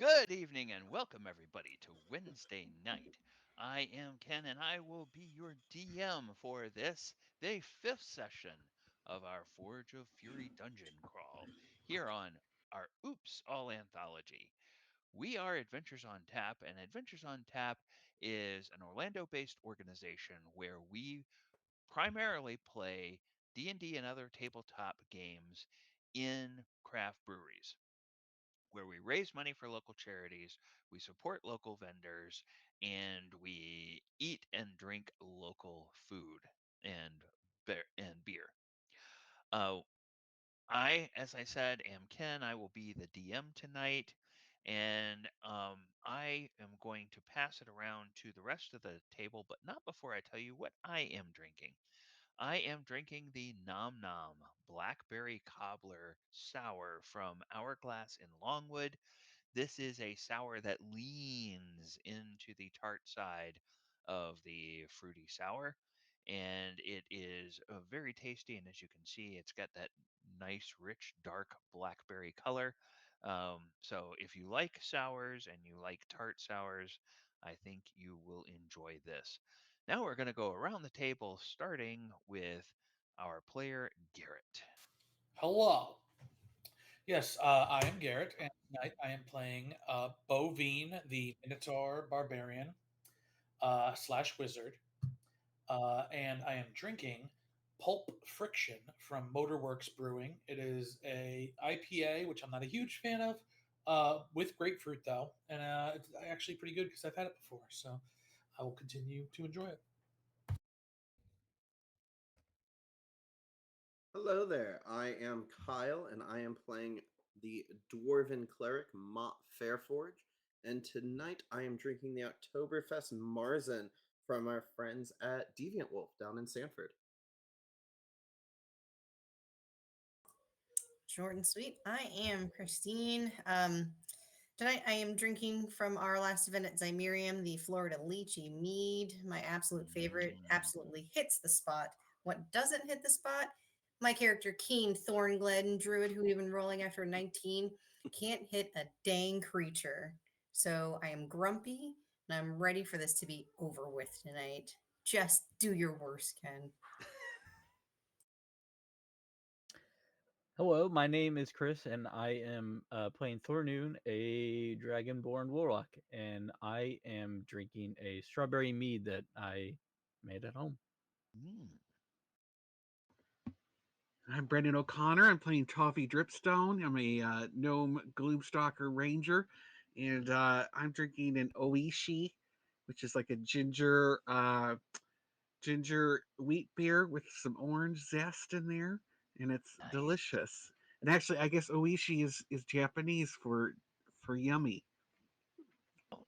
Good evening and welcome everybody to Wednesday night. I am Ken and I will be your DM for this, the fifth session of our Forge of Fury dungeon crawl here on our Oops All Anthology. We are Adventures on Tap, and Adventures on Tap is an Orlando based organization where we primarily play D&D and other tabletop games in craft breweries where we raise money for local charities, we support local vendors, and we eat and drink local food and beer. Uh, as I said, am Ken. I will be the DM tonight, and I am going to pass it around to the rest of the table, but not before I tell you what I am drinking. I am drinking the Nom Nom Blackberry Cobbler Sour from Hourglass in Longwood. This is a sour that leans into the tart side of the fruity sour, and it is very tasty. And as you can see, it's got that nice, rich, dark blackberry color. So if you like sours and you like tart sours, I think you will enjoy this. Now we're going to go around the table, starting with our player Garrett. Hello. Yes, I am Garrett, and tonight I am playing Bovine, the Minotaur Barbarian slash Wizard, and I am drinking Pulp Friction from Motorworks Brewing. It is a IPA, which I'm not a huge fan of, with grapefruit though, and it's actually pretty good because I've had it before. So I will continue to enjoy it. Hello there, I am Kyle, and I am playing the Dwarven Cleric Mott Fairforge, and tonight I am drinking the Oktoberfest Marzen from our friends at Deviant Wolf down in Sanford. Short and sweet. I am Christine. Tonight I am drinking from our last event at Zymerium, the Florida Lychee Mead. My absolute favorite. Mm. Absolutely hits the spot. What doesn't hit the spot? My character Keen Thornglen, druid who we've been rolling after 19, can't hit a dang creature. So I am grumpy and I'm ready for this to be over with tonight. Just do your worst, Ken. Hello, my name is Chris, and I am playing Thornoon, a Dragonborn Warlock, and I am drinking a strawberry mead that I made at home. Mm. I'm Brendan O'Connor. I'm playing Toffee Dripstone. I'm a gnome Gloomstalker Ranger, and I'm drinking an Oishi, which is like a ginger wheat beer with some orange zest in there, and it's Nice. delicious. And actually, I guess Oishi is Japanese for yummy. Oh,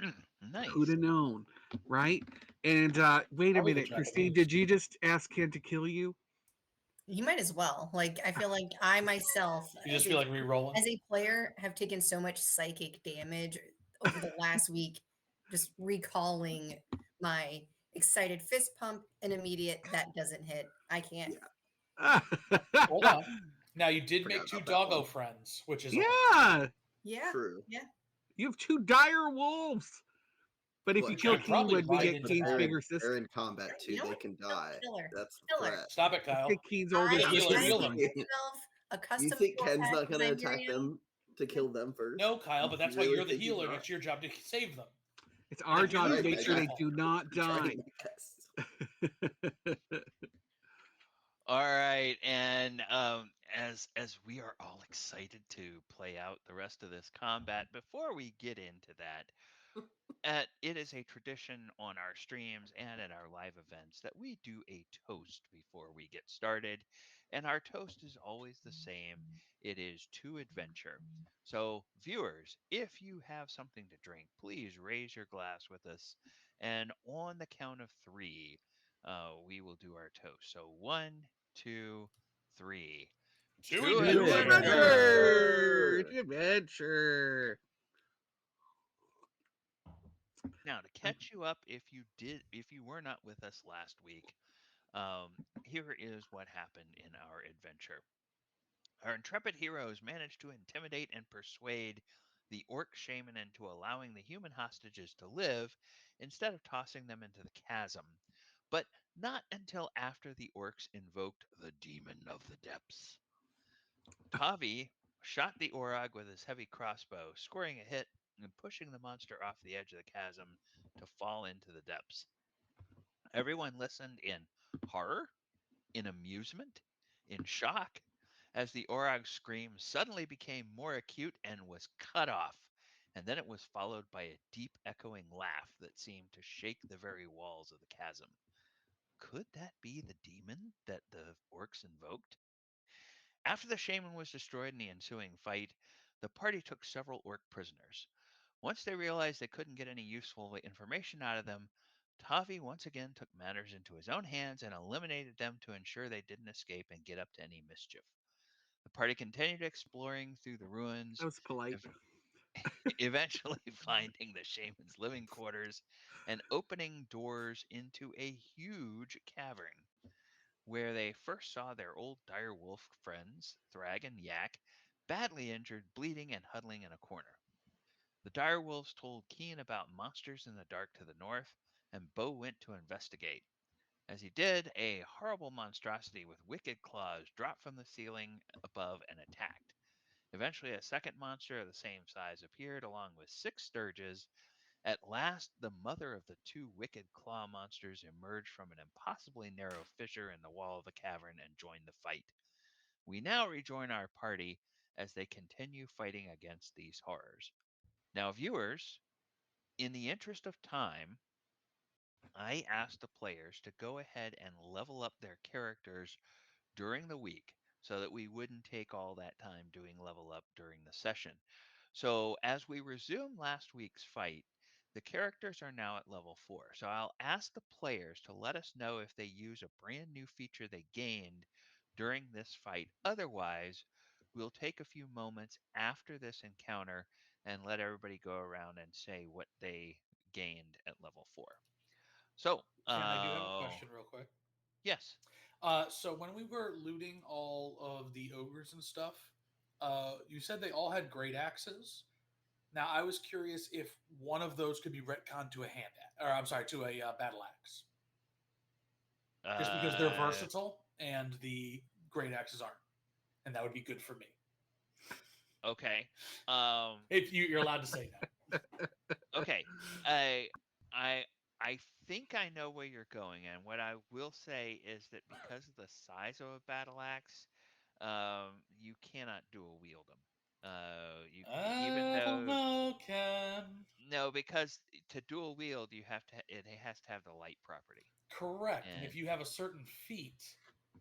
Who'd nice. have known, right? And wait a Probably the minute, Christine, Japanese. did you just ask Ken to kill you? You might as well. Like, I feel like I myself, You just feel like re-rolling. as a player, have taken so much psychic damage over the last week, just recalling my excited fist pump and immediate that doesn't hit. I can't. Hold on. Now you did Forgot make two about that doggo one. friends, which is always Yeah, Yeah, True, yeah. you have two dire wolves. But if you but which kill could probably Keenwood, we divide get into but Keen's half. bigger they're sister. in combat too. You know They what? can No, die. killer, That's the killer. threat. Stop it, Let's Kyle. get Keen's older I Healer, sister. I heal made them. myself a You custom think tool Ken's pack not with going to attack Zymerium. them to kill them first? No, Kyle, but You that's why really you're the think he's healer, and not? it's your job to save them. It's And our if you job to lose Right, them, make I it's sure your they got fault. do not I'm trying die. my best. All right, and as we are all excited to play out the rest of this combat, before we get into that, it is a tradition on our streams and at our live events that we do a toast before we get started. And our toast is always the same. It is to adventure. So, viewers, if you have something to drink, please raise your glass with us. And on the count of three, we will do our toast. So, one, two, three. To To To To adventure! adventure! adventure! Adventure. To adventure! Now, to catch you up, if you were not with us last week, here is what happened in our adventure. Our intrepid heroes managed to intimidate and persuade the orc shaman into allowing the human hostages to live instead of tossing them into the chasm, but not until after the orcs invoked the demon of the depths. Tavi shot the orog with his heavy crossbow, scoring a hit and pushing the monster off the edge of the chasm to fall into the depths. Everyone listened in horror, in amusement, in shock, as the orog's scream suddenly became more acute and was cut off. And then it was followed by a deep echoing laugh that seemed to shake the very walls of the chasm. Could that be the demon that the orcs invoked? After the shaman was destroyed in the ensuing fight, the party took several orc prisoners. Once they realized they couldn't get any useful information out of them, Tavi once again took matters into his own hands and eliminated them to ensure they didn't escape and get up to any mischief. The party continued exploring through the That ruins, was polite. ev- eventually finding the shaman's living quarters and opening doors into a huge cavern where they first saw their old dire wolf friends, Thrag and Yak, badly injured, bleeding, and huddling in a corner. The dire wolves told Keen about monsters in the dark to the north, and Bo went to investigate. As he did, a horrible monstrosity with wicked claws dropped from the ceiling above and attacked. Eventually, a second monster of the same size appeared, along with 6 sturges. At last, the mother of the 2 wicked claw monsters emerged from an impossibly narrow fissure in the wall of the cavern and joined the fight. We now rejoin our party as they continue fighting against these horrors. Now, viewers, in the interest of time, I asked the players to go ahead and level up their characters during the week so that we wouldn't take all that time doing level up during the session. So as we resume last week's fight, the characters are now at level 4. So I'll ask the players to let us know if they use a brand new feature they gained during this fight. Otherwise, we'll take a few moments after this encounter and let everybody go around and say what they gained at level 4. So, Ken, I do have a question real quick. yes. So when we were looting all of the ogres and stuff, you said they all had great axes. Now I was curious if one of those could be retconned to a hand axe, or I'm sorry, to a battle axe, just because they're Uh, versatile and the great axes aren't, and that would be good for me. okay. Um, If you're allowed to say no. okay. I I I think I know where you're going, and what I will say is that because of the size of a battle axe, you cannot dual wield them. Even I don't though know, Ken. no, because to dual wield you have to it has to have the light property, Correct. And if and you have a certain feat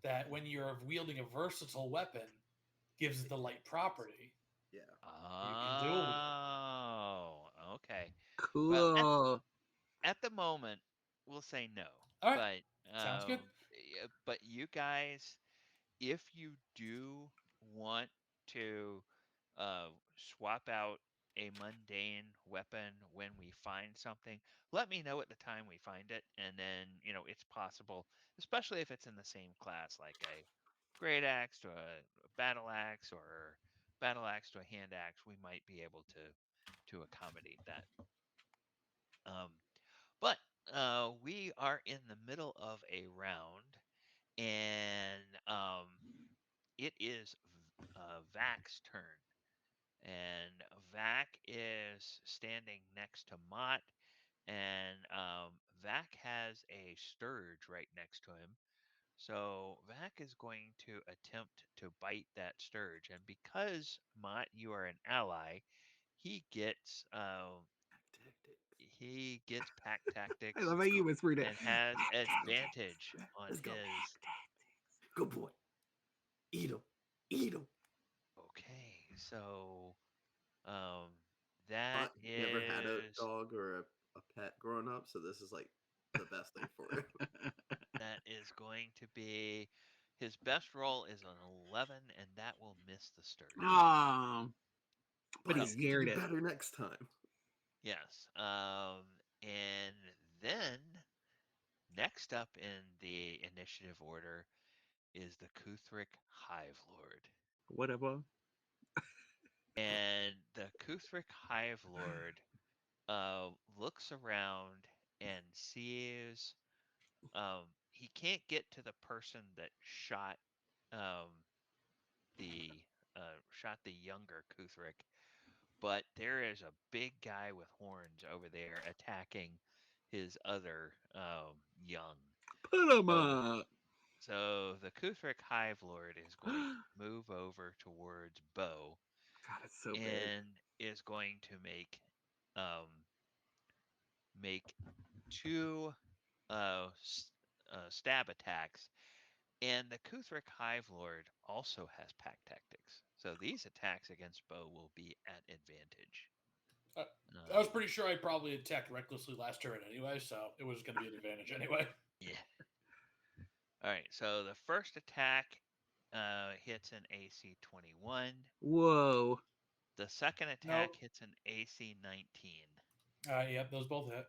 that when you're wielding a versatile weapon gives it the light property, Yeah. you can dual wield. oh, okay. Well, Cool. at the moment, we'll say no, All right. Sounds good. but you guys, if you do want to swap out a mundane weapon when we find something, let me know at the time we find it, and then it's possible, especially if it's in the same class, like a great axe to a battle axe or battle axe to a hand axe. We might be able to accommodate that. Um, but we are in the middle of a round, and it is Vac's turn. And Vac is standing next to Mott, and Vac has a Sturge right next to him. So Vac is going to attempt to bite that Sturge. And because, Mott, you are an ally, he gets Tactics. pack I tactics love how you whispered it. and has Pack advantage tactics. on Let's go. his. Pack tactics. Good boy. Eat him. Eat him. Okay, so um, that But never had a is dog or a pet growing up, so this is like the best thing for him. going to be his best roll is an 11, and that will miss the Sturge. Oh, but But So he you can scared do it. better next time. yes, and then next up in the initiative order is the Kuthric Hive Lord. Whatever. And the Kuthric Hive Lord looks around and sees he can't get to the person that shot the younger Kuthric, but there is a big guy with horns over there attacking his other young. Put him up. So the Kuthric Hive Lord is going to move over towards Bo God, it's so big. and is going to make two stab attacks. And the Kuthric Hive Lord also has pack tactics. So these attacks against Bo will be at advantage. I was pretty sure I probably attacked recklessly last turn anyway, so it was going to be an advantage anyway. Yeah. All right. So the first attack hits an AC 21. Whoa. The second attack hits an AC 19. Yep, those both hit.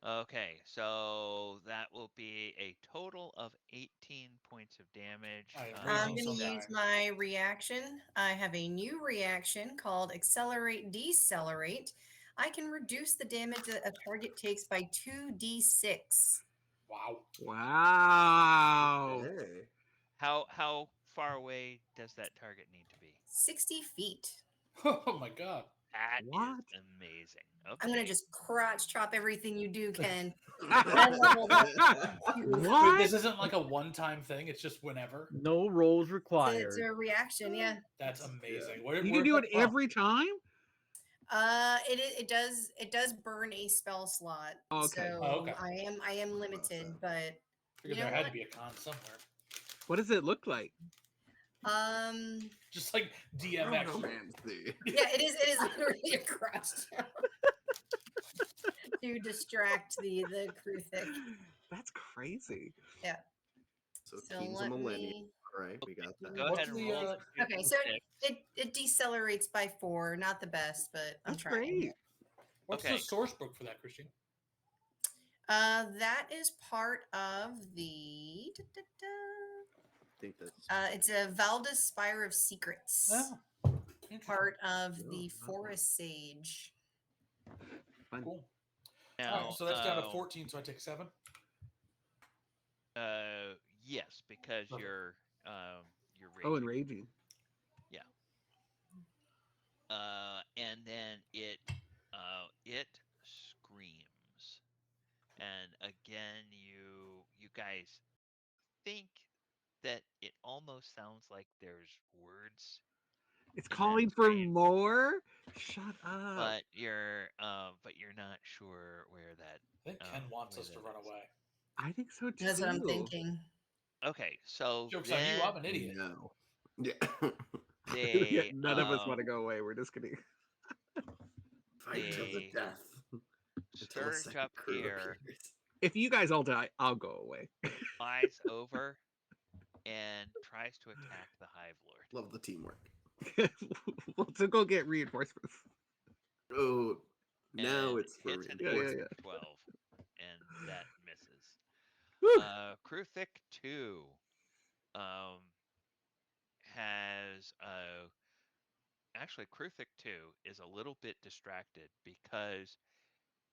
Okay, so that will be a total of 18 points of damage. I am I'm raising going some to use die. my reaction. I have a new reaction called Accelerate Decelerate. I can reduce the damage that a target takes by 2d6. Wow. Wow. Hey. How far away does that target need to be? 60 feet. Oh my god. That is What? amazing. I'm going to Okay. just crotch chop everything you do, Ken. I leveled up. Wait, What? this isn't like a one-time thing. It's just whenever. No rolls It's required. a reaction, yeah. That's amazing. Where, You can where's do that it from? every time? It does burn a spell slot. Okay. So Oh, okay. I am limited, but Figured you know there had what? to be a con somewhere. What does it look like? Just like DMX. Chronomancy. Yeah, it is literally a crotch chop to distract the crew thick. That's crazy. Yeah. So So Keen's a let millennial. me. All right, we got that. Go What's ahead and the, roll. Okay, so 2d6. it decelerates by 4. Not the best, but I'm That's trying. great. What's Okay. the source book for that, Christine? That is part of the. I think that's It's a Valdis Spire of Secrets. Oh, interesting. Part of Oh, the not bad. Forest Sage. Fun. Cool. Now, All right, so that's down to 14, so I take 7. Yes, because Okay. you're Oh, and raging. raging. And then it screams. And again, you guys think that it almost sounds like there's words It's in that calling for scream, more? Shut up. but you're not sure where that. I think Ken wants where us to that run is. away. I think so too. That's what I'm thinking. Okay, so Joke's on you, then I'm an idiot. no. Yeah. they None of us want to go away. We're just kidding. Fight to the They death until a surge second up crew here, appears. If you guys all die, I'll go away. flies over, and tries to attack the Hive Lord. Love the teamwork. Well, to go get reinforcements. Oh, now And it's for hits an reinforcement. AC 12, and that misses. Whew. Kruthic 2 has actually Kruthic 2 is a little bit distracted because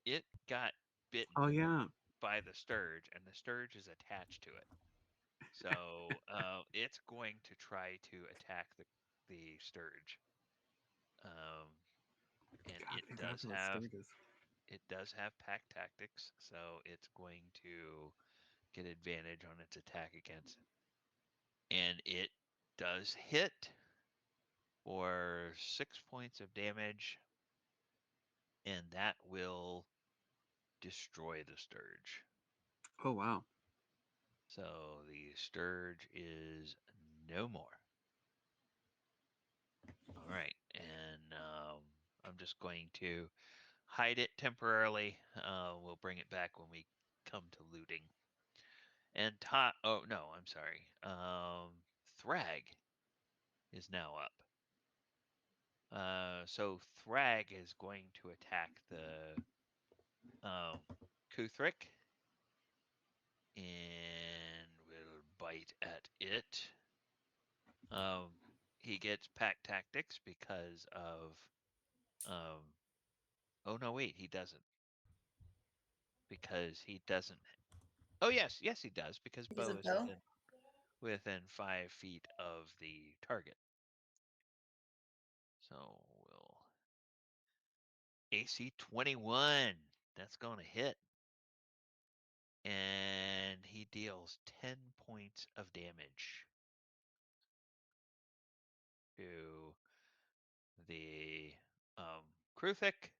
it got bitten Oh yeah. by the Sturge, and the Sturge is attached to it. So it's going to try to attack the Sturge. And God, thank God for those Sturges. it does have pack tactics, so it's going to get advantage on its attack against it. And it does hit for 6 points of damage, and that will destroy the Sturge. Oh wow. So the Sturge is no more. All right, and I'm just going to hide it temporarily. We'll bring it back when we come to looting. And oh no, I'm sorry. Thrag is now up. So Thrag is going to attack the Kuthric and will bite at it. he gets pack tactics because of oh no, wait, he doesn't. Because he doesn't. Oh yes, yes he does because Because Bo of is Bo? within 5 feet of the target. So we'll AC 21. That's going to hit. And he deals 10 points of damage to the Kruthik,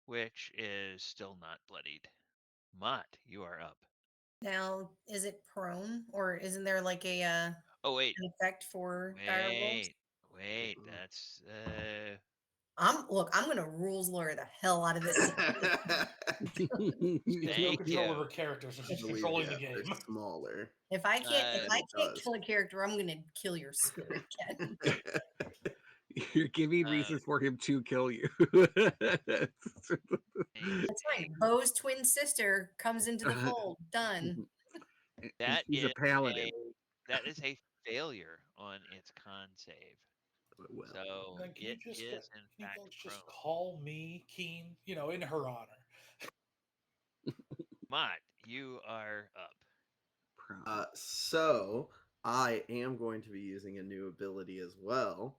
which is still not bloodied. Mott, you are up. Now, is it prone, or isn't there like a Oh wait, an effect for dire wolves? wait. That's I'm gonna rules lawyer the hell out of this. She has no Thank control of you. her character, so I she's believe, controlling the yeah, they're game. smaller. If I can't Uh, does. kill a character, I'm gonna kill your spirit, Ken. You're giving Uh, reasons for him to kill you. That's fine. Bo's twin sister comes into the fold. Done. And that she's a is paladin. a failure on its con save. Well, So Then it is in can you fact folks prone. just call me Keen? In her honor. Mott, you are up. so I am going to be using a new ability as well,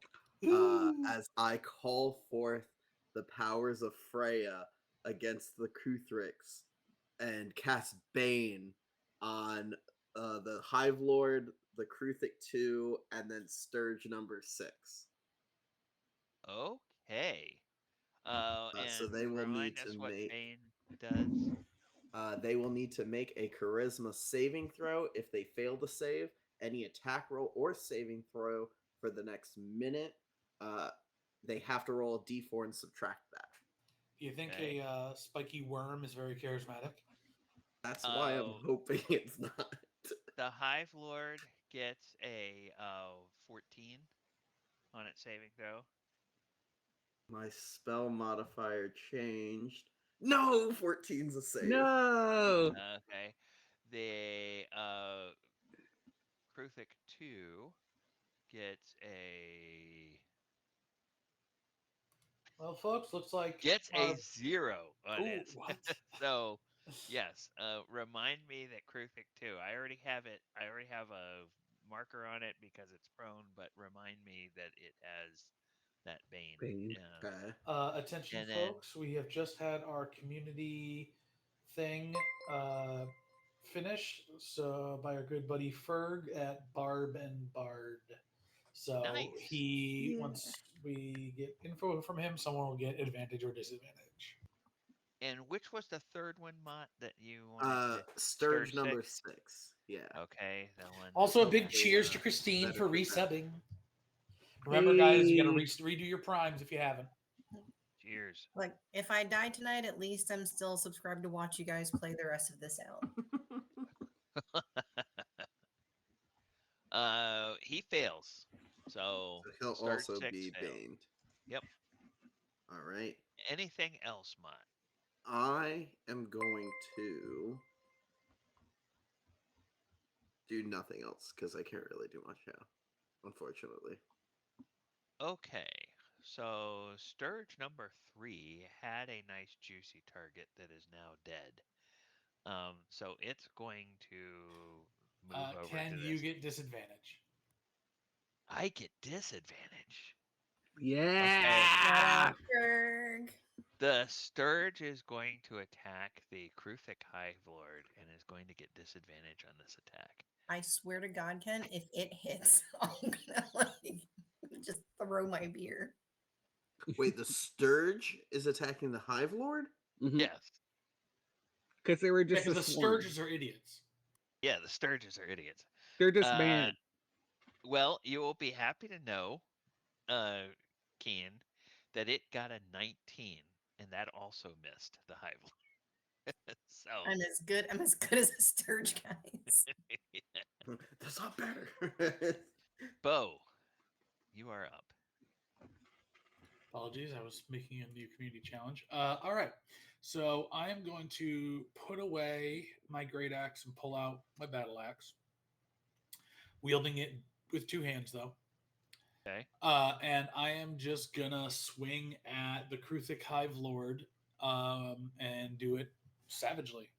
as I call forth the powers of Freya against the Kuthrix and cast Bane on the Hive Lord, the Kruthic 2, and then Sturge number 6. Okay. So And they will need remind to us what make Bane does. They will need to make a charisma saving throw. If they fail to save, any attack roll or saving throw for the next minute, they have to roll a d4 and subtract that. Do you think Okay. a spiky worm is very charismatic? That's why I'm hoping it's not. The Hive Lord gets a 14 on its saving throw. My spell modifier changed. No, 14's a save. No. Okay. The Kruthic 2 gets a Well, folks, looks like gets a our 0 on ooh, it. what? So yes, remind me that Kruthic 2. I already have it. I already have a marker on it because it's prone, but remind me that it has that Bane. Bane. Okay. Attention, And then folks. We have just had our community thing finished by our good buddy Ferg at Barb and Bard. So nice. once we get info from him, someone will get advantage or disadvantage. And which was the third one, Mott, that you wanted to Sturge Sturge number 6? 6. Yeah. Okay, the one that Also, a big has cheers to Christine better for protect. resubbing. Remember, guys, you got to Hey. redo your primes if you haven't. cheers. Like, if I die tonight, at least I'm still subscribed to watch you guys play the rest of this out. He fails. So So he'll Sturge also 6 be failed. baned. Yep. All right. Anything else, Mott? I am going to do nothing else because I can't really do much now, unfortunately. Okay. So Sturge number 3 had a nice juicy target that is now dead. So it's going to move over Can to you this. get disadvantage? I get disadvantage. Okay. Yeah. Berg. The Sturge is going to attack the Kruthic Hive Lord and is going to get disadvantage on this attack. I swear to God, Ken, if it hits, I'm gonna just throw my beer. Wait, the Sturge is attacking the Hive Lord? Yes. Because they were Yeah, just because a the swarm. Sturges are idiots. Yeah, the Sturges are idiots. They're just Uh, mad. well, you will be happy to know, Keen, that it got a 19, and that also missed the Hive Lord. So I'm as good as a Sturge, guys. That's not better. Bo, you are up. Apologies, I was making a new community challenge. All right, so I am going to put away my great axe and pull out my battle axe, wielding it with two hands though. Okay. And I am just gonna swing at the Kruthic Hive Lord, and do it savagely.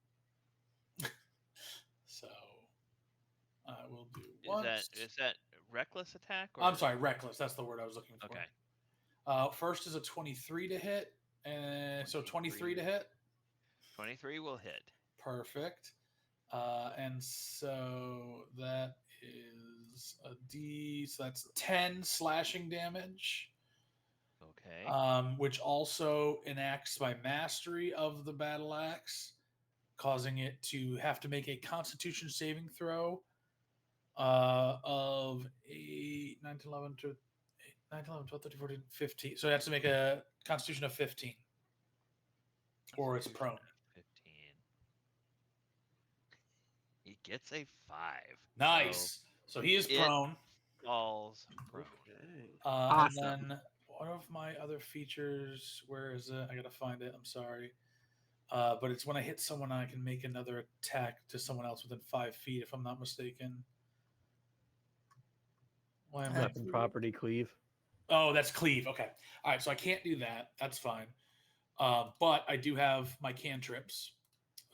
So I will do once. Is that reckless attack I'm or sorry, reckless. That's the word I was looking for. okay? First is a 23 to hit, and so 23 to 23. hit. 23 will hit. Perfect. And so that is a D. So that's 10 slashing damage, Okay. which also enacts my mastery of the battle axe, causing it to have to make a Constitution saving throw of 8, 9, 11, 9, 11, 12, 13, 14, 15. So it has to make a Constitution of 15, or it's Constitution prone. of 15. He gets a 5. So Nice. So he is it prone. falls prone. Okay. And Awesome. then one of my other features, where is it? I gotta find it. I'm sorry. But it's when I hit someone, I can make another attack to someone else within 5 feet, if I'm not mistaken. Why am I? Weapon property cleave. Oh, that's cleave. Okay. All right. So I can't do that. That's fine. But I do have my cantrips.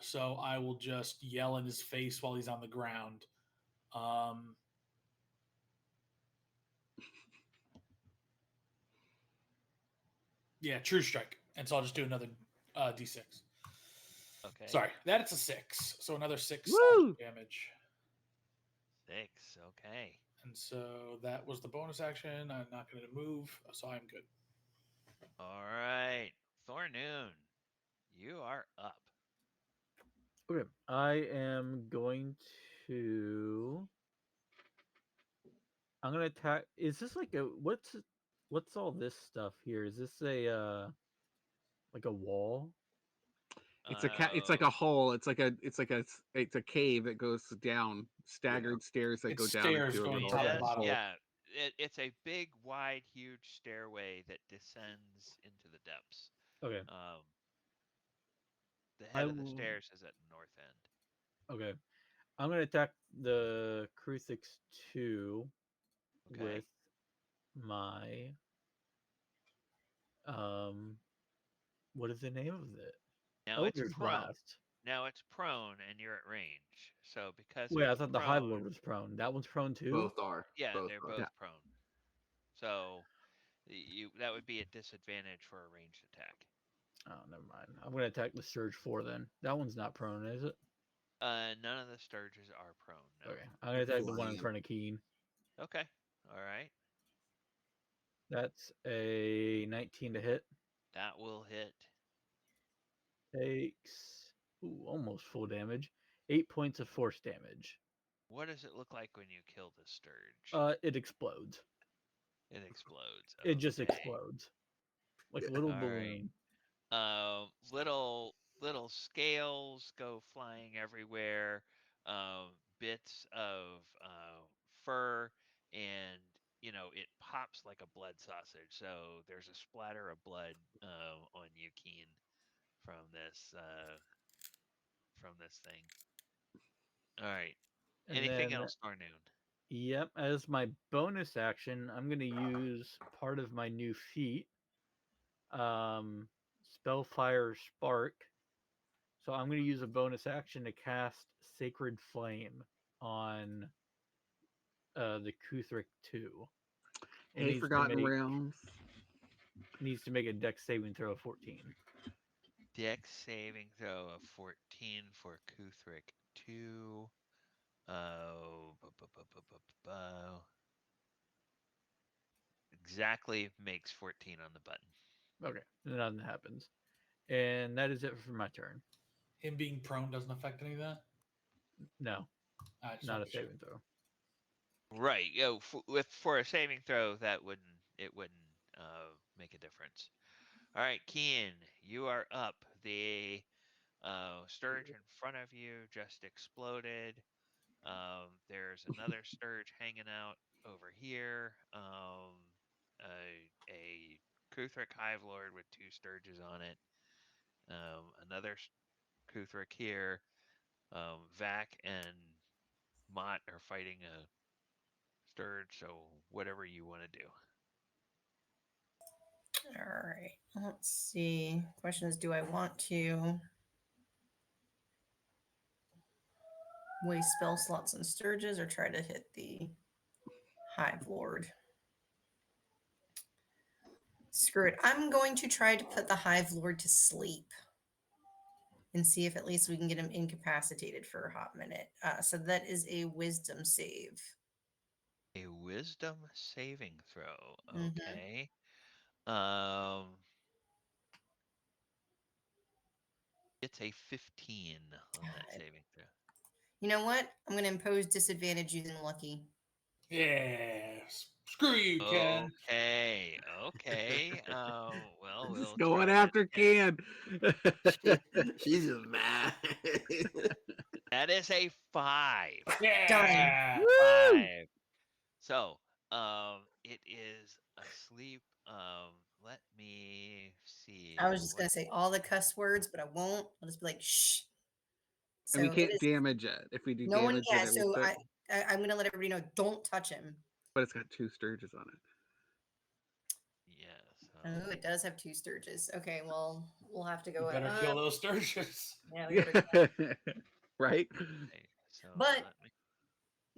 So I will just yell in his face while he's on the ground. Um, yeah, true strike. And so I'll just do another d6. Okay. Sorry, that it's a 6. So another 6 Woo! damage. 6. Okay. And so that was the bonus action. I'm not going to move, so I'm good. All right. Thornoon, you are up. Okay, I am going to. I'm gonna attack. Is this like a what's all this stuff here? Is this a like a wall? It's like a hole. It's a cave that goes down, staggered stairs that It's go down stairs into a going little top to bottom. hole. Yeah. It's a big, wide, huge stairway that descends into the depths. Okay, Um, the I head of the will. stairs is at the north end. Okay, I'm gonna attack the Kruthix 2 Okay. with my um. What is the name of it? Now it's Eldritch prone. Blast. Now it's prone and you're at range. So because Wait, I it's thought the Hive Lord prone, was prone. That one's prone too. Both are. yeah, Both they're are. Yeah. both prone. So that would be a disadvantage for a ranged attack. Oh, never mind. I'm gonna attack the Surge 4 then. That one's not prone, is it? None of the sturges are prone. No. Okay, I'm gonna attack the one in Lion. front of Keen. Okay. All right. That's a 19 to hit. That will hit. Takes almost full damage. 8 points of force damage. What does it look like when you kill the sturge? It explodes. It explodes. It just Okay. explodes like a Yeah. little All right. balloon. Little scales go flying everywhere. Bits of fur, and it pops like a blood sausage. So there's a splatter of blood on you, Keen, from this thing. All right. And Anything then, else, Arnoon? yep, as my bonus action, I'm gonna use part of my new feat, Spellfire Spark. So I'm gonna use a bonus action to cast Sacred Flame on the Kuthric 2. It Hey, Forgotten Realms. needs to make a Dex saving throw of 14. Dex saving throw of 14 for Kuthric 2. Oh, exactly makes 14 on the button. Okay, nothing happens. And that is it for my turn. Him being prone doesn't affect any of that. No, I just not want a to be sure. saving throw. Right. For a saving throw, it wouldn't make a difference. All right, Kian, you are up. The sturge in front of you just exploded. There's another sturge hanging out over here. A Kuthric Hive Lord with 2 sturges on it. Another Kuthric here. Vac and Mott are fighting a sturge, so whatever you want to do. All right. Let's see. Question is, do I want to waste spell slots and Sturges or try to hit the Hive Lord? Screw it. I'm going to try to put the Hive Lord to sleep and see if at least we can get him incapacitated for a hot minute. So that is a wisdom save. A wisdom saving throw. Mhm. Okay. Um, it's a 15 on that God. saving throw. You know what? I'm going to impose disadvantage using lucky. Yes. Screw you, Ken. Okay. Okay. Well, Just we'll going try that after again. Ken. She's just mad. That is a 5. Done. Yeah. Woo! 5. So, it is asleep. Let me see. I was just What? going to say all the cuss words, but I won't. I'll just be like, shh. And we So it can't is damage it. If we do no one. damage Yeah. it, So it I'm going to let everybody know, don't touch him. but it's got 2 Sturges on Yeah. So, Oh, it does have 2 Sturges. Okay. Well, we'll have to You go. better kill those Sturges. Yeah, we gotta. it. right? okay, so But let me.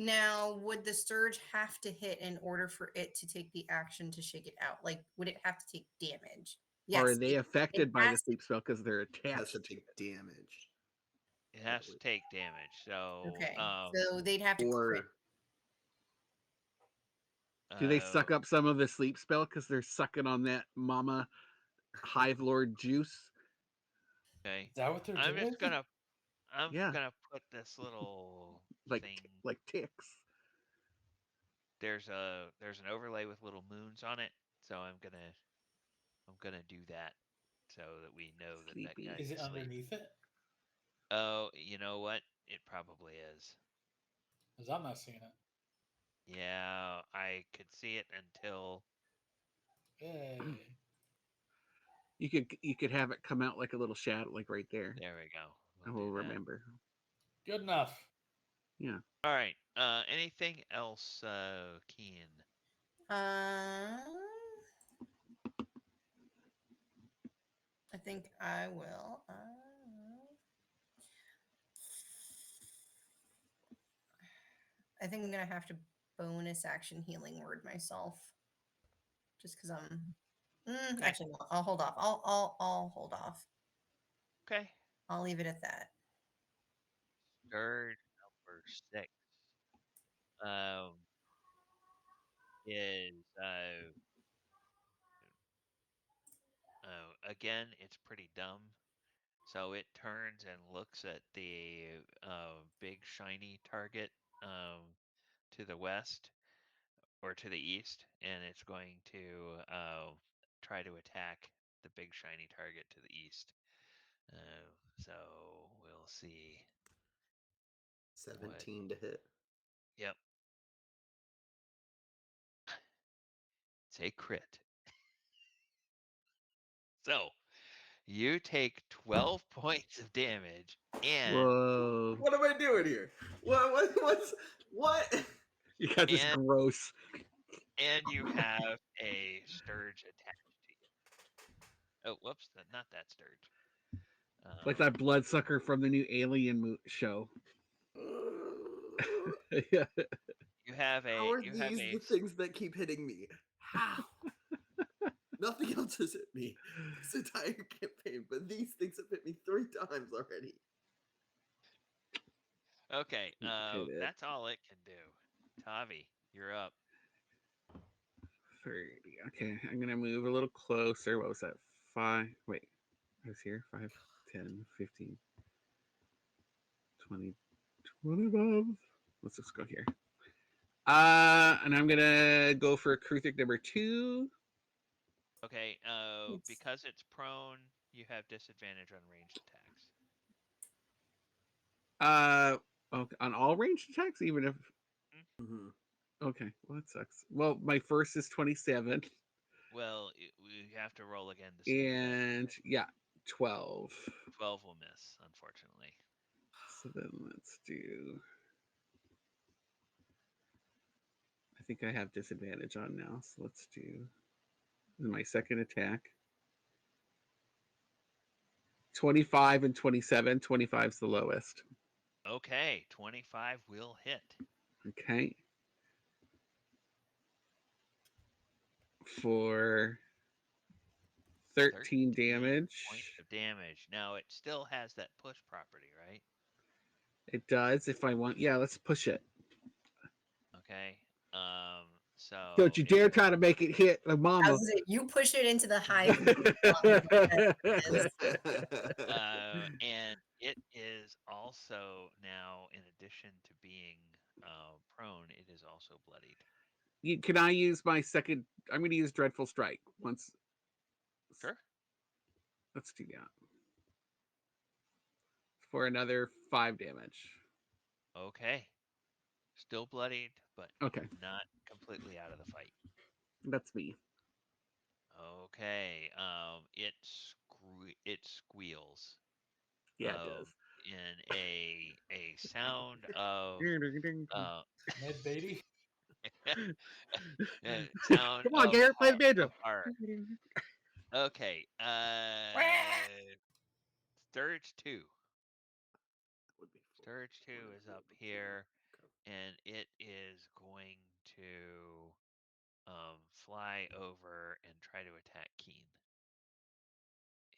now, would the Sturge have to hit in order for it to take the action to shake it out? Like, would it have to take damage? Or Yes. are they It affected by the has to. sleep spell because they're Has attached? to take damage. It has to take damage. So, Okay. So they'd have to crit. Or Do they uh, suck up some of the sleep spell because they're sucking on that mama Hive Lord juice? okay. Is that what they're I'm doing? just gonna. I'm Yeah, gonna put this little like thing. like ticks. There's an overlay with little moons on it. So I'm gonna do that so that we know that that Sleepy. guy's Is it asleep. underneath it? Oh, you know what? It probably is. Because I'm not seeing it. Yeah, I could see it until. Hey. You could have it come out like a little shadow, like right there. There we go. I We'll will do that. remember. Good enough. Yeah. All right. Anything else, Keen? Uh, I think I will. I think I'm gonna have to bonus action healing word myself, just because I'm. Okay. Actually, no, I'll hold off. I'll hold off. Okay. I'll leave it at that. Third number 6 um, is again. It's pretty dumb. So it turns and looks at the big shiny target to the west or to the east, and it's going to try to attack the big shiny target to the east. So we'll see. 17 to hit. Yep. It's a crit. So you take 12 points of damage, and Whoa! What am I doing here? What? You got this and gross, you have a sturge attached to you. Oh, whoops! Not that sturge. like that bloodsucker from the new Alien show. Yeah. You have How a are these the things that keep hitting me? How? Nothing else has hit me this entire campaign, but these things have hit me 3 times already. Okay. Okay, that That's all it can do. Tavi, you're up. 30. Okay, I'm gonna move a little closer. What was that? 5. Wait, I was here. 5, 10, 15, 20, 25. Let's just go here. And I'm gonna go for Kruthik number 2. Okay. It's Because it's prone, you have disadvantage on ranged attacks. Okay, on all ranged attacks, even if. Mm-hmm. Okay, well that sucks. Well, my first is 27, Well, we have to roll again to see the and yeah, 12. 12 will miss, unfortunately. So then let's do. I think I have disadvantage on now, so let's do This is my second attack. 25 and 27. 25 is the lowest. Okay, 25 will hit. Okay. For 13 damage. Points of damage. Now it still has that push property, right? It does if I want. Yeah, let's push it. Okay. So Don't you dare try to make it hit the I mama. was gonna say, you push it into the hive. And it is also now, in addition to being prone, it is also bloodied. Can I use my second? I'm going to use Dreadful Strike once. Sure. Let's do that for another 5 damage. Okay. Still bloodied, but Okay, not completely out of the fight. that's me. Okay. It squeals. Yeah, it does. In a sound of Ned Beatty. sound Come on, of Garrett, play the banjo. horror. Okay. Sturge 2. Sturge 2 is up here, and it is going to fly over and try to attack Keen.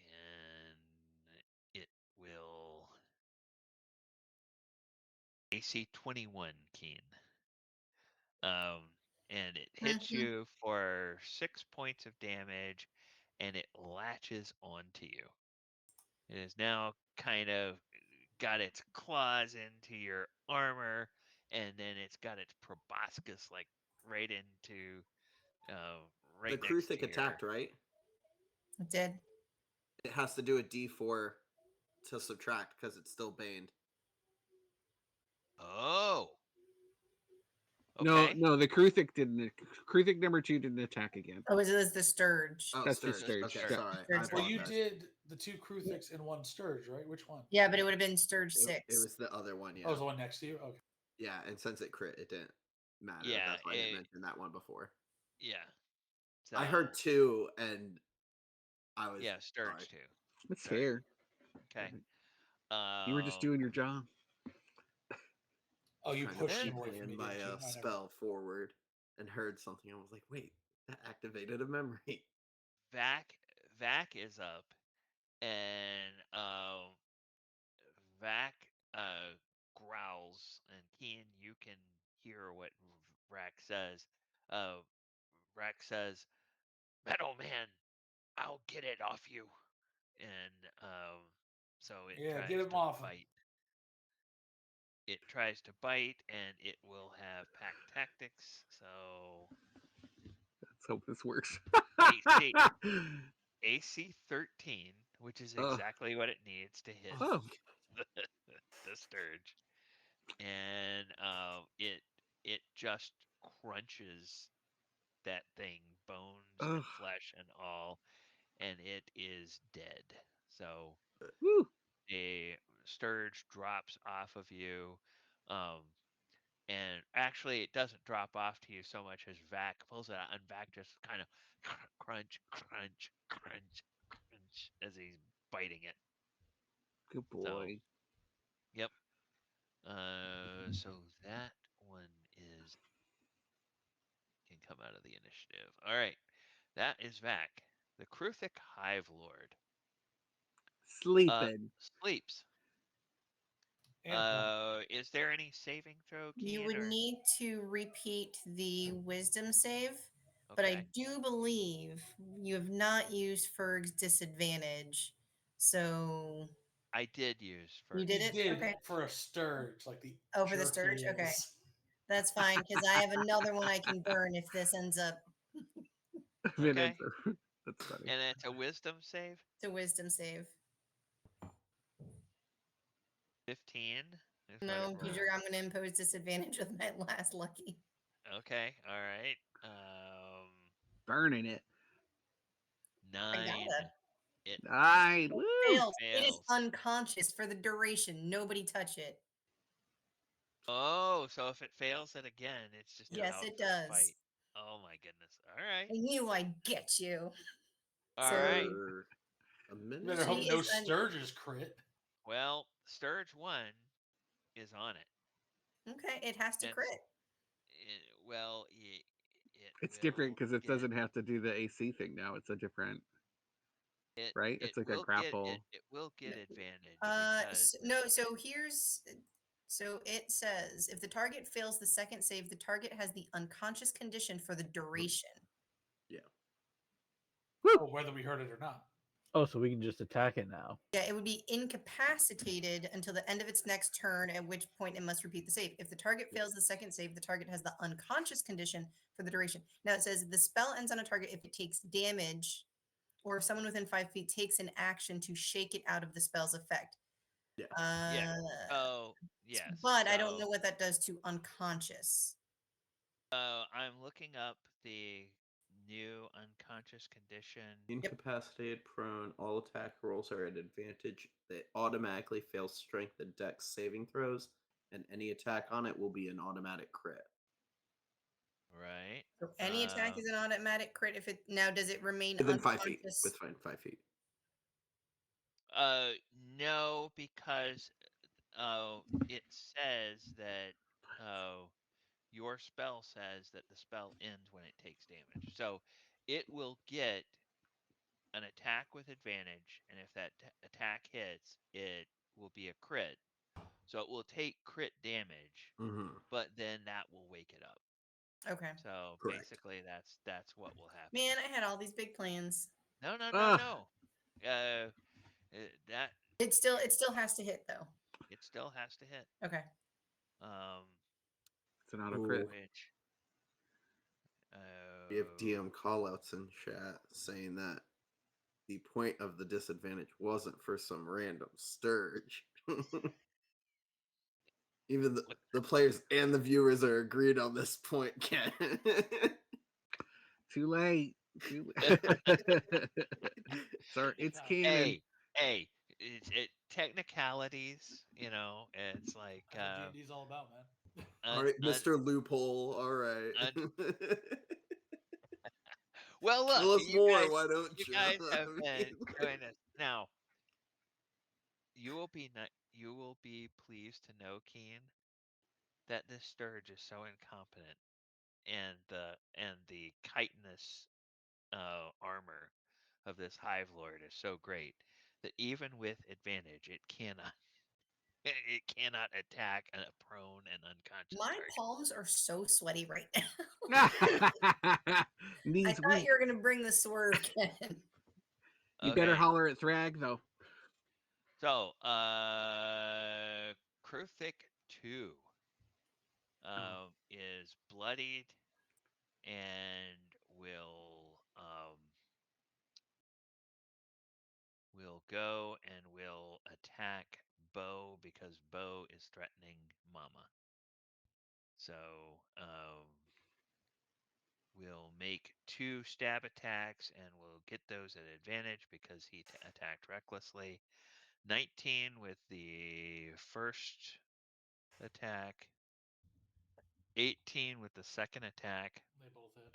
And it will AC 21, Keen. And it hits you for 6 points of damage, and it latches onto you. It is now kind of got its claws into your armor, and then it's got its proboscis like right into right The next Kruthic to your. attacked, right? It did. It has to do a D4 to subtract because it's still baned. Oh. No, Okay. no, the Kruthic didn't. Kruthic number 2 didn't attack again. Oh, it was the Sturge. Oh, That's Sturge. just Sturge. Okay, Yeah. sorry. Sturge I is Well, you apologize. did the 2 Kruthix in one Sturge, right? Which one? Yeah, but it would have been Sturge It 6. was the other one, yeah. Oh, it was the one next to you? Okay. Yeah, and since it crit, it didn't matter. Yeah, That's why I didn't mention that one before. Yeah. So, I heard 2, and I was Sturge sorry. 2. That's Sorry. fair. Okay. You were just doing your job. Oh, you Trying to pushed him away plan from me. my didn't you? I never- spell forward and heard something. I was like, wait, that activated a memory. Vac is up, and Vac growls, and Keen, you can hear what Rack says. Rack says, "Metal Man, I'll get it off you." And so it Yeah, tries get him to off him. bite. It tries to bite, and it will have pack tactics. So Let's hope this works. AC 13, which is Ugh. exactly what it needs to hit Oh, the Sturge, and it just crunches that thing, bones and Ugh. flesh and all, and it is dead. So woo. a Sturge drops off of you, and actually it doesn't drop off to you so much as Vac pulls it out, and Vac just kind of crunch, crunch, crunch, crunch as he's biting it. Good So, boy. yep. So that one can come out of the initiative. All right, that is Vac. The Kruthic Hive Lord Sleeping. sleeps. And Is there any saving throw, Keen? You would or... need to repeat the wisdom save, but I do believe you have not used Ferg's disadvantage. So I did use you Ferg's. did he it? did Okay. for a Sturge, like the Oh, for the jerk he Sturge? Okay. is. That's fine because I have another one I can burn if this ends up Okay. That's funny. And it's a wisdom save? to wisdom save. 15? No, because I'm going to impose disadvantage with my last lucky. Okay, all right. Burning it. 9. I got it. It 9. Woo. Fails. It is fails. unconscious for the duration. Nobody touch it. Oh, so if it fails it again, it's just Yes, out it for the does. fight. Oh my goodness. All right. I knew I'd get you. All So- right. For a minute. Better She hope no is un- Sturgis crit. Well, Sturge 1 is on it. Okay, it has to It's, crit. well, It's different will because it get- doesn't have to do the AC thing now. It's a different, It, right? it It's like a will grapple. It will get advantage S- because no, so here's so it says if the target fails the second save, the target has the unconscious condition for the duration. Oh, whether we heard it or not. Oh, so we can just attack it now. Yeah, it would be incapacitated until the end of its next turn, at which point it must repeat the save. If the target fails the second save, the target has the unconscious condition for the duration. Now it says the spell ends on a target if it takes damage, or if someone within 5 feet takes an action to shake it out of the spell's effect. Yeah. Yeah. Uh, Oh, yes. but I don't know So, what that does to unconscious. I'm looking up the new unconscious condition. Incapacitated, prone, all attack rolls are at advantage. They automatically fail strength and dex saving throws, and any attack on it will be an automatic crit. Right. So any attack is an automatic crit. If it now does it remain Within 5 feet. unconscious? Within 5 feet. No, because it says that your spell says that the spell ends when it takes damage. So it will get an attack with advantage, and if that attack hits, it will be a crit. So it will take crit damage, Mm-hmm. but then that will wake it up. Okay. So Correct. basically, that's what will happen. Man, I had all these big plans. No, no, no, Ah. no. That It still has to hit though. it still has to hit. Okay. It's an auto crit. Ooh. Which We have DM callouts in chat saying that the point of the disadvantage wasn't for some random Sturge. Even the players and the viewers are agreed on this point, Ken. Too late. Sorry, it's canon. hey, technicalities. It's like That's what D&D's all about, man. All right, Mr. Loophole. All right. Well, look, Tell us you more, guys, why don't you you? guys have I been mean, doing this now. You will be pleased to know, Keen, that this Sturge is so incompetent, and the chitinous armor of this Hive Lord is so great that even with advantage, it cannot attack a prone and unconscious My target. palms are so sweaty right now. I Knees thought weak. you were gonna bring the swerve, Ken. You better Okay. holler at Thrag though. So, Kruthic 2 is bloodied and will go and will attack Bo because Bo is threatening Mama. So, we'll make 2 stab attacks and we'll get those at advantage because he attacked recklessly. 19 with the first attack, 18 with the second attack. They both hit.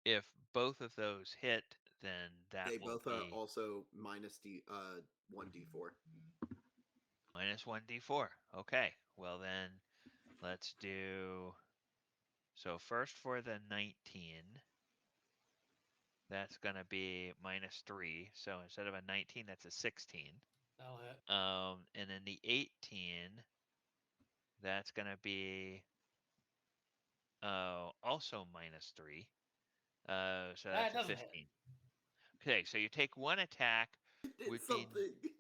If both of those hit, then that they will both are be also minus 1d4. minus 1d4. Okay, well then let's do. So first for the 19, that's going to be minus 3. So instead of a 19, that's a 16. That'll hit. And then the 18, that's going to be also minus 3. So That that's a doesn't 15. Okay, so you take one attack. Did something.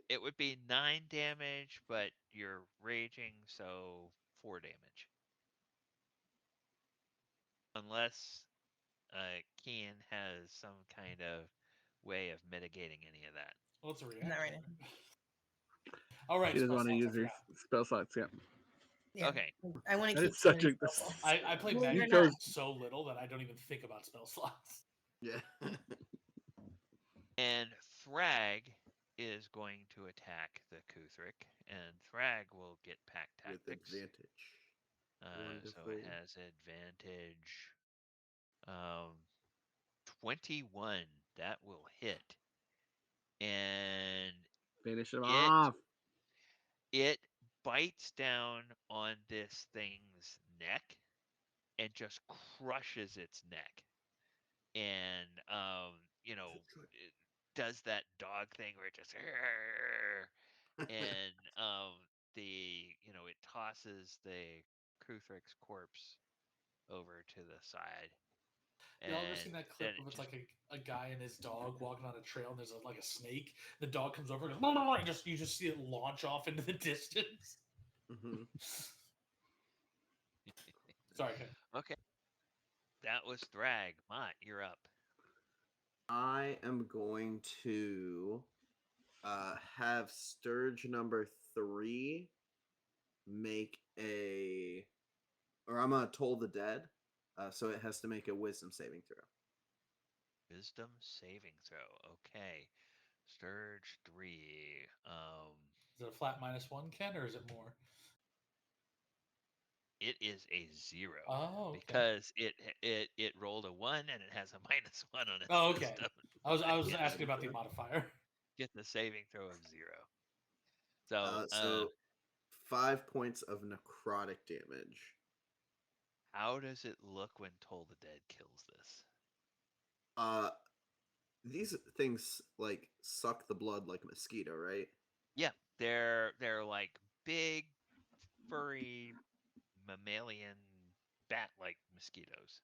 It would be 9 damage, but you're raging, so 4 damage. Unless Kian has some kind of way of mitigating any of that. Well, it's a Not reaction. right now. All right. She doesn't want to use her her. spell slots. Yeah. Yeah. Okay. I want to That keep is such doing a. spell slots. I play Believe it Magic or not. so little that I don't even think about spell slots. Yeah. And Thrag is going to attack the Kuthric, and Thrag will get pack With tactics. advantage. So it Wonderful. has advantage. 21. That will hit. And Finish him it off. it bites down on this thing's neck and just crushes its neck. And it does that dog thing where it just and it tosses the Kuthrik's corpse over to the side. Y'all ever And seen that then clip of it it's just like a guy and his dog walking on a trail and there's like a snake. The dog comes over and goes, and you just see it launch off into the distance. Mhm. Sorry, Ken. okay. That was Thrag. Mott, you're up. I am going to have Sturge number 3 make or I'm gonna toll the dead, so it has to make a wisdom saving throw. Wisdom saving throw. Okay. Sturge 3. Is it a flat -1, Ken, or is it more? It is a 0 Oh, okay. because it rolled a 1 and it has a -1 on its Oh, okay. wisdom. I was Yeah, asking about the yeah. modifier. Get the saving throw of 0. So, So 5 points of necrotic damage. how does it look when Toll the Dead kills this? These things like suck the blood like a mosquito, right? Yeah, they're like big, furry, mammalian, bat-like mosquitoes.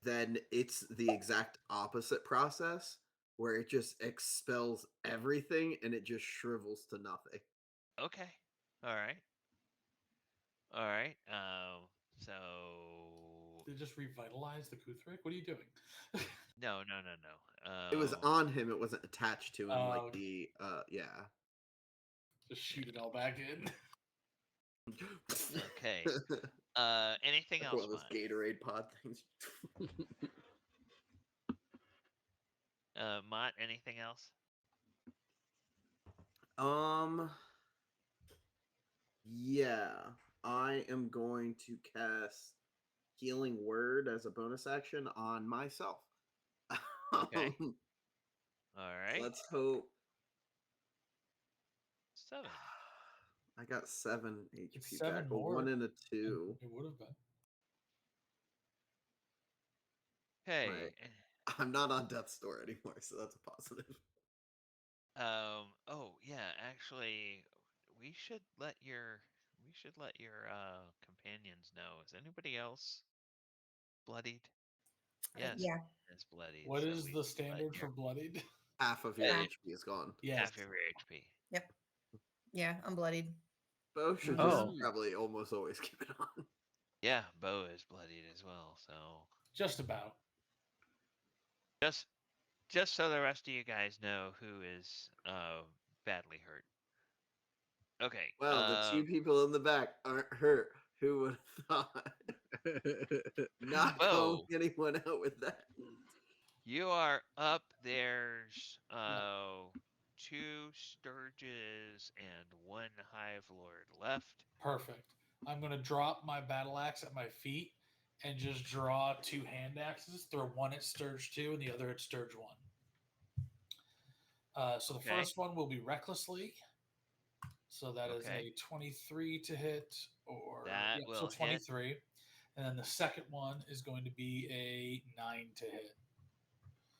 Then it's the exact opposite process where it just expels everything and it just shrivels to nothing. Okay. All right. All right. So Did it just revitalize the Kuthrik? What are you doing? no. It was on him, it wasn't attached to him like Oh. the yeah. Just shoot it all back in. Okay. Anything Like one else, of those Mott? Gatorade pod things. Mott, anything else? Yeah. I am going to cast Healing Word as a bonus action on myself. Okay. Um, All right. Let's hope 7. I got 7 HP It's 7 back, a more. 1 and a 2. It would have been. Okay. Right. I'm not on death's door anymore, so that's a positive. Oh yeah. Actually, we should let your companions know. Is anybody else bloodied? Yes. Yeah. It's bloodied. What So is we the should let standard your for bloodied? Half of your Half. HP is gone. Yes. half of your HP. Yep. Yeah, I'm bloodied. Bo should Oh. just probably almost always keep it on. Yeah, Bo is bloodied as well. So Just about. just so the rest of you guys know who is badly hurt. Okay. Well, the 2 people in the back aren't hurt. Who would have thought? Not calling Bo, anyone out with that. you are up. There's 2 Sturges and 1 Hive Lord left. Perfect. I'm going to drop my battle axe at my feet and just draw 2 hand axes. Throw one at Sturge 2 and the other at Sturge 1. So the Okay. first one will be recklessly. So that is Okay. a 23 to hit, or That yeah, will so 23. And then the second one is going to be a 9 to hit.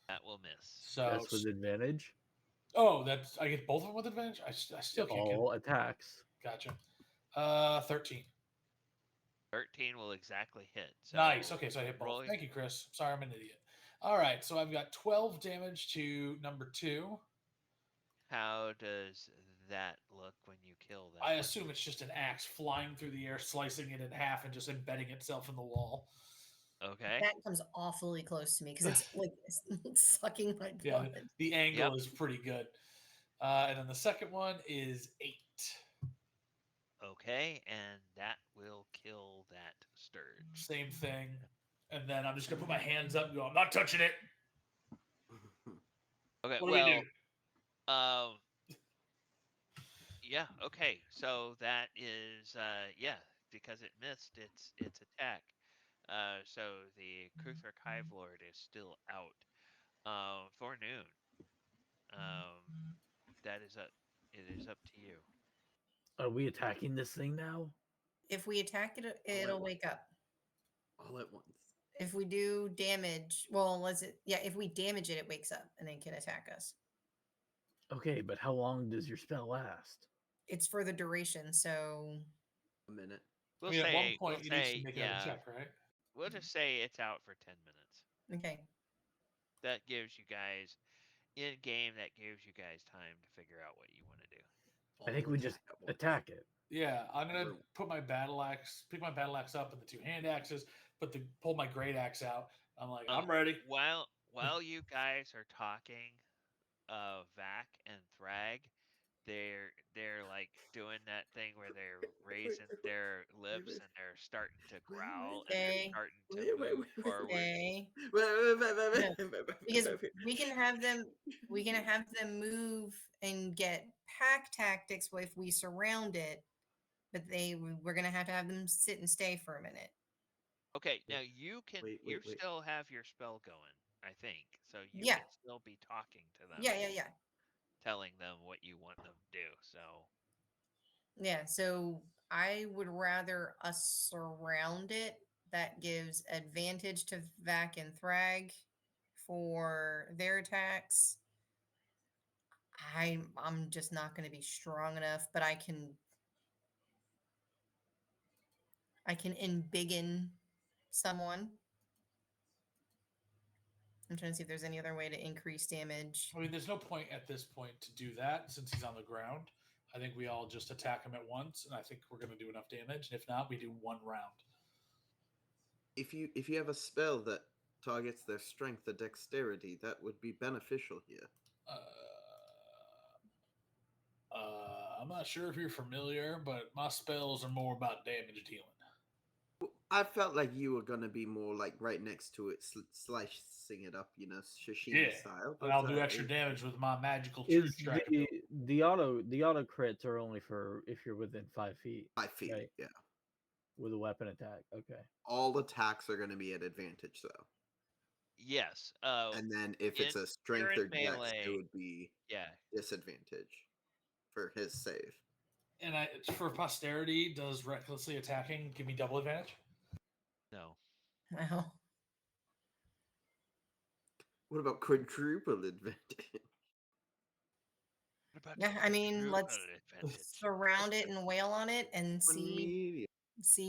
That will miss. So That's with advantage. oh, that's I get both of them with advantage. I still can't All attacks. Gotcha. 13. 13 will exactly hit. So Nice. Okay, so I hit both. roll your- Thank you, Chris. Sorry, I'm an idiot. All right, so I've got 12 damage to number 2. How does that look when you kill that? I assume it's just an axe flying through the air, slicing it in half, and just embedding itself in the wall. Okay. That comes awfully close to me because it's like it's sucking my Yeah, blood. the angle Yep. is pretty good. And then the second one is 8. Okay, and that will kill that Sturge. Same thing. And then I'm just going to put my hands up and go, I'm not touching it. Okay, What do we do? yeah, okay. So that is yeah, because it missed its attack. So the Kruthrak Hive Lord is still out. Forenoon. That is up. It is up to you. Are we attacking this thing now? If we attack it, it'll wake up. All at once. If we do damage, well, if we damage it, it wakes up and then can attack us. Okay, but how long does your spell last? It's for the duration, so A minute. We'll at one say point, you need to make another check, right? We'll just say it's out for 10 minutes. okay. That gives you guys in game. That gives you guys time to figure out what you want to do. I think we just attack it. Yeah, I'm gonna put my battle axe, pick my battle axe up and the 2 hand axes, pull my great axe out. I'm like, I'm ready. While you guys are talking, Vac and Thrag, they're like doing that thing where they're raising their lips and they're starting to growl and they're starting to move forward. Okay. Because we can have them move and get pack tactics if we surround it, but we're gonna have to have them sit and stay for a minute. Okay, now you can you still have your spell going, I think. So you can still be talking to them. Yeah. Telling them what you want them to do. So so I would rather us surround it. That gives advantage to Vac and Thrag for their attacks. I'm just not going to be strong enough, but I can embiggen someone. I'm trying to see if there's any other way to increase damage. I mean, there's no point at this point to do that since he's on the ground. I think we all just attack him at once, and I think we're going to do enough damage. And if not, we do 1 round. If you have a spell that targets their strength or dexterity, that would be beneficial here. I'm not sure if you're familiar, but my spells are more about damage dealing. I felt like you were going to be more like right next to it, slicing it up, sashimi style. But I'll do extra damage with my magical true strike. The auto crits are only for if you're within 5 feet. 5 feet, right? Yeah. With a weapon attack, okay. All attacks are going to be at advantage, though. Yes. And then if it's a strength or dex, it would be disadvantage for his save. And for posterity, does recklessly attacking give me double advantage? No. Well. What about quadruple advantage? Yeah, I mean, let's surround it and wail on it and see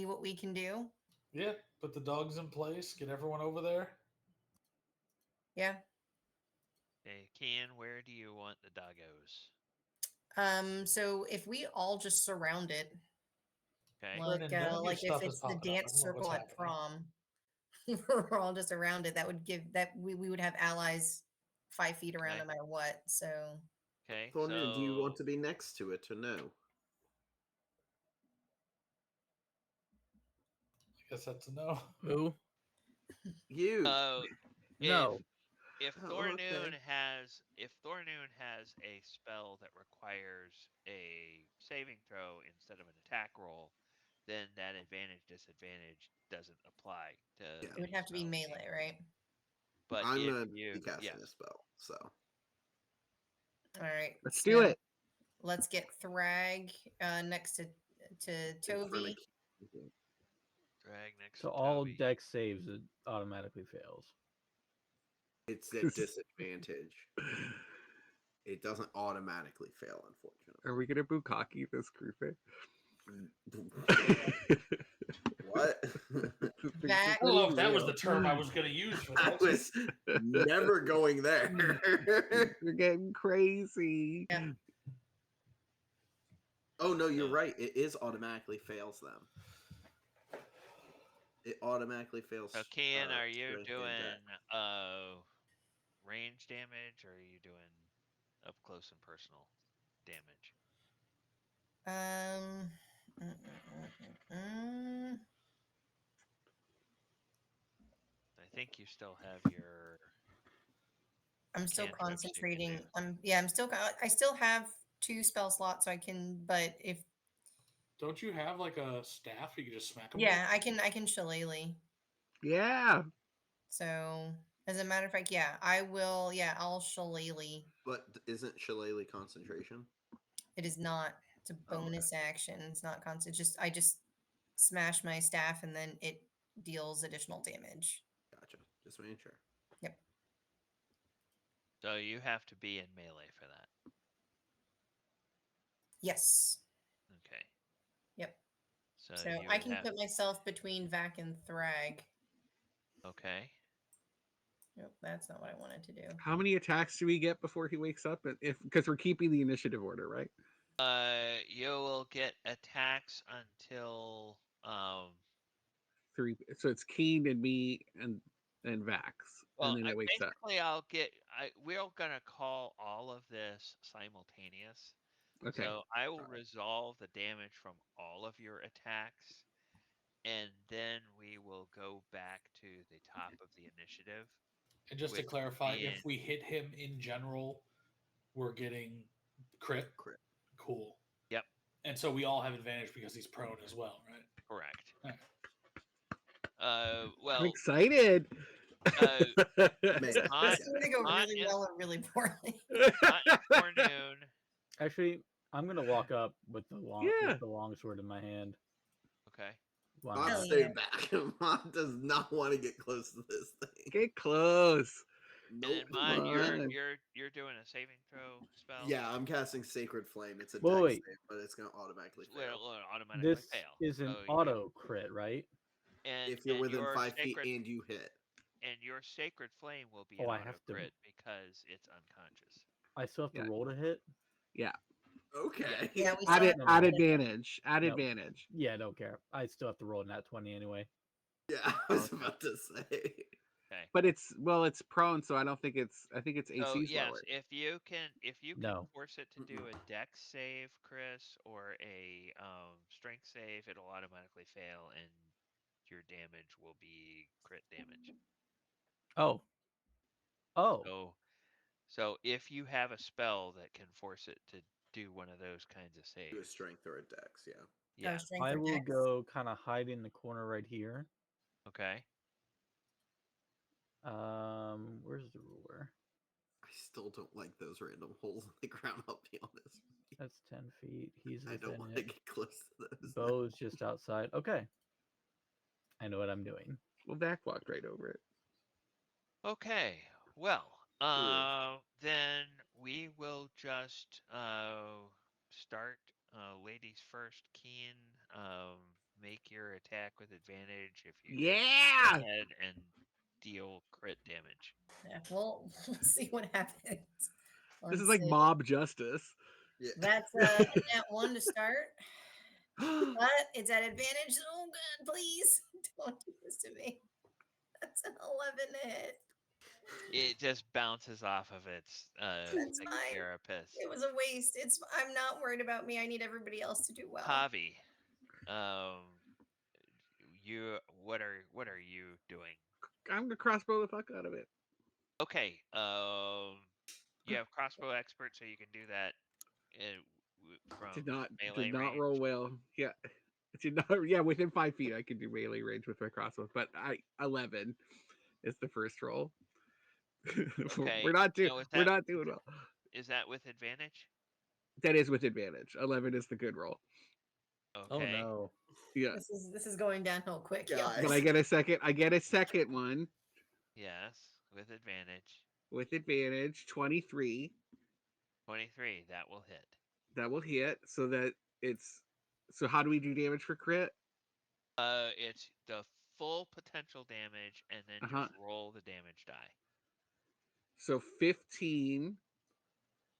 what we can do. Yeah, put the dogs in place, get everyone over there. Yeah. Okay, Ken, where do you want the doggos? So if we all just surround it, okay, like if it's the dance circle at prom, we're all just around it. That would give that we would have allies 5 feet around no matter what. So okay, Thornton, do you want to be next to it or no? I guess that's a no. Who? You. No. If Thornoon has a spell that requires a saving throw instead of an attack roll, then that advantage disadvantage doesn't apply to. It would have to be melee, right? But I'm gonna be casting a spell, so. All right. Let's do it. Let's get Thrag next to Toby. Thrag next. So all dex saves it automatically fails. It's a disadvantage. It doesn't automatically fail, unfortunately. Are we gonna bukkake this grouping? What? I don't know if that was the term I was going to use for that. I was never going there. You're getting crazy. Yeah. Oh no, you're right. It is automatically fails them. It automatically fails. So, Ken, are you doing range damage, or are you doing up close and personal damage? I think you still have your. I'm still concentrating. I still have 2 spell slots, so I can. But if Don't you have like a staff you can just smack them Yeah, I can shillelagh. Yeah. So as a matter of fact, yeah, I will. Yeah, I'll shillelagh. But isn't shillelagh concentration? It is not. It's a bonus action. It's not constant. Just I just smash my staff and then it deals additional damage. Gotcha. Just making sure. Yep. So you have to be in melee for that. Yes. Okay. Yep. So, So you I would can have. put myself between Vac and Thrag. Okay. Nope, that's not what I wanted to do. How many attacks do we get before he wakes up? If because we're keeping the initiative order, right? You will get attacks until 3. So it's Keen and me and Vax, well, and then it wakes up. basically I'll get we're gonna call all of this simultaneous. Okay. So I will resolve the damage from all of your attacks, and then we will go back to the top of the initiative. And just to with clarify, being- if we hit him in general, we're getting crit. Crit. Cool. Yep. And so we all have advantage because he's prone as well, right? Correct. Okay. I'm Well, excited. uh, Maybe. on, It's going to go on really in- well or really poorly. on in forenoon. Actually, I'm gonna walk up with the Yeah. longsword in my hand. Okay. Why Mom, Hell not? stay yeah. back. Mom does not want to get close to this thing. Get close. Nope. And Mon, on. you're doing a saving throw spell. Yeah, I'm casting Sacred Flame. It's a Whoa, dex wait. save, but it's going to automatically Well, fail. it'll automatically This fail. is an So auto crit, right? If you're within your 5 sacred, feet and you hit. and your sacred flame will be Oh, an I auto have to- crit because it's unconscious. I still have to Yeah. roll to hit. Yeah. Okay. Yeah, we Add saw it. No, Add no. advantage. Add No. advantage. Yeah, I don't care. I still have to roll nat 20 anyway. Yeah, I was Okay. about to say. Okay. But it's prone, so I don't think it's. I think it's So AC's yes, lower. if you can No. force it to do a dex save, Chris, or a strength save, it'll automatically fail, and your damage will be crit damage. Oh. Oh. So if you have a spell that can force it to do one of those kinds of Do a saves, strength or a dex, yeah. yeah, strength I or will dex. go kind of hide in the corner right here. okay. Where's the ruler? I still don't like those random holes in the ground, I'll be honest. That's 10 feet. He's I don't within want to it. get close to those. Bo's just outside. Okay. I know what I'm doing. Well, Vac walked right over it. Okay. Well, then we will just start ladies first. Keen, make your attack with advantage if you hit Yeah. the head and deal crit damage. Yeah, we'll see what happens. This is Let's like see. mob justice. Yeah. That's a nat 1 to start. But it's at advantage. Oh, God, please don't do this to me. That's an 11 to hit. It just bounces off of its That's like fine. carapace. It was a waste. I'm not worried about me. I need everybody else to do well. Javi, what are you doing? I'm gonna crossbow the fuck out of it. Okay. You have crossbow expert, so you can do that from Did not melee range. roll well. Yeah. It did not. Yeah, within 5 feet, I could do melee range with my crossbow, but 11 is the first roll. Okay. we're not Now, we're not doing well. Is that with advantage? That is with advantage. 11 is the good roll. Okay. Oh no. Yeah. This is going downhill quick. Guys. y'all. But I get a second one Yes, with advantage. with advantage. 23. 23. That will hit. That will hit. So how do we do damage for crit? It's the full potential damage, and then Uh-huh. just roll the damage die. So 15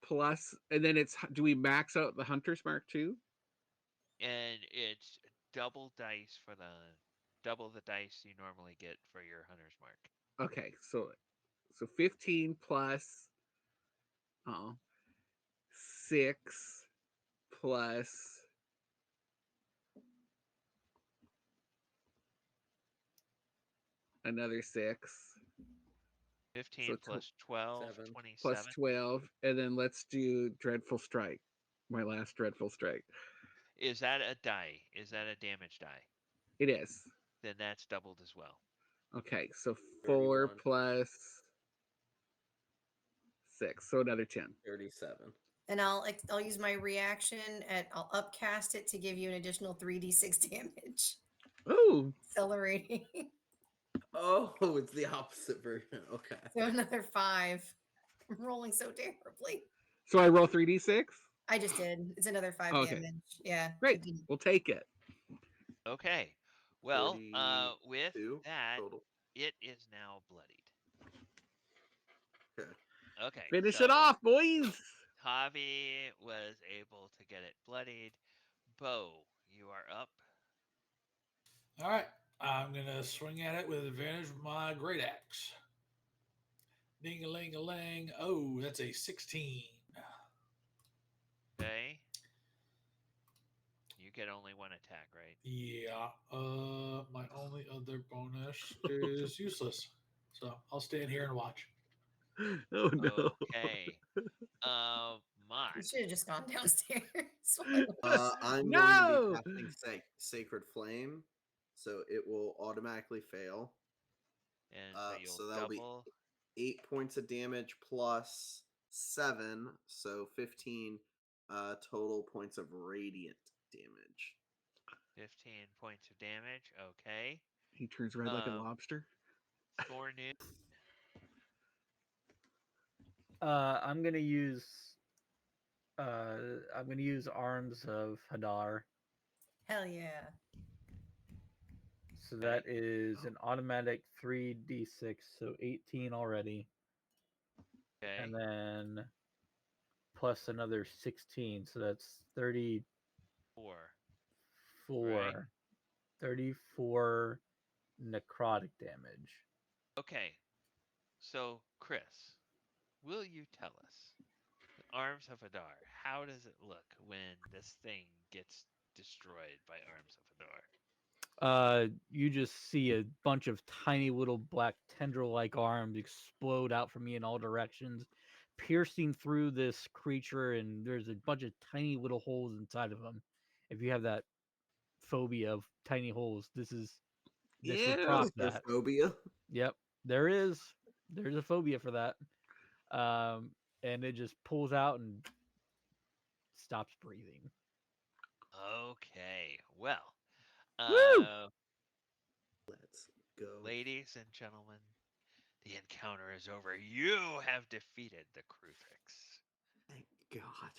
plus, and then do we max out the Hunter's Mark too? And it's double the dice you normally get for your hunter's mark. Okay, so 15 plus 6 plus another 6. 15 So plus 12, 7. 27. Plus 12, and then let's do Dreadful Strike. My last Dreadful Strike. Is that a die? Is that a damage die? It is. Then that's doubled as well. Okay, so 4 31. plus 6, so another 10. 37. And I'll use my reaction and I'll upcast it to give you an additional 3d6 damage. Ooh, Accelerating. Oh, it's the opposite version. Okay. So another 5. I'm rolling so terribly. so I roll 3d6. I just did. It's another 5 Okay. damage. Yeah. Great, we'll take it. Okay. Well, with 42 that, total. it is now bloodied. Okay. Okay. Finish so it off, boys. Javi was able to get it bloodied. Bo, you are up. All right. I'm going to swing at it with advantage with my great axe. Ding-a-ling-a-lang. Oh, that's a 16. Okay. You get only one attack, right? Yeah. My only other bonus is useless. So I'll stand here and watch. Oh no. Okay. You Mott. should have just gone downstairs. I'm going No! to be casting Sacred Flame, so it will automatically fail. And so you'll So that'll double. be 8 points of damage plus 7, so 15 total points of radiant damage. 15 points of damage. Okay. He turns red like a lobster. Thornu. I'm gonna use Arms of Hadar. Hell yeah. So that is an automatic 3d6, so 18 already. Okay. And then plus another 16, so that's 34. 4. Right? 34 necrotic damage. Okay. So, Chris, will you tell us, Arms of Hadar, how does it look when this thing gets destroyed by Arms of Hadar? You just see a bunch of tiny little black tendril-like arms explode out from me in all directions, piercing through this creature, and there's a bunch of tiny little holes inside of them. If you have that phobia of tiny holes, this would prop that. Phobia. Yep, there's a phobia for that. And it just pulls out and stops breathing. Okay. Well, Woo! Let's go. ladies and gentlemen, the encounter is over. You have defeated the Kruthix. Thank God.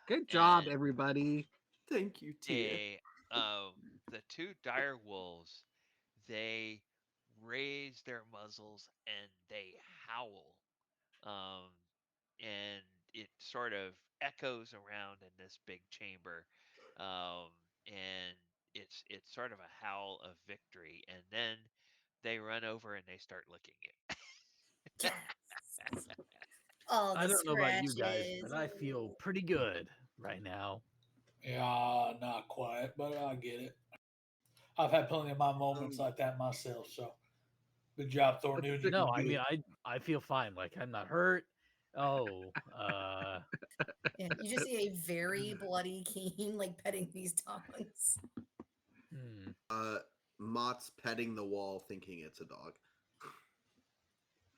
Good job, And everybody. Thank you, Tia. the two dire wolves, they raise their muzzles and they howl. And it sort of echoes around in this big chamber. And it's sort of a howl of victory. And then they run over and they start licking it. Yes. All the I don't know about you guys, scratches. but I feel pretty good right now. Yeah, not quite, but I get it. I've had plenty of my moments like that myself, so good job, Thornton. You No, did I mean good. I feel fine. Like I'm not hurt. Oh, Yeah, you just see a very bloody Keen like petting these dogs. Mott's petting the wall, thinking it's a dog.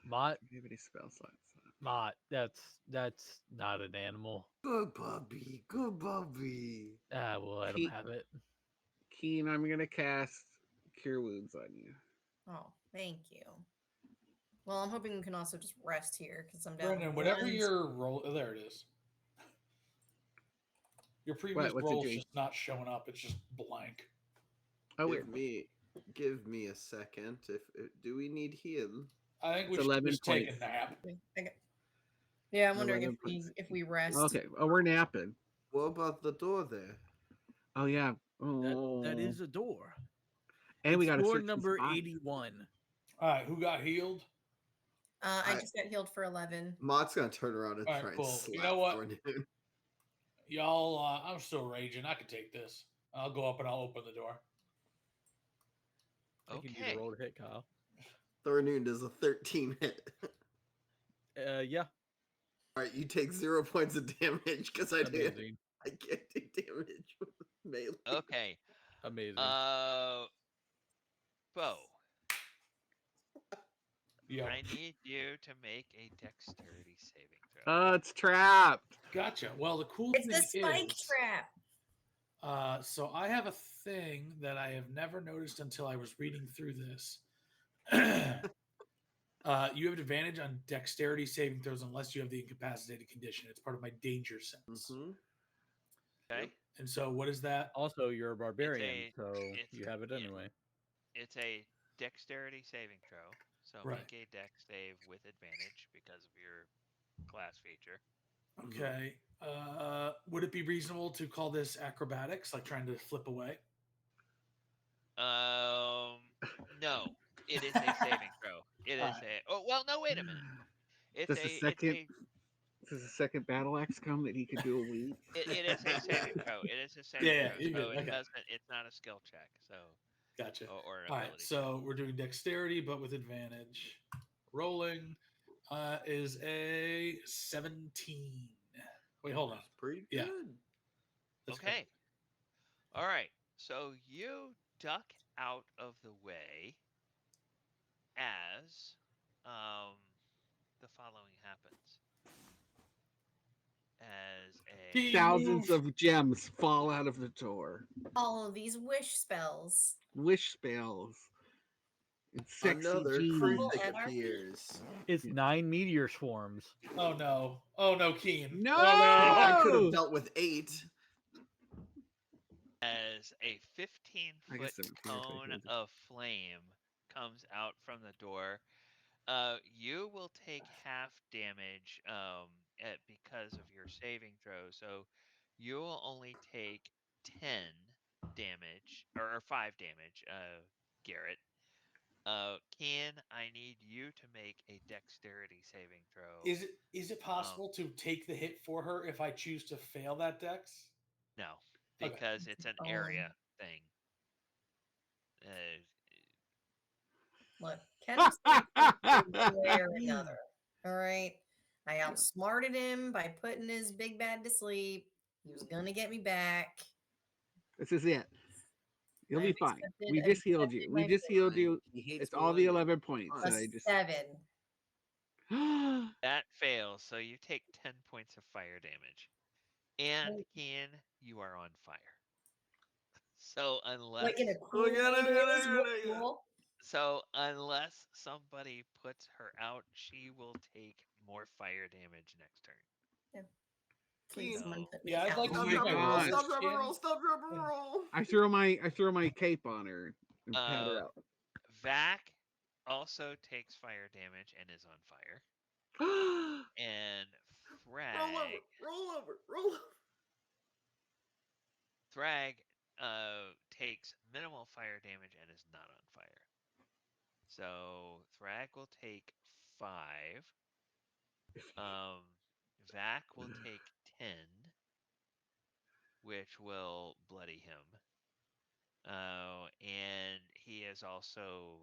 Mott, Maybe spell slots. Mott, that's not an animal. Good puppy, good puppy. We'll let him have it. Keen, I'm gonna cast Cure Wounds on you. Oh, thank you. Well, I'm hoping we can also just rest here because I'm down. Brendan, whenever your roll, oh, there it is. Your previous What's it roll's doing? just not showing up. It's just blank. Oh, Give weird. me a second. If do we need heal? I think we It's should 11 just take a points. nap. Yeah, I'm wondering 11 points. if we rest. Okay. Oh, we're napping. What about the door there? Oh yeah. Oh, That is a door. And we got door search the number spot. 81. All right, who got healed? I just got healed for 11. Mott's gonna turn around and All right, try and cool. slap You know what? Thornton. Y'all, I'm still raging. I can take this. I'll go up and I'll open the door. I can do the Okay. roll to hit, Kyle. Thornton does a 13 hit. Yeah. All right, you take 0 points of damage because I did. Amazing. I can't do damage with melee. Okay. Amazing. Bo, Yep. I need you to make a dexterity saving throw. It's trapped. Gotcha. Well, the cool It's thing the spike is, trap. so I have a thing that I have never noticed until I was reading through this. You have advantage on dexterity saving throws unless you have the incapacitated condition. It's part of my danger sense. Mm-hmm. Okay. And so, what is that? Also, you're a barbarian, a- so it's- you have it yeah. anyway. It's a dexterity saving throw. So Right. make a dex save with advantage because of your class feature. Okay. Would it be reasonable to call this acrobatics, like trying to flip away? No, it is a saving throw. It is a. Oh well, no. Wait a minute. It's Does a. the It's second a. does the second battle axe come that he could do a week? It is a saving throw. It is a saving Yeah, throw. you're So good. it Okay. doesn't. It's not a skill check. So Gotcha. or an All right. ability So we're doing dexterity, but with advantage. Rolling is a 17. Wait, hold on. That's pretty Yeah. good. That's check. Okay. All right. So you duck out of the way as the following happens. As a He Thousands moved. of gems fall out of the door. All of these wish spells. Wish spells. And sexy Another genies. crucifix Anarchy. appears. It's 9 meteor swarms. Oh no. Oh no, Keen. No! Oh I could have Oh! dealt with 8. as a I guess 15-foot 17 is cone like- of flame comes out from the door. You will take half damage because of your saving throw. So you will only take 10 damage or 5 damage, Garrett. Can I need you to make a dexterity saving throw? Is it possible to take the hit for her if I choose to fail that dex? No, Okay. because it's an area thing. Look, Ken's one way or another. All right. I outsmarted him by putting his big bad to sleep. He was gonna get me back. This is it. You'll be I've fine. accepted- We I've just healed you. accepted We my just fate. healed you. He hates It's all the millennials. 11 points A that I A just. 7. That fails, so you take 10 points of fire damage. And Oh. Kian, you are on fire. So unless Like in a cool Look at way it, it look is, at what it, yeah. cool? somebody puts her out, she will take more fire damage next turn. Please, Keen. someone put me Yeah, I'd out. like Oh Stop, to my use drop, my and roll. God. Stop, drop, and Skin. roll. Stop, drop, and roll. I throw my cape on her and pat her out. Vac also takes fire damage and is on fire. And Roll over, Thrag roll over, roll over. Thrag takes minimal fire damage and is not on fire. So Thrag will take 5. Vac will take 10, which will bloody him. And he is also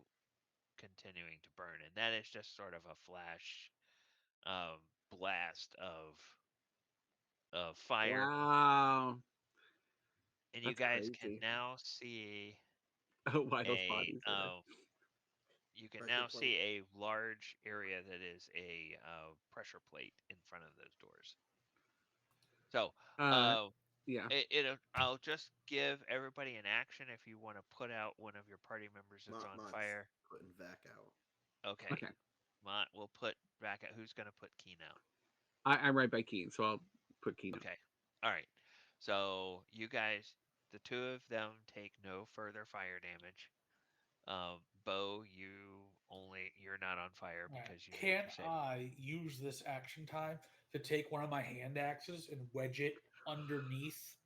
continuing to burn, and that is just sort of a flash blast of fire. Wow. And you That's guys can crazy. now see Why those a bodies are. you can Pressure now plate. see a large area that is a pressure plate in front of those doors. So Yeah. I'll just give everybody an action if you want to put out one of your party members that's on Mott's fire. putting Vac out. Okay. Okay. Mott will put back at who's going to put Keen out. I'm right by Keen, so I'll put Keen Okay. All right. So you guys, the two of them take no further fire damage. Bo, you're not on fire All right. because you Can made your saving. I use this action time to take one of my hand axes and wedge it underneath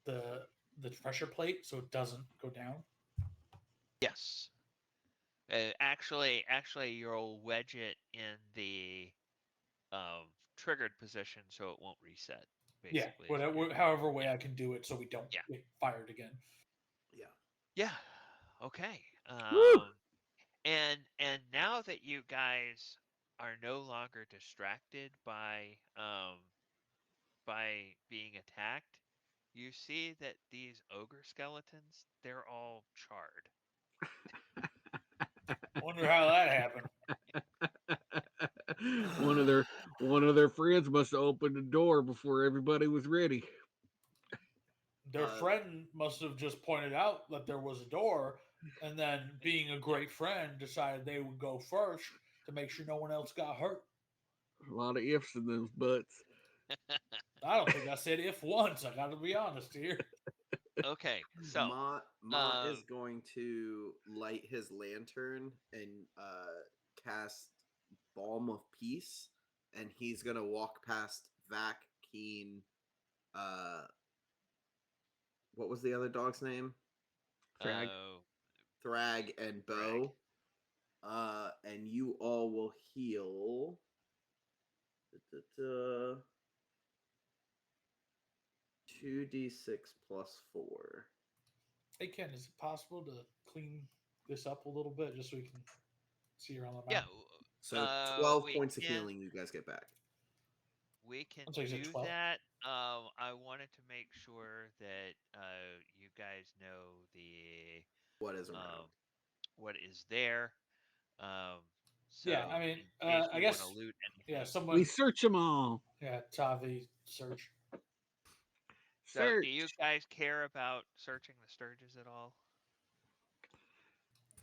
the pressure plate so it doesn't go down? Yes. Actually, you'll wedge it in the triggered position so it won't reset. Yeah, Basically, whatever, however way I can do it so we don't Yeah. get fired again. Yeah. Yeah. Okay. Woo! And now that you guys are no longer distracted by being attacked, you see that these ogre skeletons, they're all charred. Wonder how that happened. one of their one of their friends must have opened the door before everybody was ready. Their friend must have just pointed out that there was a door, and then, being a great friend, decided they would go first to make sure no one else got hurt. A lot of ifs in those butts. I don't think I said if once. I got to be honest here. Okay, so Ma is going to light his lantern and cast Balm of Peace, and he's gonna walk past Vac, Keen, what was the other dog's name? Frag. Thrag and Bo. And you all will heal. 2d6 plus 4. Hey, Ken, is it possible to clean this up a little bit just so we can see around the yeah, map? So 12 we points of can healing you guys get back. we can I'll take it do 12. that. I wanted to make sure that you guys know the What is around? what is there. Um, Yeah, so I mean, in case I you want to guess, loot yeah, anything. We someone, search them all. yeah, Tavi, search. So Search. do you guys care about searching the Sturges at all?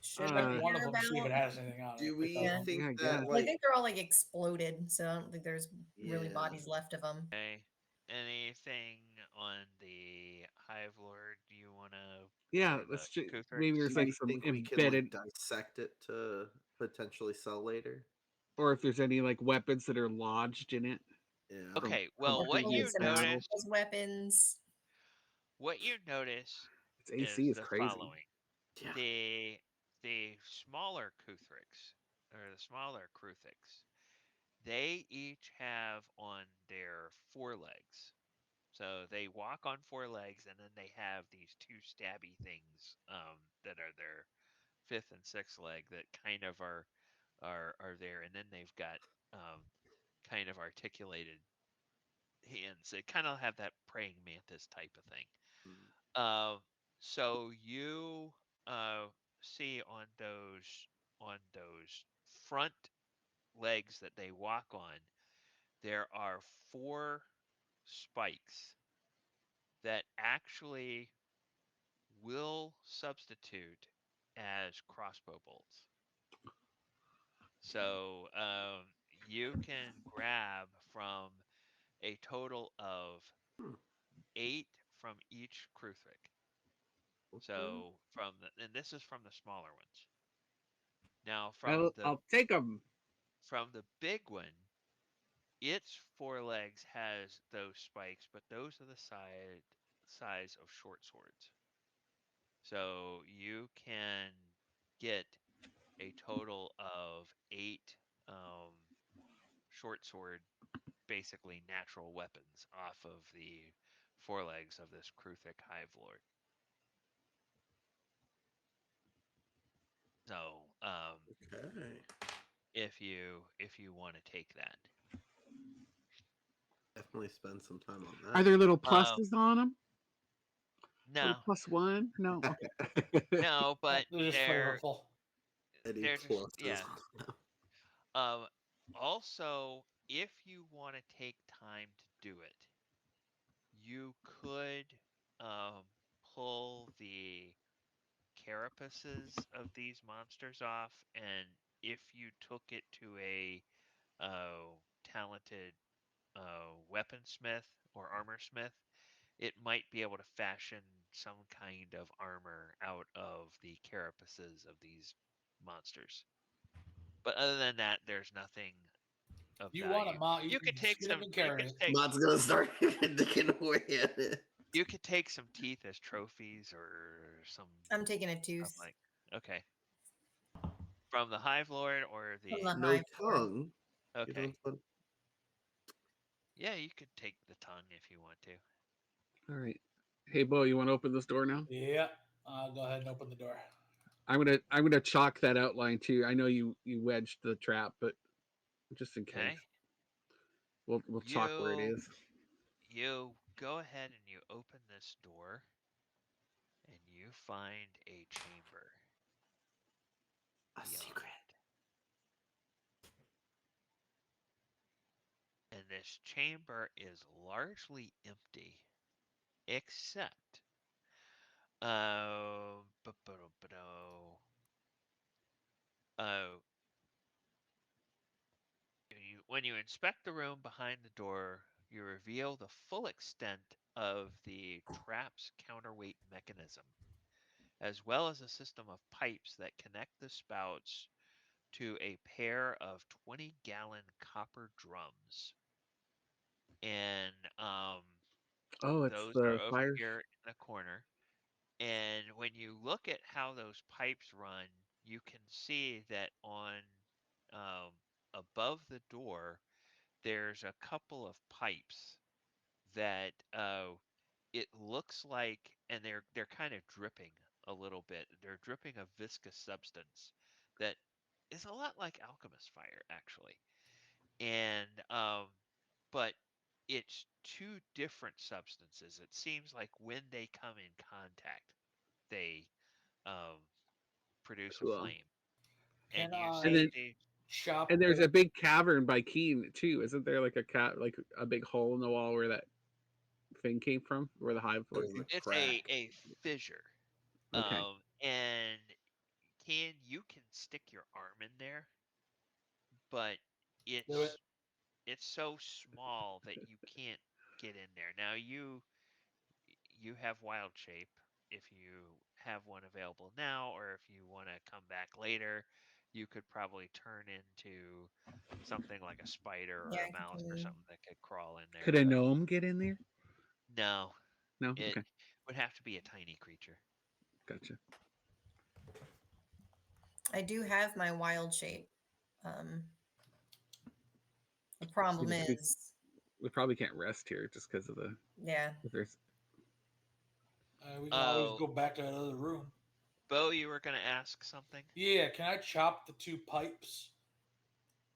Should we Check Uh, one of care them to see if it about? has anything on it. Do If it we Yeah. doesn't, think Yeah, I that, guess. Well, I like, think they're all like exploded, so I don't think there's really yeah. bodies left of them. Okay. Anything on the Hive Lord you want to? Yeah, Or the maybe Kuthrix? there's Do like we some think we can embedded, like dissect it to potentially sell later? or if there's any like weapons that are lodged in it Yeah. Okay. from Well, what Probably you previous some battles. notice, as weapons. Its AC is is the crazy. following: Yeah. the smaller Kuthrix or the smaller Kruthix, they each have on their forelegs. So they walk on four legs, and then they have these two stabby things that are their fifth and sixth leg that kind of are there, and then they've got kind of articulated hands. They kind of have that praying mantis type of thing. Mm. Uh, so you uh, see on those front legs that they walk on, there are four spikes that actually will substitute as crossbow bolts. So you can grab from a total of Hmm. 8 from each Kruthrik. Okay. So and this is from the smaller ones. Now I'll take them. from the big one, its forelegs has those spikes, but those are the size of short swords. So you can get a total of 8 short sword, basically natural weapons off of the forelegs of this Kruthic Hive Lord. So Okay. if you want to take that, Definitely spend some time on Are that. there little um, pluses on them? Little no, +1? No. no, but they're just flavorful. Any they're just pluses? Um, also, if you want to take time to do it, you could pull the carapaces of these monsters off, and if you took it to a talented weaponsmith or armor smith, it might be able to fashion some kind of armor out of the carapaces of these monsters. But other than that, there's nothing of You want a value. mod, you You could can take skin them some. and You carry could it. take. Mod's gonna start digging away at it. You could take some teeth as trophies or some I'm taking a stuff tooth like. Okay, from the Hive Lord or from the the. No hive lord. tongue. You Okay, don't put- yeah, you could take the tongue if you want to. All right. Hey, Bo, you want to open this door now? Yep. I'll go ahead and open the door. I'm gonna chalk that outline too. I know you wedged the trap, but just in case, Okay, we'll chalk where it you is. you go ahead and you open this door and you find a chamber A beyond secret. it. And this chamber is largely empty, except bu-bu-du-bu-du. uh, when you inspect the room behind the door, you reveal the full extent of the trap's counterweight mechanism, as well as a system of pipes that connect the spouts to a pair of 20-gallon copper drums. And Oh, it's those are the over fire. here in the corner. And when you look at how those pipes run, you can see that on um, above the door, there's a couple of pipes that it looks like, and they're kind of dripping a little bit. They're dripping a viscous substance that is a lot like alchemist fire, actually. And but it's two different substances. It seems like when they come in contact, they um, produce a Cool. flame. And Can you And I see then the and chop there's a the? big cavern by Keen too. Isn't there like a like a big hole in the wall where that thing came from, where the hive was? There's a it's crack. a fissure. Okay. And you can stick your arm in there, but Do it. it's it's so small that you can't get in there. Now you have wild shape if you have one available now, or if you want to come back later, you could probably turn into something like a spider or Yeah, a I mouse or can. something that could crawl in Could there, a but gnome get in there? no, No. it Okay. would have to be a tiny creature. Gotcha. I do have my wild shape. Um, the We problem just is, we probably can't rest here just because of the yeah, if there's. We can always Oh, go back to that other room. Bo, you were going to ask something? Yeah, can I chop the two pipes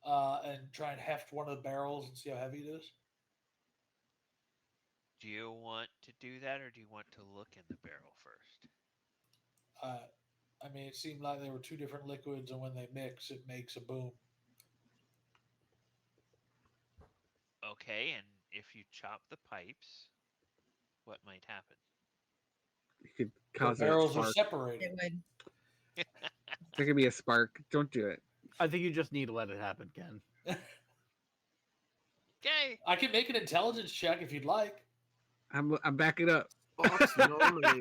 and try and heft one of the barrels and see how heavy it is? Do you want to do that, or do you want to look in the barrel first? Uh, I mean, it seemed like there were two different liquids, and when they mix, it makes a boom. Okay, and if you chop the pipes, what might happen? You could The cause a barrels are spark. it separated. would. There could be a spark. Don't do it. I think you just need to let it happen, Ken. Okay. I can make an intelligence check if you'd like. I'm backing up. Thoughts normally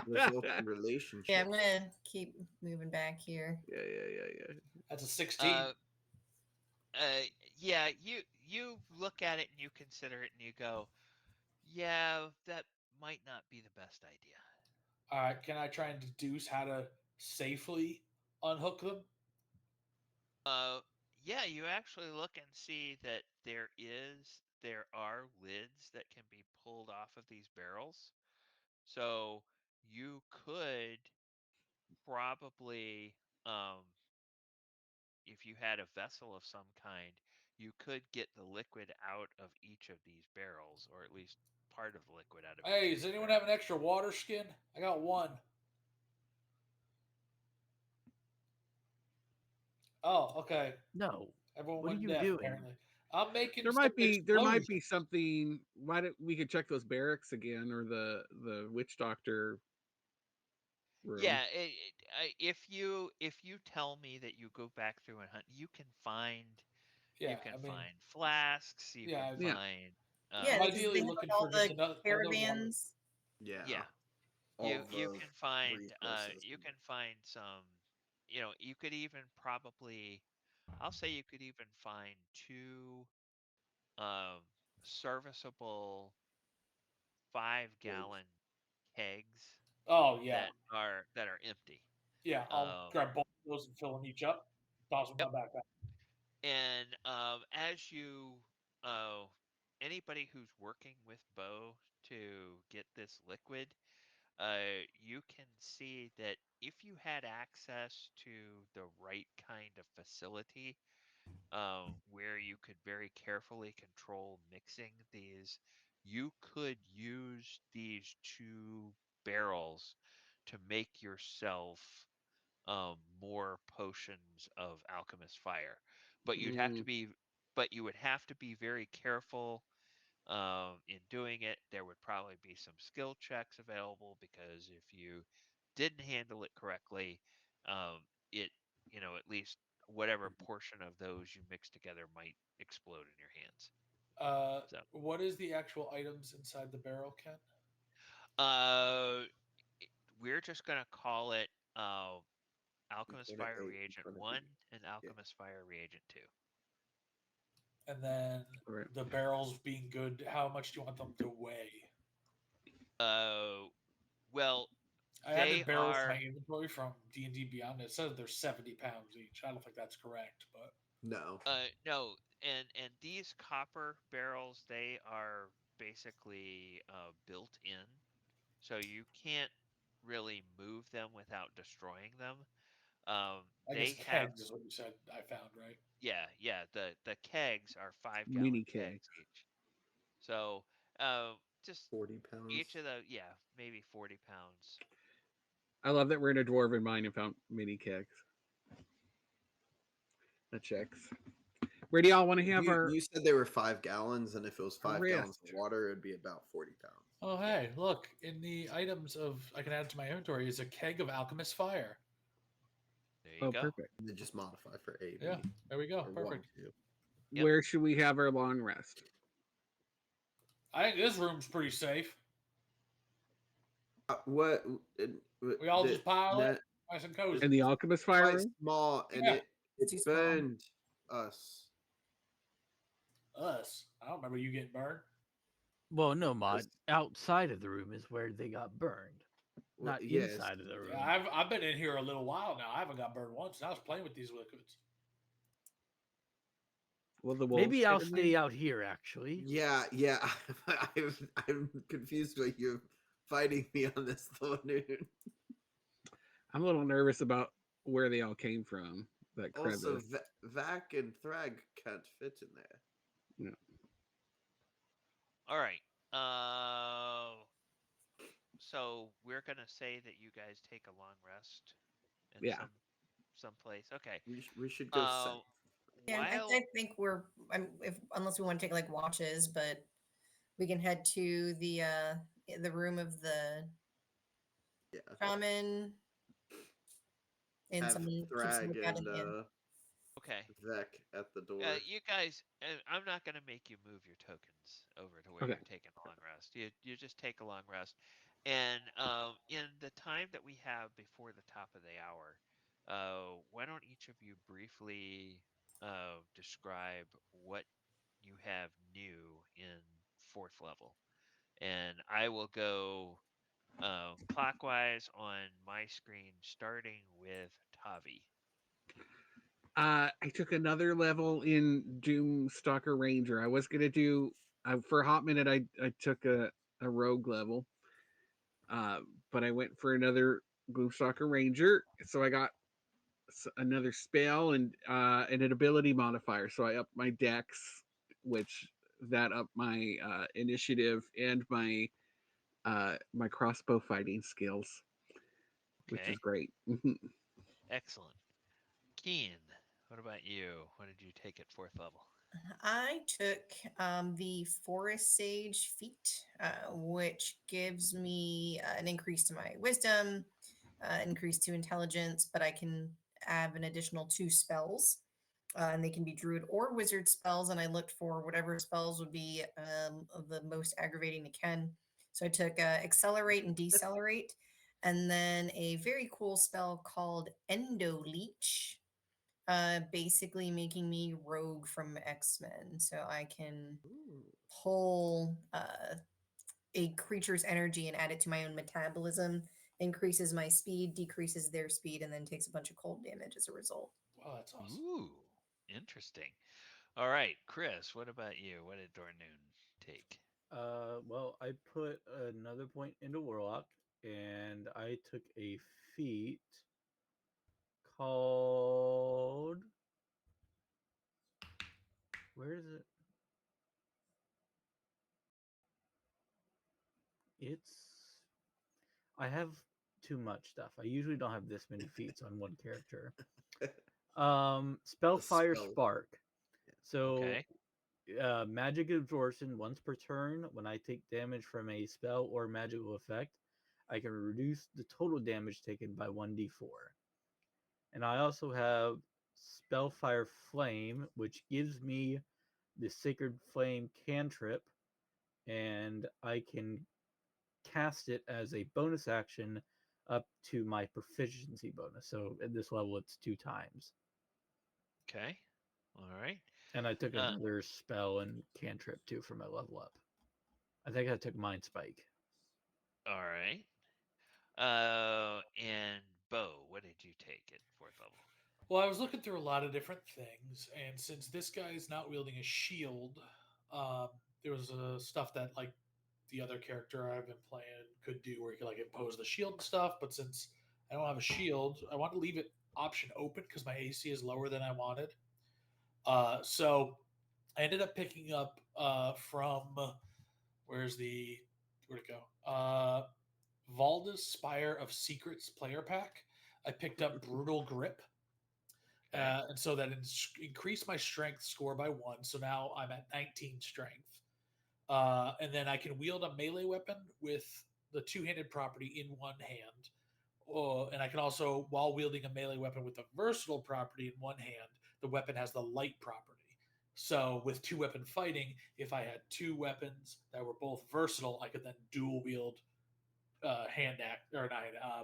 result in Yeah, I'm relationships. gonna keep moving back here. Yeah. That's a 16. Uh, uh, yeah, you look at it and you consider it and you go, yeah, that might not be the best idea. All right, can I try and deduce how to safely unhook them? Uh, yeah, you actually look and see that there are lids that can be pulled off of these barrels. So you could probably, if you had a vessel of some kind, you could get the liquid out of each of these barrels, or at least part of the liquid out of each Hey, of does these anyone have an barrels. extra water skin? I got one. Oh, okay. No. Everyone What are went you deaf, doing? apparently. I'm making There some might be explosions. something. Why don't we could check those barracks again or the witch doctor room? Yeah, if you tell me that you go back through and hunt, you Yeah, can I mean, find flasks, you can yeah, Yeah. find Yeah, I'm um because they ideally have looking all for just the another water. caravans. Yeah, yeah, all you the can find resources. some, you could even probably, I'll say you could even find two um serviceable 5-gallon kegs Oh, yeah. that are empty. Yeah, I'll Um, grab both of those and fill them each up. Toss them in yep. my backpack. And as you, uh, anybody who's working with Bo to get this liquid, you can see that if you had access to the right kind of facility, where you could very carefully control mixing these, you could use these 2 barrels to make yourself more potions of alchemist fire. But you'd have to be but you would have to be very careful in doing it. There would probably be some skill checks available because if you didn't handle it correctly, it at least whatever portion of those you mix together might explode in your hands. So What is the actual items inside the barrel, Ken? uh, we're just gonna call it Alchemist Put it Fire eight in Reagent front of 1 you. and Yeah. Alchemist Fire Reagent 2. And then All right. the barrels being good, how much do you want them to weigh? Well, I they added barrels to my are inventory from D&D Beyond. It says they're 70 pounds each. I don't think that's correct, but No. no, and these copper barrels, they are basically built in, so you can't really move them without destroying them. I They guess have kegs is what you said I found, right? yeah, the kegs are 5-gallon Mini kegs. kegs each. So just 40 each pounds. of the maybe 40 pounds. I love that we're in a dwarven mine and found mini kegs. That checks. Where do y'all want to have You said they were 5 gallons, and if it was our 5 gallons of rest? water, it'd be about 40 pounds. Oh, hey, look. In the items of I can add to my inventory is a keg of alchemist fire. There you Oh, go. perfect. And then just modify for A, Yeah, B, there we go. or 1, Perfect. 2. Yep. Where should we have our long rest? I think this room's pretty safe. What? We all just pile it. Nice and cozy. In the alchemist fire Quite room? small, and Yeah. it Too small. burned us. Us. I don't remember you getting burned. Well, no, Mod. Yes. Outside of the room is where they got burned, Well, not yes. inside of the room. Yeah, I've been in here a little while now. I haven't got burned once. And I was playing with these liquids. Will the wolves Maybe get I'll in stay there? out here. Actually, Yeah. I'm confused by you fighting me on this noon. I'm a little nervous about where they all came from. That Also, crevice. Vac and Thrag can't fit in there. No. All right. So we're gonna say that you guys take a long rest in Yeah. some place. Okay. We should go south. Yeah, While I think if unless we want to take like watches, but we can head to the room of the Yeah. shaman and Have someone keeps a Thrag lookout in and the inn. okay. Vec at the door. You guys, I'm not gonna make you move your tokens over to where Okay. you're taking a long rest. You just take a long rest, and in the time that we have before the top of the hour, why don't each of you briefly describe what you have new in 4th level, and I will go clockwise on my screen, starting with Tavi. I took another level in Doomstalker Ranger. I was gonna do for a hot minute. I took a rogue level, but I went for another Gloomstalker Ranger. So I got another spell and an ability modifier. So I upped my dex, which that upped my initiative and my crossbow fighting skills, which Okay, is great. excellent. Keen, what about you? What did you take at 4th level? I took the Forest Sage feat, which gives me an increase to my wisdom, increase to intelligence, but I can add an additional 2 spells. And they can be druid or wizard spells. And I looked for whatever spells would be the most aggravating to Ken. So I took accelerate and decelerate, and then a very cool spell called Endo Leech, basically making me Rogue from X-Men. So I can Ooh. pull a creature's energy and add it to my own metabolism, increases my speed, decreases their speed, and then takes a bunch of cold damage as a result. Wow, that's awesome. Ooh, interesting. All right, Chris, what about you? What did Dornoon take? well, I put another point into Warlock, and I took a feat called. Where is it? It's I have too much stuff. I usually don't have this many feats on one character. Spellfire spell. Spark. So, Okay. magic absorption once per turn. When I take damage from a spell or magical effect, I can reduce the total damage taken by 1d4. And I also have Spellfire Flame, which gives me the Sacred Flame cantrip, and I can cast it as a bonus action up to my proficiency bonus. So at this level, it's 2 times. Okay. All right. And I took Uh, another spell and cantrip too for my level up. I think I took Mind Spike. all right. And Bo, what did you take at 4th level? Well, I was looking through a lot of different things, and since this guy is not wielding a shield, um, there was stuff that like the other character I've been playing could do, where you could like impose the shield and stuff. But since I don't have a shield, I want to leave it option open because my AC is lower than I wanted. So I ended up picking up from where'd it go? Valda's Spire of Secrets player pack. I picked up Brutal Grip. Okay. And so that increased my strength score by 1. So now I'm at 19 strength. And then I can wield a melee weapon with the two-handed property in one hand. And I can also, while wielding a melee weapon with a versatile property in one hand, the weapon has the light property. So with two-weapon fighting, if I had two weapons that were both versatile, I could then dual wield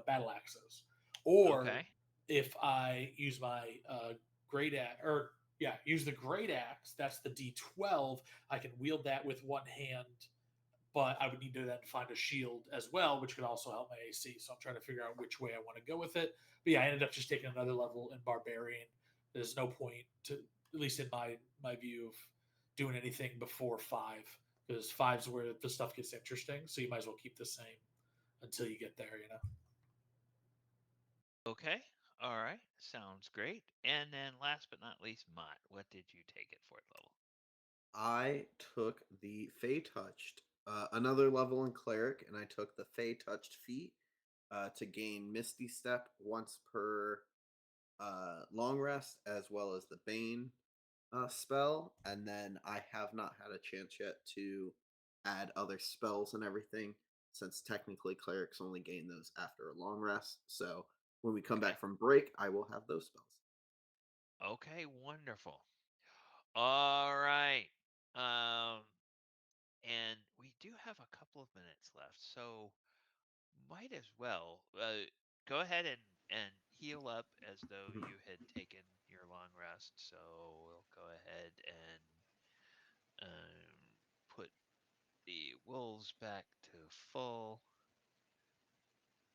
battle axes. Or Okay. if I use my great axe, or yeah, use the great axe, that's the D12. I can wield that with one hand, but I would need to then find a shield as well, which could also help my AC. So I'm trying to figure out which way I want to go with it. But yeah, I ended up just taking another level in Barbarian. There's no point to, at least in my view, of doing anything before 5, because 5's where the stuff gets interesting. So you might as well keep the same until you get there. Okay. All right. Sounds great. And then last but not least, Mott, what did you take at 4th level? I took the Fey Touched, another level in Cleric, and I took the Fey Touched feat to gain Misty Step once per long rest, as well as the Bane spell. And then I have not had a chance yet to add other spells and everything, since technically clerics only gain those after a long rest. So when we come Okay. back from break, I will have those spells. Okay. Wonderful. All right. Um, and we do have a couple of minutes left, so might as well go ahead and heal up as though Mhm. you had taken your long rest. So we'll go ahead and put the wolves back to full.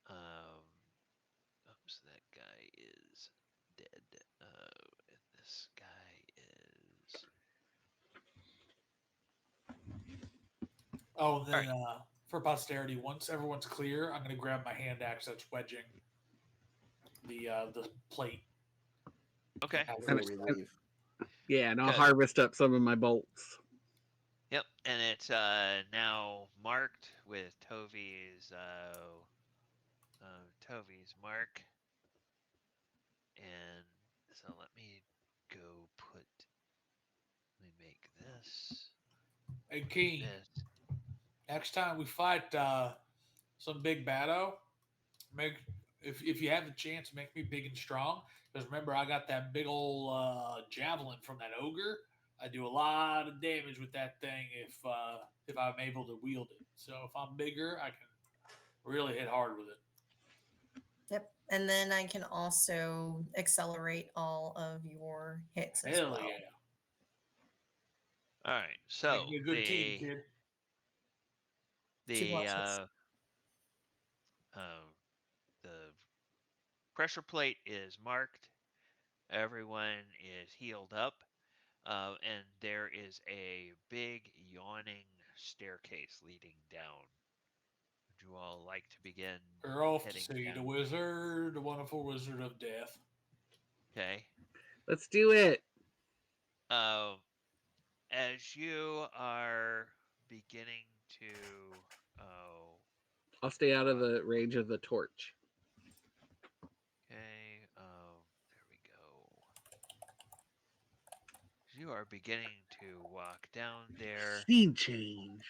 Um, oops, that guy is dead. And this guy is. Oh, All then right. for posterity, once everyone's clear, I'm going to grab my hand axe that's wedging the plate. Okay. Before we leave. Yeah, and I'll Good. harvest up some of my bolts. Yep. And it's now marked with Tovy's mark. And so let me make this, Hey, Keen, this. next time we fight some big battle, make if you have the chance, make me big and strong. Because remember, I got that big old javelin from that ogre. I do a lot of damage with that thing if I'm able to wield it. So if I'm bigger, I can really hit hard with it. Yep. And then I can also accelerate all of your hits as Hell well. yeah! All right. Make So me a good team, kid. Two the pluses. uh, the pressure plate is marked. Everyone is healed up. And there is a big yawning staircase leading down. Would you all like to begin We're off to heading see the down? wizard, the wonderful wizard of death. Okay. Let's do it. Um, as you are beginning to I'll stay out of the range of the torch. Okay, there we go. You are beginning to walk down there. Scene change.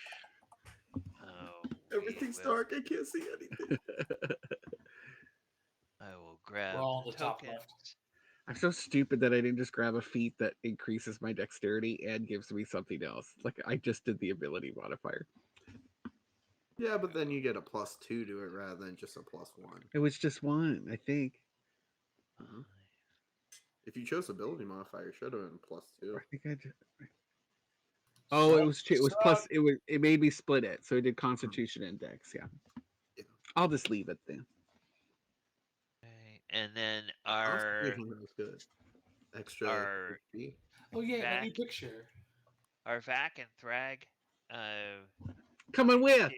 We Everything's will. dark. I can't see anything. I will We're grab all on the the top tokens. left. I'm so stupid that I didn't just grab a feat that increases my dexterity and gives me something else. Like I just did the ability modifier. Yeah, but then you get a +2 to it rather than just a +1. It was just one, I think. Mhm. If you chose ability modifier, it should have been +2. I think I just... Oh, it was plus. Suck. It made me split it, so it did Constitution and Dex. Yeah. Yeah. I'll just leave it then. Okay, and then Honestly, our 800 was good. Extra our HP. Oh yeah, my Vac, new picture. our Vac and Thrag, Coming with.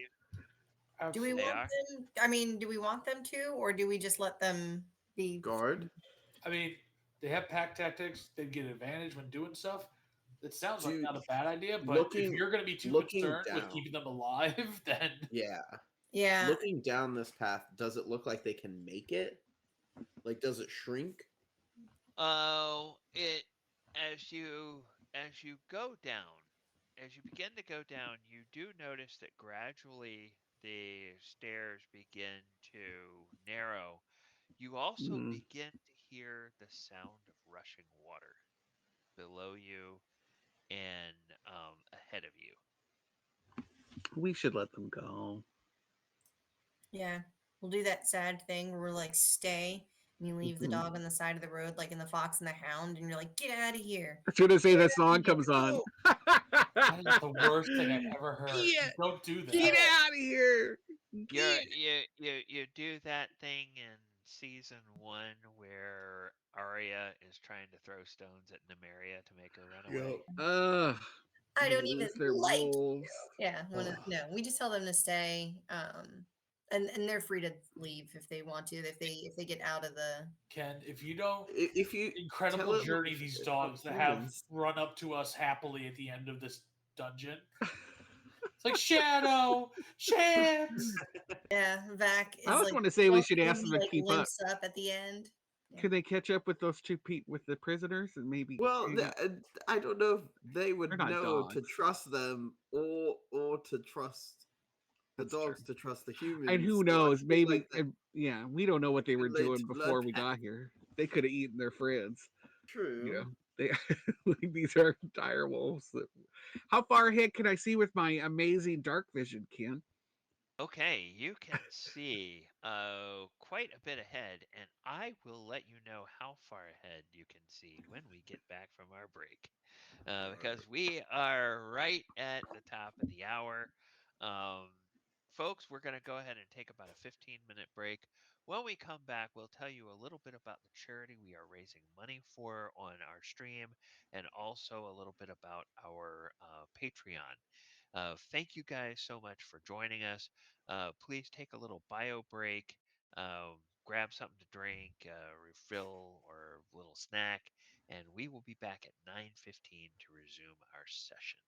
Do we They want are. them? I mean, do we want them to, or do we just let them be? Guard. I mean, they have pack tactics. They get advantage when doing stuff. It sounds like Dude, not a bad idea, but if looking- you're going to be too looking concerned with down. keeping them alive, then Yeah. Yeah. Looking down this path, does it look like they can make it? Like, does it shrink? Oh, it as you go down, as you begin to go down, you do notice that gradually the stairs begin to narrow. You also Mm, begin to hear the sound of rushing water below you and ahead of you. we should let them go. Yeah. We'll do that sad thing where we're like, stay, and you leave the Mhm. dog on the side of the road, like in The Fox and the Hound, and you're like, get out of here. As soon as that song comes on. that is the worst thing I've ever heard. Get, Don't do that. get out of here. You do that thing in season 1 where Arya is trying to throw stones at Nymeria to make her run away. I They don't even lose their like. wolves. Yeah. No, we just tell them to stay. And they're free to leave if they want to. If they get out of the. Ken, if you don't If you tell incredible it journey with- these with dogs that have humans- run up to us happily at the end of this dungeon. It's like Shadow, Shams. Yeah, Vac is I was like. going to say we should when ask he, them to like, keep up. limps up at the end. Could they catch up with those two with the prisoners and maybe? Well, maybe- I don't know if they would They're not know to dogs. trust them or to trust the That's dogs true. to trust the humans. And who So I knows? feel Maybe, like that- yeah, we don't know what they were could lead doing to before we bloodbath. got here. They could have eaten their friends. True. You know, they these are dire wolves. How far ahead can I see with my amazing dark vision, Ken? Okay, you can see quite a bit ahead, and I will let you know how far ahead you can see when we get back from our break, because we are right at the top of the hour. Folks, we're going to go ahead and take about a 15-minute break. When we come back, we'll tell you a little bit about the charity we are raising money for on our stream, and also a little bit about our Patreon. Thank you guys so much for joining us. Please take a little bio break, grab something to drink, refill, or a little snack, and we will be back at 9:15 to resume our session.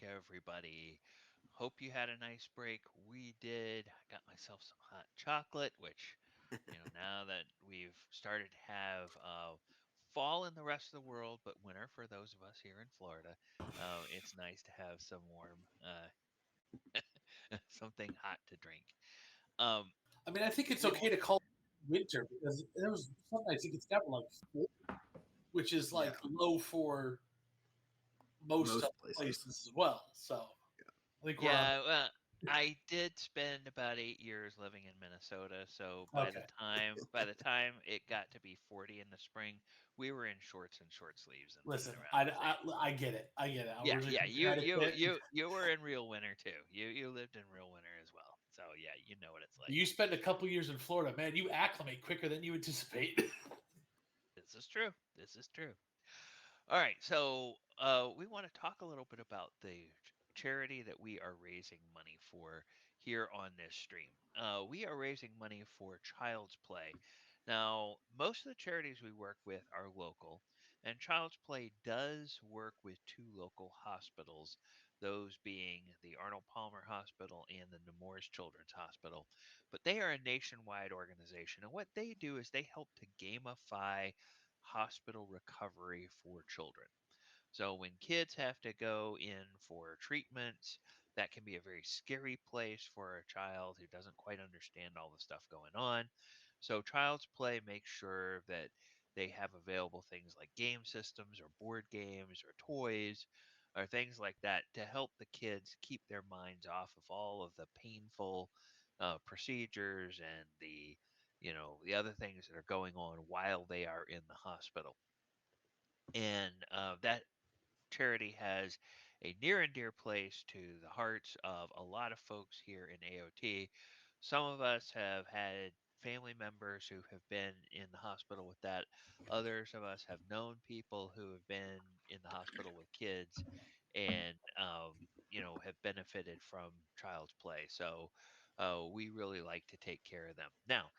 everybody. Hope you had a nice break. We did. I got myself some hot chocolate, which, now that we've started to have fall in the rest of the world, but winter for those of us here in Florida, it's nice to have some warm, something hot to drink. Um, I mean, I think it's we okay all, to call it winter because there was some nights it gets down to like 4, which is Yeah, like low for most most places. places as well. So I think we're on. Yeah, well, I did spend about 8 years living in Minnesota, so by the Okay. time by the time it got to be 40 in the spring, we were in shorts and short sleeves and running Listen, around the city. I get it. I get it. I'm Yeah, originally yeah, from you you Connecticut. you you were in real winter too. You lived in real winter as well. So yeah, you know what it's like. You spend a couple years in Florida, man. You acclimate quicker than you anticipate. This is true. This is true. All right, so we want to talk a little bit about the charity that we are raising money for here on this stream. We are raising money for Child's Play. Now, most of the charities we work with are local, and Child's Play does work with two local hospitals, those being the Arnold Palmer Hospital and the Nemours Children's Hospital. But they are a nationwide organization, and what they do is they help to gamify hospital recovery for children. So when kids have to go in for treatments, that can be a very scary place for a child who doesn't quite understand all the stuff going on. So Child's Play makes sure that they have available things like game systems or board games or toys or things like that to help the kids keep their minds off of all of the painful procedures and the other things that are going on while they are in the hospital. And that charity has a near and dear place to the hearts of a lot of folks here in AOT. Some of us have had family members who have been in the hospital with that. Others of us have known people who have been in the hospital with kids and, have benefited from Child's Play. So we really like to take care of them. Now,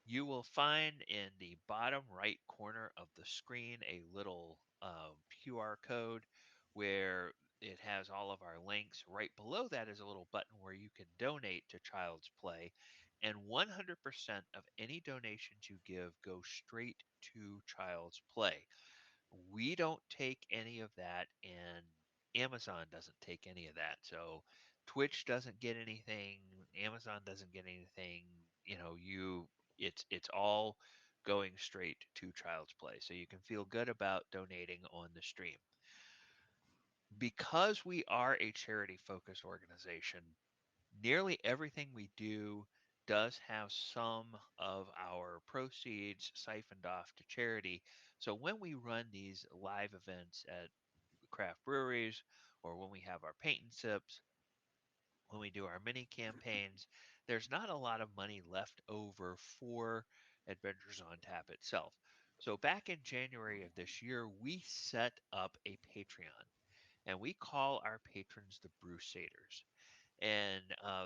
you will find in the bottom right corner of the screen a little QR code where it has all of our links. Right below that is a little button where you can donate to Child's Play, and 100% of any donations you give go straight to Child's Play. We don't take any of that, and Amazon doesn't take any of that. So Twitch doesn't get anything, Amazon doesn't get anything. It's all going straight to Child's Play. So you can feel good about donating on the stream. Because we are a charity focused organization, nearly everything we do does have some of our proceeds siphoned off to charity. So when we run these live events at craft breweries, or when we have our paint and sips, when we do our mini campaigns, there's not a lot of money left over for Adventures on Tap itself. So back in January of this year, we set up a Patreon, and we call our patrons the Brusaders. And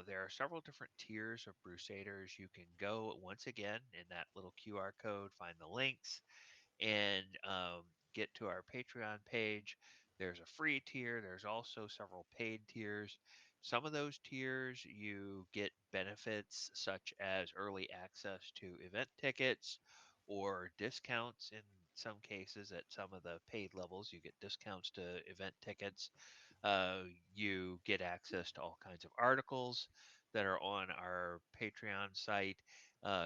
there are several different tiers of Brusaders. You can go once again in that little QR code, find the links, and get to our Patreon page. There's a free tier. There's also several paid tiers. Some of those tiers you get benefits such as early access to event tickets or discounts in some cases at some of the paid levels. You get discounts to event tickets. You get access to all kinds of articles that are on our Patreon site.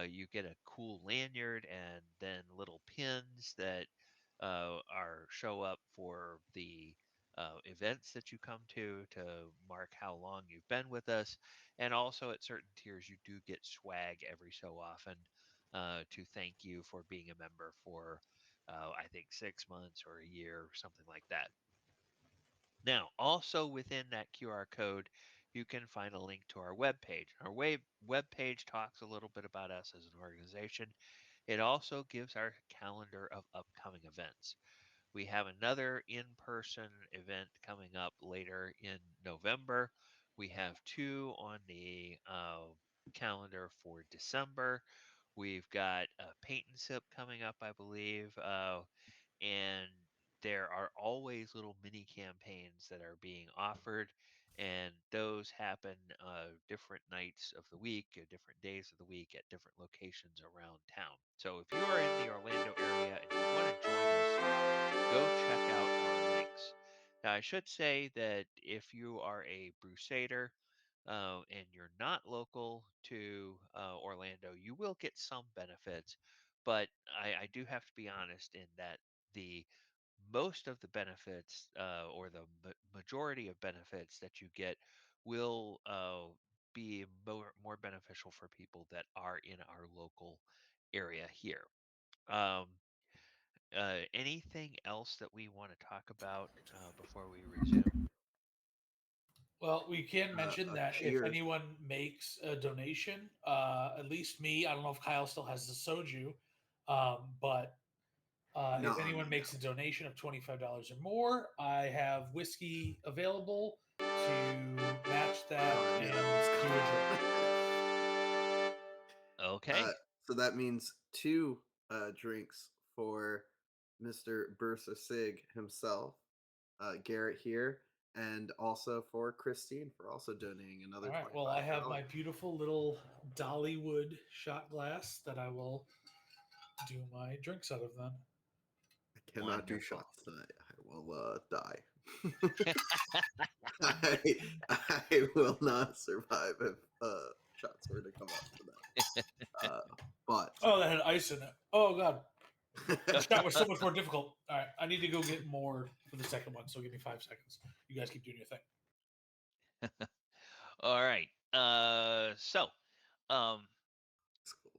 You get a cool lanyard and then little pins that are show up for the events that you come to mark how long you've been with us. And also at certain tiers, you do get swag every so often to thank you for being a member for, I think, 6 months or a year or something like that. Now, also within that QR code, you can find a link to our webpage. Our webpage talks a little bit about us as an organization. It also gives our calendar of upcoming events. We have another in person event coming up later in November. We have two on the calendar for December. We've got a paint and sip coming up, I believe. And there are always little mini campaigns that are being offered, and those happen different nights of the week, different days of the week at different locations around town. So if you are in the Orlando area and you want to join us, go check out our links. Now, I should say that if you are a Brusader and you're not local to Orlando, you will get some benefits. But I do have to be honest in that the most of the benefits or the majority of benefits that you get will be more beneficial for people that are in our local area here. Um, anything else that we want to talk about before we resume? Well, we can mention that if Cheers. anyone makes a donation, at least me, I don't know if Kyle still has the soju, but if Not on anyone me makes now. a donation of $25 or more, I have whiskey available to match that Oh, I and knew that was do a drink. coming. Okay. So that means two drinks for Mr. Bursa Sig himself, Garrett here, and also for Christine for also donating another All right. Well, I have $25. my beautiful little Dollywood shot glass that I will do my drinks out of then. I cannot do Wonderful. shots tonight. I will die. I will not survive if shots were to come up tonight. But Oh, that had ice in it. Oh God, the shot was so much more difficult. All right, I need to go get more for the second one. So give me 5 seconds. You guys keep doing your thing. All right. So, um, it's cool.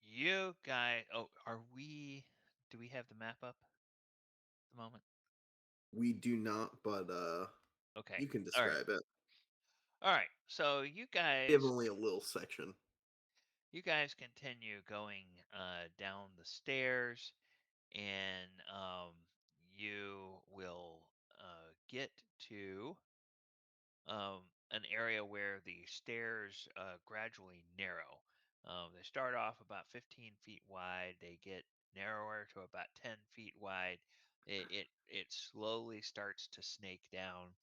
you guys. Oh, are we? Do we have the map up at the moment? We do not, but Okay. you can All right. describe it. All right. So We have only a little section. you guys continue going down the stairs, and you will get to an area where the stairs gradually narrow. They start off about 15 feet wide. They get narrower to about 10 feet wide. It slowly starts to snake down.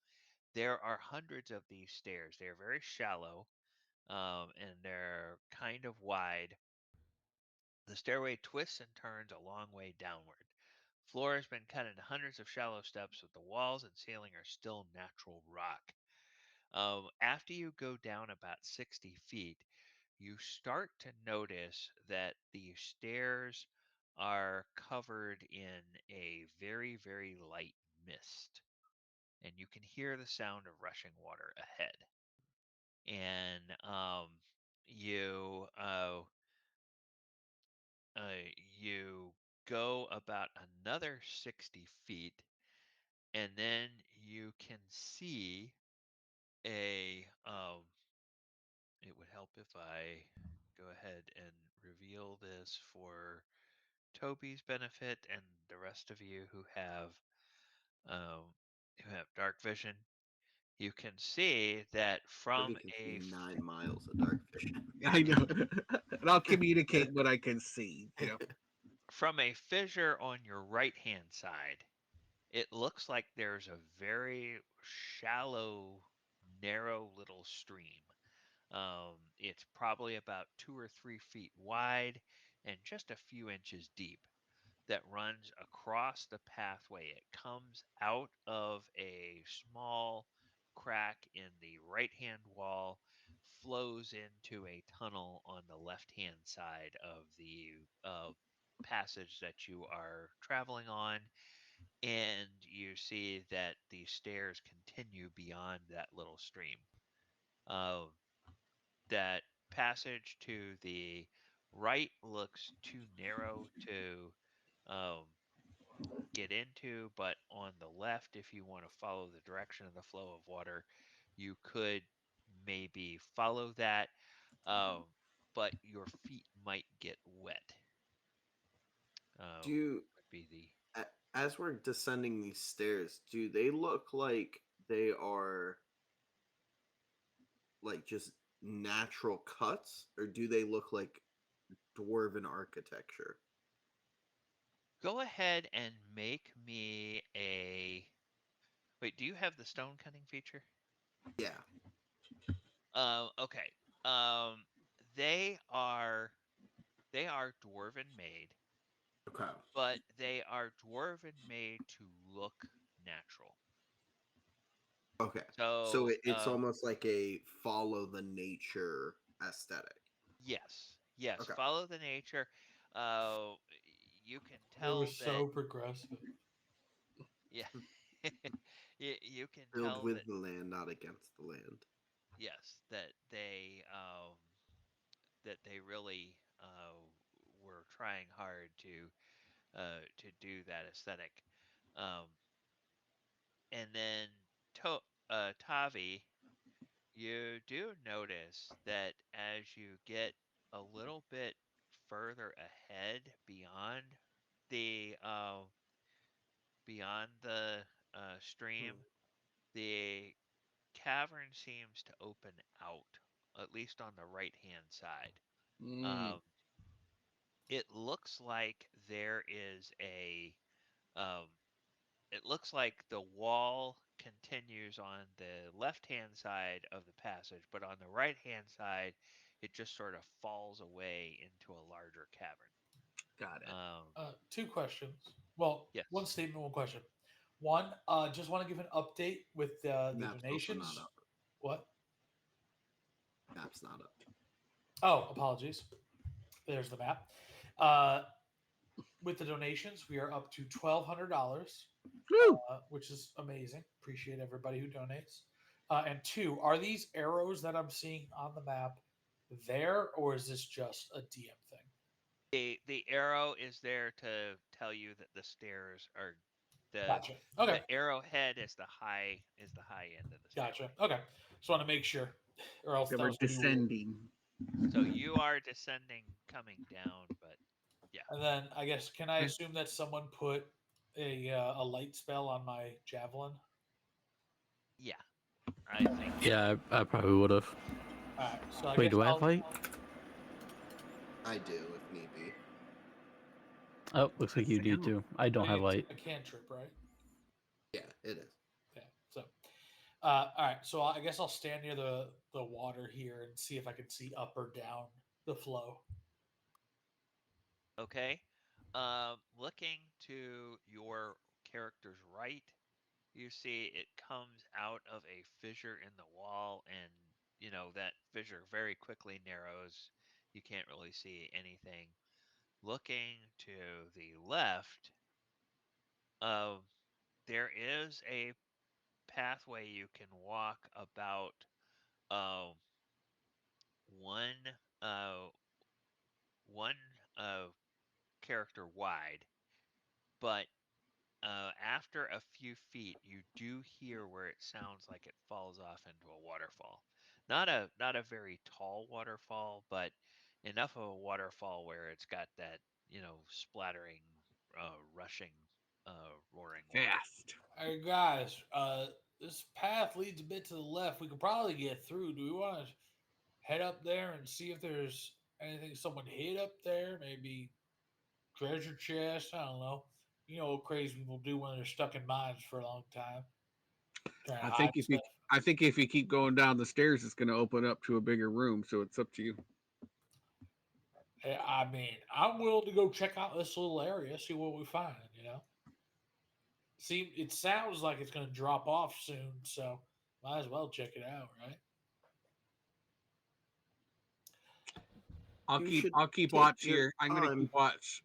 There are hundreds of these stairs. They are very shallow and they're kind of wide. The stairway twists and turns a long way downward. Floor has been cut into hundreds of shallow steps, but the walls and ceiling are still natural rock. After you go down about 60 feet, you start to notice that the stairs are covered in a very, very light mist, and you can hear the sound of rushing water ahead. And you you go about another 60 feet, and then you can see a it would help if I go ahead and reveal this for Toby's benefit and the rest of you um, who have dark vision. You can see that Toby from can see a 9 miles of dark vision. I know. And I'll communicate what I can see. You know. from a fissure on your right hand side, it looks like there's a very shallow, narrow little stream. It's probably about 2 or 3 feet wide and just a few inches deep that runs across the pathway. It comes out of a small crack in the right hand wall, flows into a tunnel on the left hand side of the passage that you are traveling on. And you see that the stairs continue beyond that little stream. Uh, that passage to the right looks too narrow to um, get into, but on the left, if you want to follow the direction of the flow of water, you could maybe follow that, um, but your feet might get wet. Do Would be the as we're descending these stairs, do they look like they are like just natural cuts, or do they look like dwarven architecture? Go ahead and make me a. Wait, do you have the stone cutting feature? Yeah. Okay. Um, they are they are dwarven made, Okay. but they are dwarven made to look natural. Okay. So So, it's almost like a follow the nature aesthetic. yes, yes, Okay. follow the nature. Uh, you can They were tell that, so progressive. yeah, you can Build tell that, with the land, not against the land. yes, that they really were trying hard to do that aesthetic. Um, and then to, Tavi, you do notice that as you get a little bit further ahead the beyond the Hmm. stream, the cavern seems to open out, at least on the right hand side. Mm, Um, it looks like there is um, it looks like the wall continues on the left hand side of the passage, but on the right hand side, it just sort of falls away into a larger cavern. got it. Two questions. Well, one Yes. statement, one question. One, just want to give an update with the Map's also not donations. up. What? Map's not up. Oh, apologies. There's the map. Uh, with the donations, we are up to $1,200, Woo! which is amazing. Appreciate everybody who donates. And two, are these arrows that I'm seeing on the map there, or is this just a DM thing? The arrow is there to tell you that the stairs are the Gotcha. Okay. the arrowhead is the high end of the Gotcha. stairway. Okay. Just want to make sure, or else They that were was too weird. descending. So you are descending, coming down, but yeah, And then I guess can I Eh, assume that someone put a light spell on my javelin? yeah, I think Yeah, I probably would have. All right. So I Wait, guess do I have I'll. light? I do if need be. Oh, looks like you do Sam. too. I I don't mean, have it's light. a cantrip, right? Yeah, it is. Okay. So, all right. So I guess I'll stand near the water here and see if I can see up or down the flow. okay. Looking to your character's right, you see it comes out of a fissure in the wall, and that fissure very quickly narrows. You can't really see anything. Looking to the left, uh, there is a pathway you can walk about uh, one uh, one character wide, but after a few feet, you do hear where it sounds like it falls off into a waterfall. Not a very tall waterfall, but enough of a waterfall where it's got that splattering, rushing, roaring water. Fast. Hey guys, this path leads a bit to the left. We could probably get through. Do we want to head up there and see if there's anything someone hid up there? Maybe treasure chest. I don't know. You know what crazy people do when they're stuck in mines for a long time, trying to I hide think if you stuff. I think if you keep going down the stairs, it's going to open up to a bigger room. So it's up to you. I mean, I'm willing to go check out this little area, see what we find. See, it sounds like it's going to drop off soon, so might as well check it out, right? You should I'll keep take watch your here. I'm going to keep time. watch.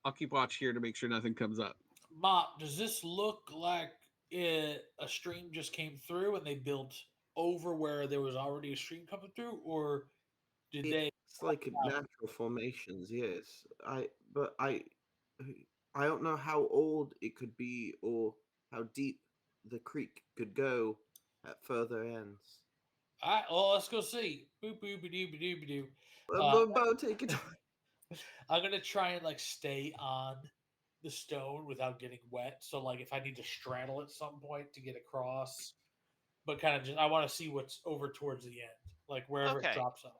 I'll keep watch here to make sure nothing comes up. Mop, does this look like a stream just came through and they built over where there was already a stream coming through, or did they? It's like natural formations, yes. I don't know how old it could be or how deep the creek could go at further ends. All right, well, let's go see. Boop boop doo doo doo. But take your time. I'm gonna try and like stay on the stone without getting wet. So like if I need to straddle at some point to get across, but kind of just I want to see what's over towards the end, like wherever it Okay, drops off.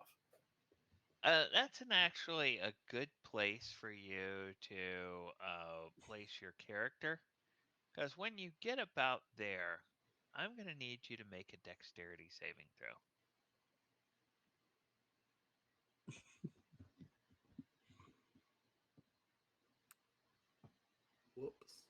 that's actually a good place for you to place your character. Because when you get about there, I'm going to need you to make a dexterity saving throw. Whoops.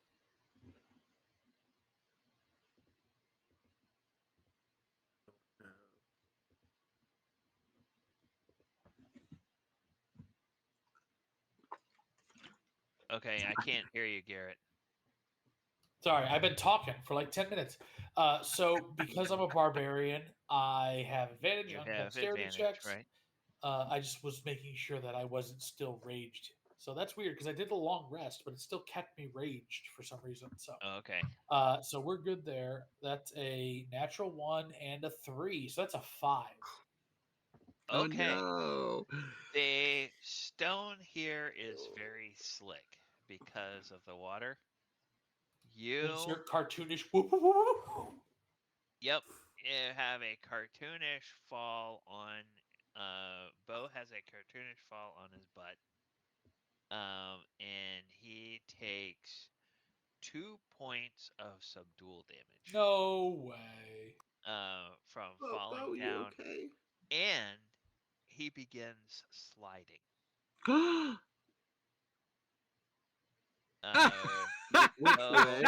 Okay, I can't hear you, Garrett. Sorry, I've been talking for like 10 minutes. So, because I'm a barbarian, I have advantage You on have dexterity advantage, checks. right? I just was making sure that I wasn't still raged. So that's weird because I did a long rest, but it still kept me raged for some reason. Okay. So we're good there. That's a natural 1 and a 3. So that's a 5. Oh Okay. no. The stone here is very slick because of the water. You, Insert cartoonish. Whoop, whoop, whoop, whoop. yep, you have a cartoonish fall on. Bo has a cartoonish fall on his butt. And he takes 2 points of subdual damage. No way. From Oh, falling Bo, you down, okay? and he begins sliding. Which So way?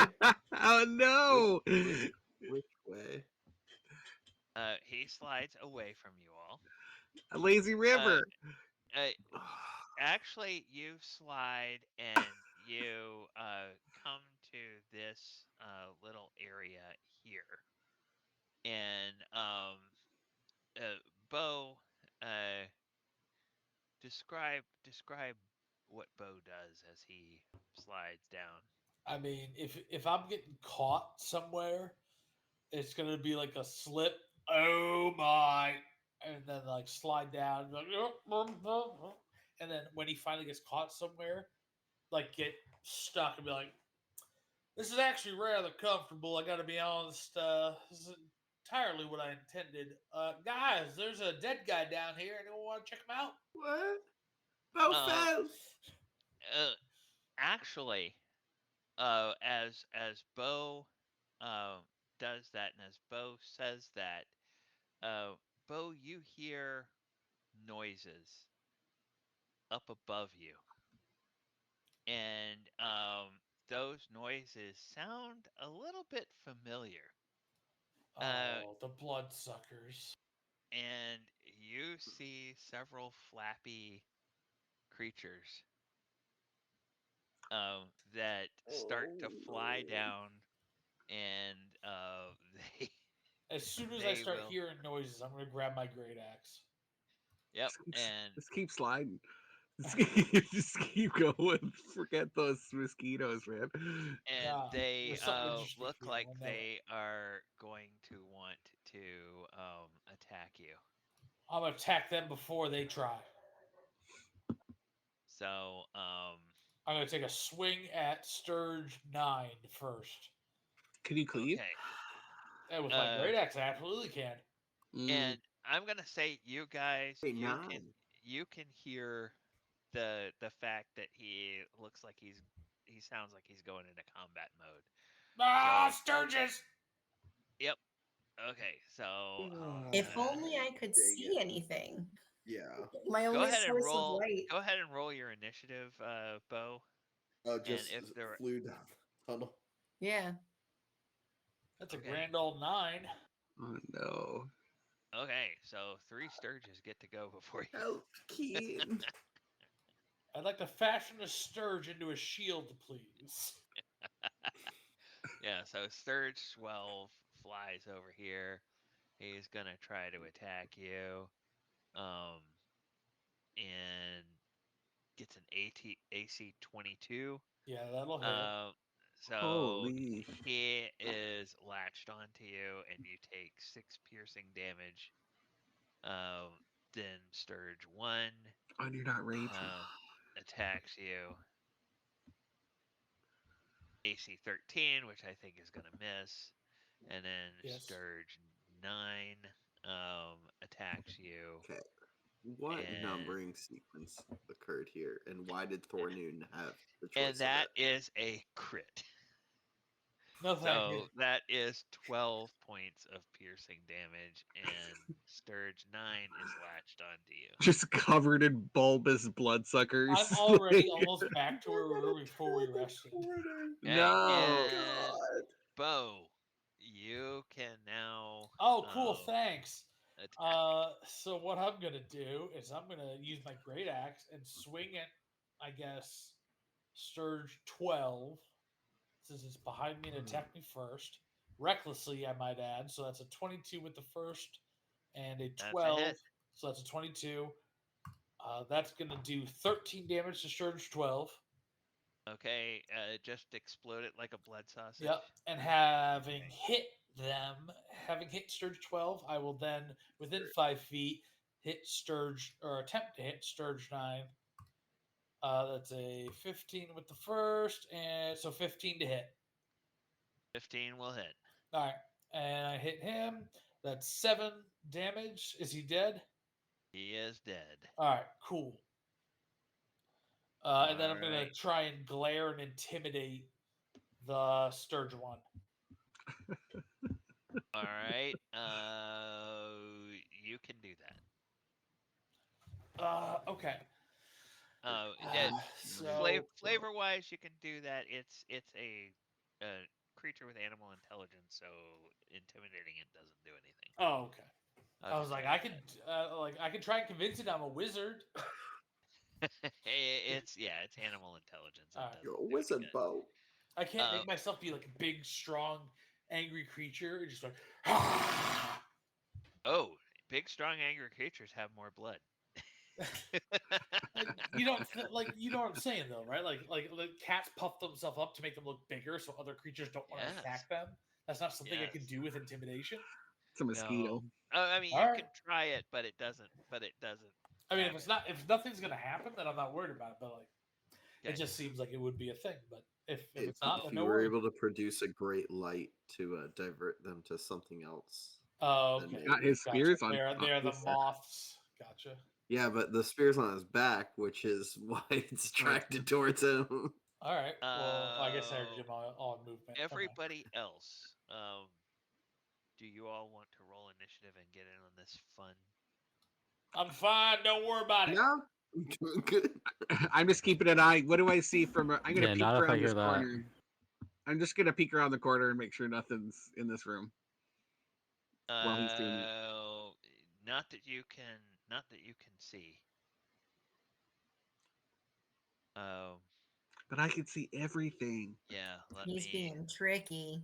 Oh no. Which way? he slides away from you all. A lazy Uh, river. uh, actually, you slide and you come to this little area here, and Bo, uh, describe what Bo does as he slides down. I mean, if I'm getting caught somewhere, it's gonna be like a slip. Oh my! And then like slide down, like, and then when he finally gets caught somewhere, like get stuck and be like, "This is actually rather comfortable. I got to be honest. This is entirely what I intended. Guys, there's a dead guy down here. Anyone want to check him out?" What? Bo Um, fell. uh, actually, as Bo uh, does that, and as Bo says that, uh, Bo, you hear noises up above you, and those noises sound a little bit familiar. Uh, Oh, the bloodsuckers. and you see several flappy creatures that start to Oh fly no. down, and they As soon as I they start will. hearing noises, I'm gonna grab my great axe. Yep, and Just keep sliding. Just keep going. Forget those mosquitoes, man. Nah, they there's something interesting look here. like I know it. they are going to want to attack you. I'm gonna attack them before they try. So I'm gonna take a swing at Sturge 9 first. Can you cleave? okay. And with my Uh, great axe, I absolutely can. Mm. and I'm gonna say, you guys, Hey, 9. you can hear the fact that he looks like he sounds like he's going into combat mode. Ah, So Sturges! yep. Okay. So If only I could Dang see it. anything. Yeah. My go only ahead and source of roll. light. Go ahead and roll your initiative, Bo. And Just if there, flew down the tunnel. Yeah. That's a okay, grand old 9. Oh no. okay, so 3 Sturges get to go before you. Help, Keen. I'd like to fashion a Sturge into a shield, please. Yeah, so Sturge 12 flies over here. He's gonna try to attack you, um, and gets an AC 22. Yeah, that'll hit. Um, so Holy. he is latched onto you, and you take 6 piercing damage. Then Sturge 1 And you're not raging. um, attacks you. AC 13, which I think is gonna miss, and then Yes. Sturge 9 attacks you. Okay. What And- numbering sequence occurred here, and why did Thornoon have the choice And that of it? is a crit. No, thank you. So that is 12 points of piercing damage, and Sturge 9 is latched onto you. Just covered in bulbous bloodsuckers. I'm already almost back to where we were before we rested. No. And God. Bo, you can now. Oh, cool. Thanks. Attack. So what I'm gonna do is I'm gonna use my great axe and swing it. I guess Sturge 12, since it's behind me and attack me first, recklessly, I might add. So that's a 22 with the first, and a That's a 12. hit. So that's a 22. That's gonna do 13 damage to Sturge 12. Okay, just explode it like a blood sausage. Yep. And having hit them, having hit Sturge 12, I will then, within 5 feet, hit Sturge, or attempt to hit Sturge 9. That's a 15 with the first, and so 15 to hit. 15 will hit. All right. And I hit him. That's 7 damage. Is he dead? He is dead. All right, cool. And then I'm going to Alright. try and glare and intimidate the Sturge one. All right. You can do that. Okay. Flavor So wise, you can do that. It's a creature with animal intelligence, so intimidating it doesn't do anything. Oh, okay. I'll I was just like, tell you I could try and convince it I'm a wizard. that. It's animal intelligence. It Alright. doesn't You're a do any wizard, good. Bo. I can't make myself be like a big, strong, angry creature. Just like, ah! Oh, big, strong, angry creatures have more blood. You don't you know what I'm saying though, right? Like cats puff themselves up to make them look bigger, so other creatures don't want to Yes. attack them. That's not something I Yes. can do with intimidation. It's a mosquito. No. I mean, All you right. can try it, but it doesn't. But it doesn't. I mean, have if nothing's gonna happen, then I'm not worried about it. But like, Okay. it just seems like it would be a thing. But if If it's not, then you no were worries. able to produce a great light to divert them to something else. Oh, then okay. Got his Gotcha. spears on. They're the his- moths. Gotcha. Yeah, but the spear's on his back, which is why it's attracted towards him. All right. Well, I guess I already did my all movement. Never mind. Everybody else, do you all want to roll initiative and get in on this fun? I'm fine. Don't worry about it. No, I'm doing good. I'm just keeping an eye. What do I see from? I'm gonna Yeah, peek not if I around hear this that. corner. I'm just gonna peek around the corner and make sure nothing's in this room. While he's doing it. Not that you can see. But I can see everything Yeah, He's being tricky.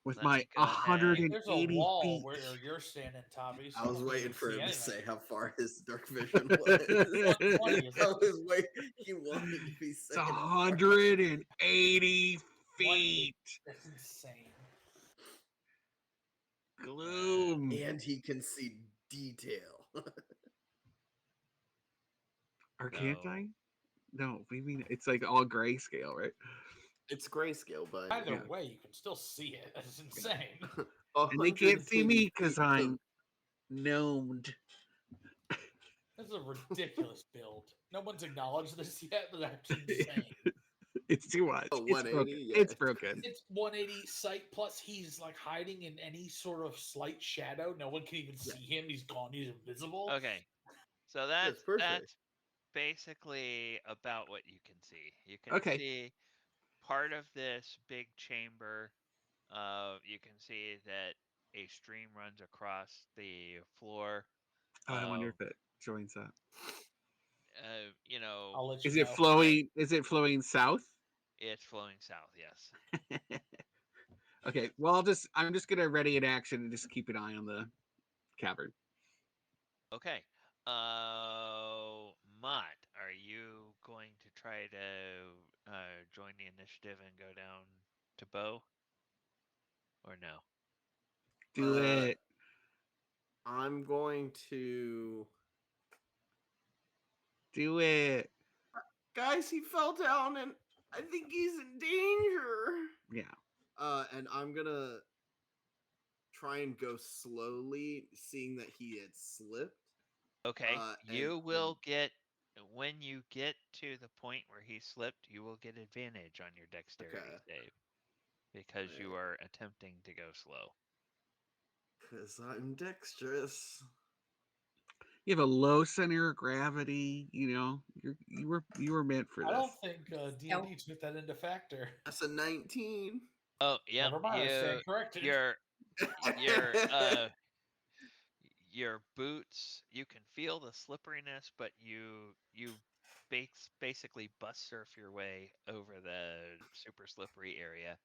with let my me go ahead. There's a 180 wall feet. where you're standing, Tommy. So I was don't waiting even for see him to anything. say how far his dark vision was. 120. I was waiting. He wanted to be It's saying 180 feet. That's insane. Gloom. and he can see detail. Or can't No. I? No, we mean it's like all grayscale, right? It's grayscale, but Either Yeah. way, you can still see it. That's insane. And they can't see me because I'm gnomed. This is a ridiculous build. No one's acknowledged this yet, but that's insane. It's too much. Oh, It's 180? broken. Yeah. It's broken. It's 180 sight, plus he's like hiding in any sort of slight shadow. No one can even see him. He's gone. He's invisible. Okay, so That's perfect. that's basically about what you can see. You can Okay. see part of this big chamber. You can see that a stream runs across the floor. Oh, I wonder if it joins that. You know, I'll let you Is it know. flowing? Is it flowing south? it's flowing south. Yes. Okay. Well, I'm just gonna ready in action and just keep an eye on the cavern. Okay. Mott, are you going to try to join the initiative and go down to Bo? Or no? Do it. I'm going to. Do it. Guys, he fell down and I think he's in danger. Yeah. And I'm gonna try and go slowly, seeing that he had slipped. Okay, And you will get when you get to the point where he slipped, you will get advantage on your dexterity okay, save because you are attempting to go slow. because I'm dexterous. You have a low center of gravity. You were meant for I this. don't think D&D took that into factor. That's a 19. Oh, yeah, Never mind, I stand corrected. your your boots, you can feel the slipperiness, but you basically bus surf your way over the super slippery area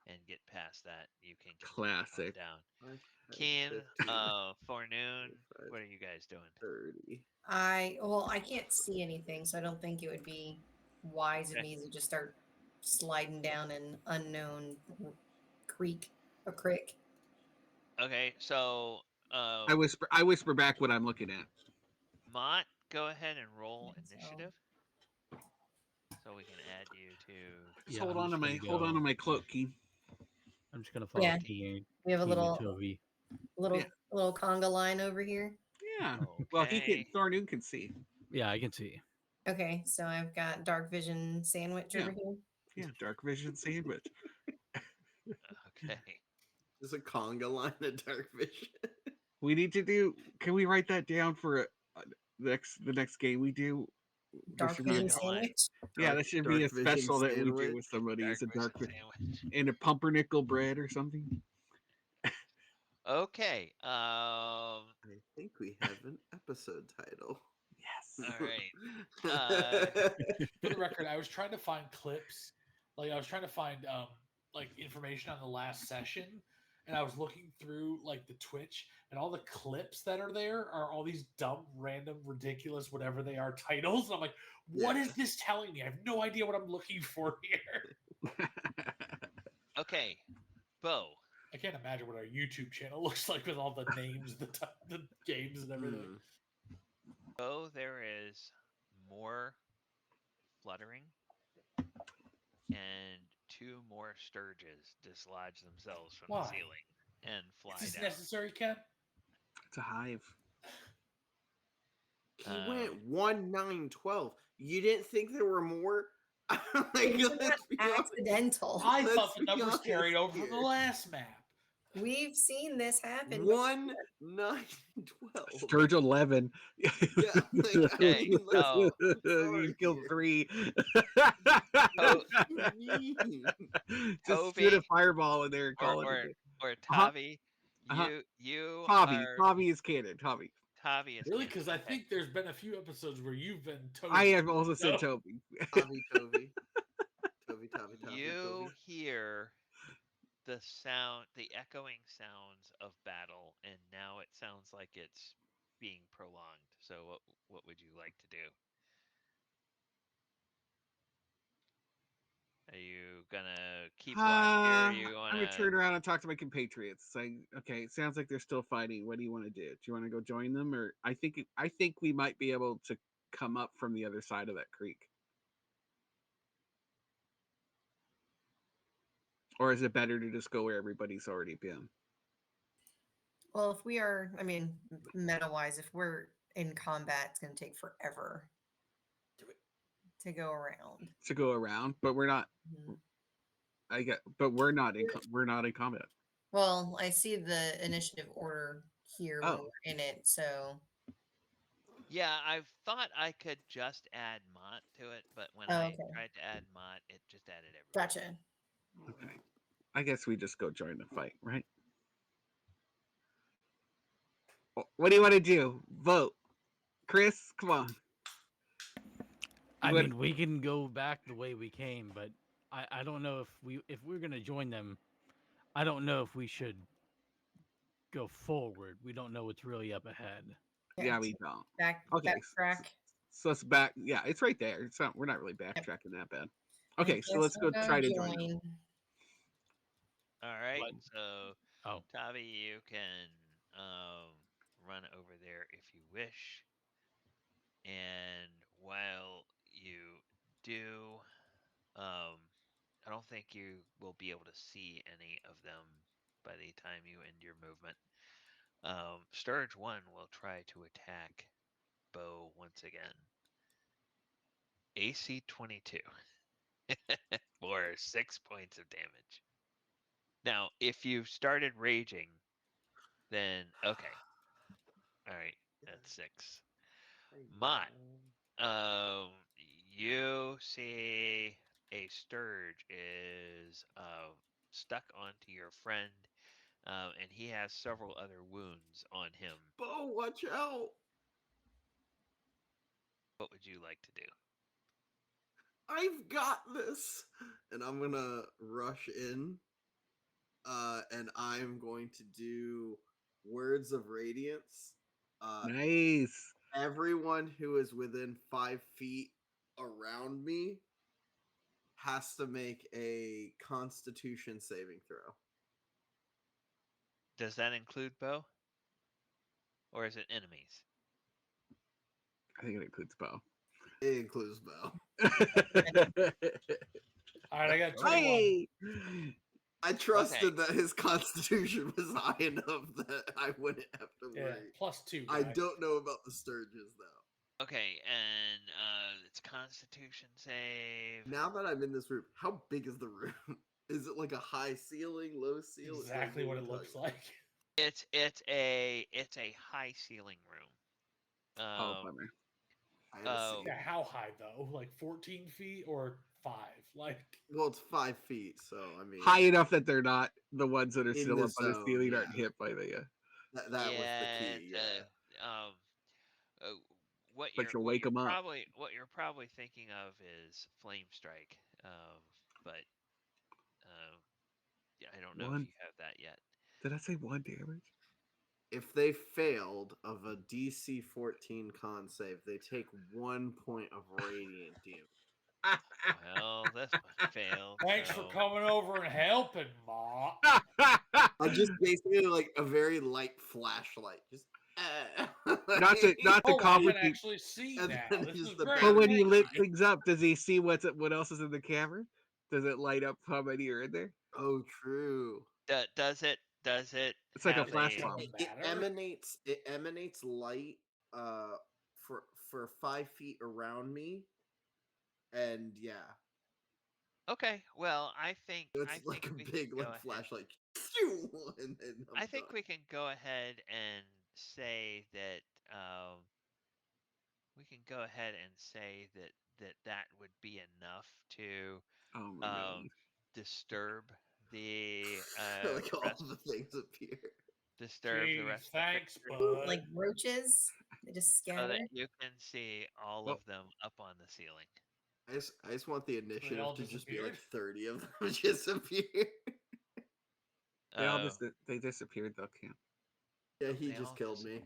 and get past that. You can continue on Classic. down. 5, 10, Keen, 15, Forenoon, 25, what are you guys doing? 30. I can't see anything, so I don't think it would be wise of Okay. me to just start sliding down an unknown creek or crick. Okay, so I whisper back what I'm looking at. Mott, go ahead and roll So initiative so we can add you to. Just Yeah, hold I'm on to just my gonna go. cloak key. I'm just gonna follow yeah, Keen we have a and little Toby. Yeah. little conga line over here. Yeah. Well, Okay. Thornoon can see. Yeah, I can see. Okay, so I've got dark vision sandwich Yeah. over here. Yeah, dark vision sandwich. Okay. There's a conga line of dark vision. We need to do. Can we write that down for the next game we do? There Dark should be. vision Conga line, sandwich. Yeah, that should be a Dark vision special that we do sandwich. with somebody. dark Is a vision dark sandwich. and a pumpernickel bread or something. Okay. I think we have an episode title. Yes. All right. Uh, For the record, I was trying to find clips. Like I was trying to find like information on the last session, and I was looking through like the Twitch, and all the clips that are there are all these dumb, random, ridiculous, whatever they are titles. And I'm like, what Yeah. is this telling me? I have no idea what I'm looking for here. okay. Bo. I can't imagine what our YouTube channel looks like with all the names, the games, and everything. Bo, there is more fluttering and 2 more sturges dislodge themselves from the Why? ceiling and fly Is this down. necessary, Ken? It's a hive. He went 1, 9, 12. You didn't think there were more? Like, It's not let's be honest. accidental. I Let's thought the be numbers honest carried over from the here. last map. We've seen this happen. 1, 9, 12. Sturge 11. Yeah, like, I Okay, mean, so I'm You sorry killed here. 3. To- What do you mean? Just shoot a Toby fireball in there and call it a or day. Uh-huh. Tavi, Uh-huh. you Tavi. are Tavi is canon. Tavi. Tavi is Really? canon. Because I Okay. think there's been a few episodes where you've been toast. I have also said No. Toby. Toby. Toby. You hear the sound, the echoing sounds of battle, and now it sounds like it's being prolonged. So what would you like to do? Are you gonna keep watch here? Or you I'm gonna wanna? turn around and talk to my compatriots. Say, okay, it sounds like they're still fighting. What do you want to do? Do you want to go join them, or I think we might be able to come up from the other side of that creek, or is it better to just go where everybody's already been? Well, if we are, I mean, meta wise, if we're in combat, it's going to take forever to go around. To go around, but we're not. Mhm. But we're not in combat. Well, I see the initiative order here when Oh. we're in it. So, Yeah, I've thought I could just add Mott to it, but when oh, I okay. tried to add Mott, it just added everyone. Gotcha. Okay, I guess we just go join the fight, right? What do you want to do? Vote, Chris. Come on. I mean, we can go back the way we came, but I don't know if we're gonna join them. I don't know if we should go forward. We don't know what's really up ahead. Yeah, we don't. Backtrack. So it's back. Yeah, it's right there. It's not. We're not really backtracking that bad. I Okay, so guess let's go I'll try to join them. All right, What? so Oh, Tavi, you can run over there if you wish. And while you do, I don't think you will be able to see any of them by the time you end your movement. Sturge 1 will try to attack Bo once again. AC 22 for 6 points of damage. Now, if you've started raging, then okay. All right, that's 6. Mott, you see a scourge is stuck onto your friend, and he has several other wounds on him. Bo, watch out! What would you like to do? I've got this, and I'm gonna rush in. And I'm going to do Words of Radiance. Nice. Everyone who is within 5 feet around me has to make a Constitution saving throw. Does that include Bo? Or is it enemies? I think it includes Bo. It includes Bo. All right, I got 21. Hey! I trusted that his Constitution was high enough that I wouldn't have to Yeah, worry. +2. I Guys. don't know about the Sturges though. Okay, and it's Constitution save. Now that I'm in this room, how big is the room? Is it like a high ceiling, low ceiling? Exactly what it looks like. It's a high ceiling room. Oh, bummer. Yeah, how high though? Like 14 feet or 5? Like, well, it's 5 feet, so I mean, high enough that they're not the ones that are in still the up on the zone, ceiling yeah. aren't hit by the. That was the key. Yeah. What But you'll wake 'em up. what you're probably thinking of is Flame Strike, but yeah, I don't know if you have that yet. Did I say 1 damage? If they failed of a DC 14 con save, they take 1 point of radiant damage. Well, this one failed. thanks for coming over and helping, Ma. I just basically like a very light flashlight, just not to I can complicate. actually see And now. then This just is the great. But when battery he lit died. things up, does he see what else is in the cavern? Does it light up how many are in there? Oh, true. Does it? It's like a have flash It bomb. doesn't It matter. emanates light for 5 feet around me, and yeah, Okay, well, I think it's like a we can big go like ahead. flashlight, and then I'm I think done. we can go ahead and say that we can go ahead and say that would be enough to Oh my god. disturb the Like all rest the things appear. disturb the Jeez, rest of thanks, the crew, Like bud. roaches, they just so scatter. that you can see all Well- of them up on the ceiling. I just want the initiative all to just be like disappeared? 30 of them disappear. They all Oh, they disappeared though, Cam. Yeah, he they just all killed me.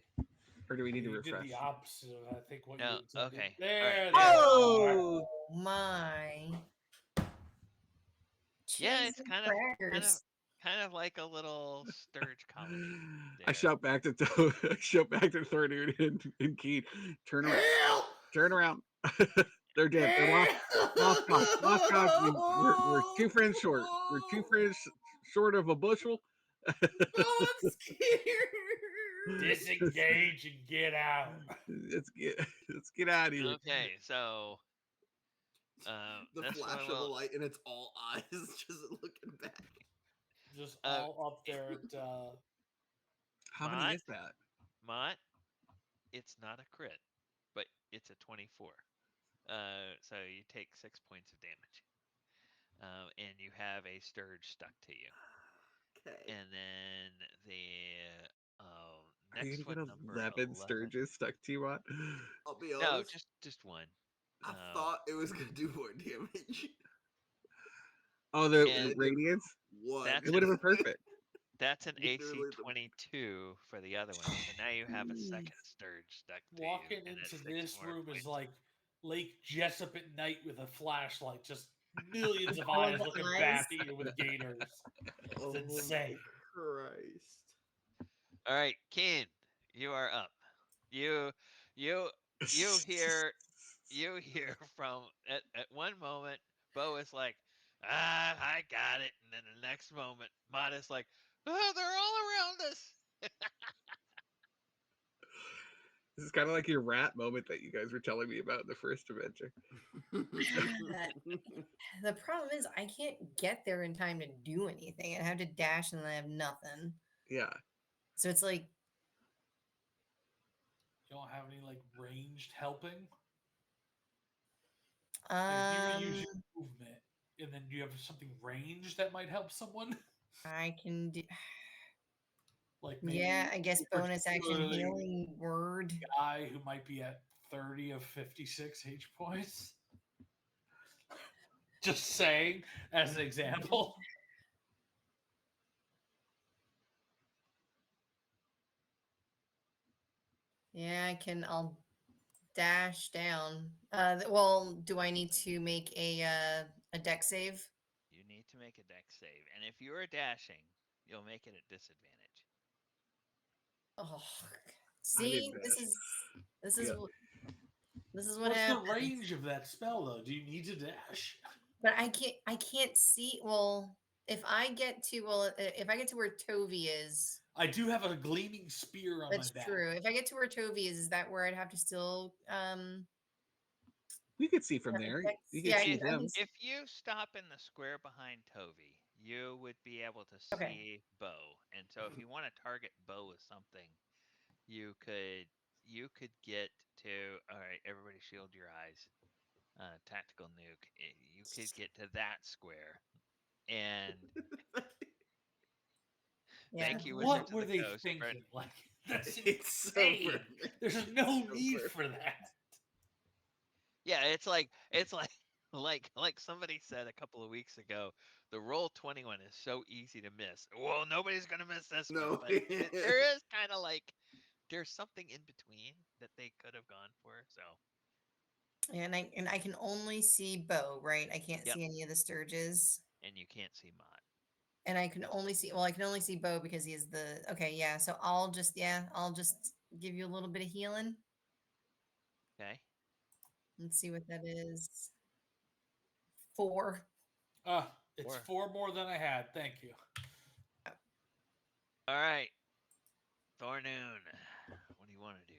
Or do we need to You did refresh? the opposite of, I think, what No, you intended. okay. There, All right. they are. Oh! Oh my. Yeah, Cheese it's and kind crackers. of like a little Sturge colony. I There. shout back to Thornwood and Keith. Turn around. Help! Turn around. They're dead. They're lost cause. Lost cause. We're 2 friends short. We're 2 friends short of a bushel. Oh, I'm scared. Disengage and get out. Let's get out of here. Okay, so The this flash one of a will. light and it's all eyes just looking back. Just all up there at How many Mott, is that? Mott, it's not a crit, but it's a 24. So you take 6 points of damage, and you have a Sturge stuck to you. Okay. And then the Are you next gonna one, get number 11 11. Sturges stuck to you, Rod? I'll be No, honest. just one. I thought it was gonna do more damage. Oh, the And radiance? One. That's It would have been perfect. That's an AC Literally the- 22 for the other one. So now you have a second Sturge stuck to you. walking and into it's 6 this more room is points. like Lake Jessup at night with a flashlight, just millions of All eyes the looking eyes. back at you with gators. It's Oh, insane. Christ. All right, Keen, you are up. You hear from at one moment Bo is like, I got it, and then the next moment Mott is like, oh, they're all around us. This is kind of like your rat moment that you guys were telling me about in the first adventure. The problem is I can't get there in time to do anything. I have to dash and I have nothing. Yeah. So it's like, You don't have any like ranged helping. Like you use your movement, and then you have something ranged that might help someone. I can do. Like maybe Yeah, I guess a bonus action particularly healing word. guy who might be at 30 of 56 H points. Just saying, as an example. Yeah, I'll dash down. Well, do I need to make a deck save? You need to make a deck save, and if you are dashing, you'll make it at disadvantage. Oh, I didn't see, dash. this is Yep. what this is what What's the happens. range of that spell, though? Do you need to dash? But I can't see. Well, if I get to where Tovi is, I do have a gleaming spear on that's my back. true. If I get to where Tovi is that where I'd have to still You could see from there. You could yeah, see If, I can, them. if you stop in the square behind Tovi, you would be able to okay. see Bo. And so if you want to target Bo with something, you could get to, all right, everybody shield your eyes. Tactical nuke. You could get to that square. And Yeah. thank you, What Wizards of were the they Coast. thinking? Like, that's It's so insane. perfect. There's no So need perfect. for that. Yeah, it's like like somebody said a couple of weeks ago, the roll 21 is so easy to miss. Well, nobody's gonna miss this one, No. but there is kind of like there's something in between that they could have gone for. So And I can only see Bo, right? I can't yep, see any of the Sturges. and you can't see Mott. And I can only see Bo because he's the okay, yeah. So I'll just give you a little bit of healing. Okay, Let's see what that is. 4. It's Or 4 more than I had. Thank you. all right, Thornoon, what do you want to do?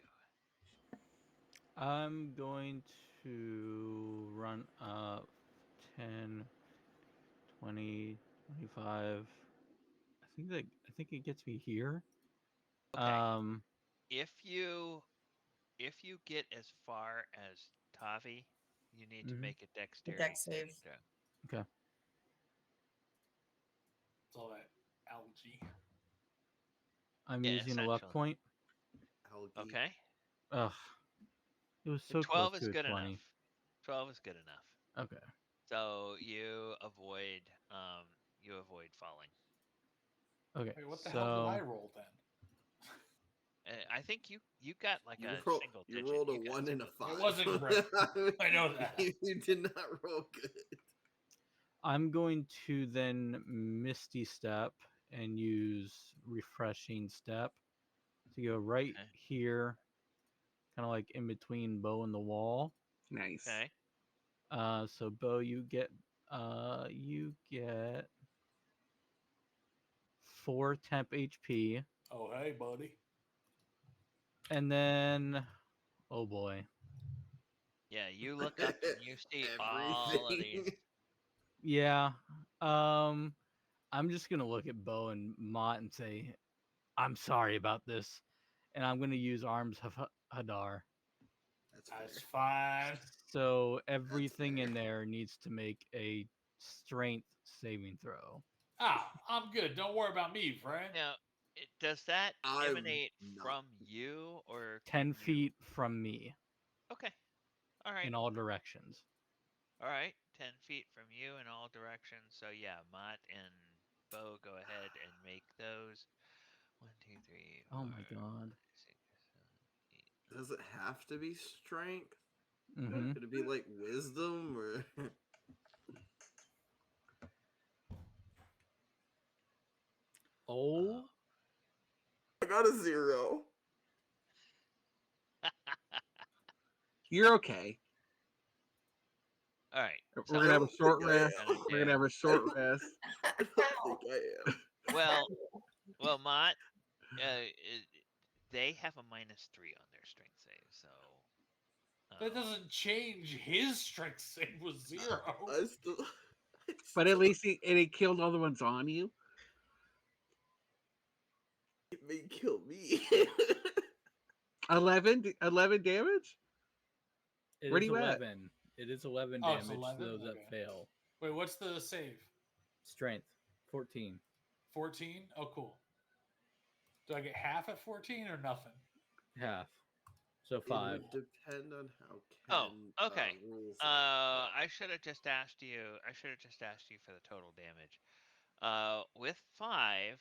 I'm going to run up 10, 20, 25. I think it gets me here. Okay, if you get as far as Tavi, you need to Mhm. make a The deck dexterity save. saving throw. Okay. It's all that algae. I'm Yeah, using a luck essentially. point. Algae. Okay. Ugh. It was The so close 12 is to a good 20. enough. 12 is good enough. Okay. So you avoid falling. Okay. Wait, what the hell did I So roll then? I think you got like You a roll. single You digit. rolled a You got 1 and a single 5. It wasn't great. I know that. You did not roll good. I'm going to then Misty Step and use Refreshing Step to go right Okay. here, kind of like in between Bo and the wall. Nice. Okay. So Bo, you get 4 temp HP, Oh, hey, buddy. and then oh boy, Yeah, you look up and you see all of these. Everything. yeah. I'm just gonna look at Bo and Mott and say, I'm sorry about this, and I'm gonna use Arms of Hadar. That's That's fair. fine. So everything fair. in there needs to make a strength saving throw. I'm good. Don't worry about me, friend. Now, does that I'm emanate not. from you or 10 can you? feet from me Okay. All right. in all directions. All right. 10 feet from you in all directions. So yeah, Mott and Bo, go ahead and make those. 1, 2, 3, Oh 4, my 5, god. 6, 7, 8, 9. Does it have to be strength? Mm-hmm. Could it be like wisdom or? Oh, I got a 0. You're okay. All right. We're So gonna have a short what we're rest. gonna We're gonna do? have a short rest. I don't think I am. Well, Mott, they have a -3 on their strength save. That doesn't change his strength save was 0. I still, But at least it killed all the ones on you. it may kill me. 11 damage? It Where is do you at? 11. It is 11 Oh, it's damage 11? to those Okay. that fail. Wait, what's the save? Strength 14. 14? Oh, cool. Do I get half at 14 or nothing? Half. So It 5. would depend on how Oh, Ken okay. rules it. I should have just asked you. I should have just asked you for the total damage. With 5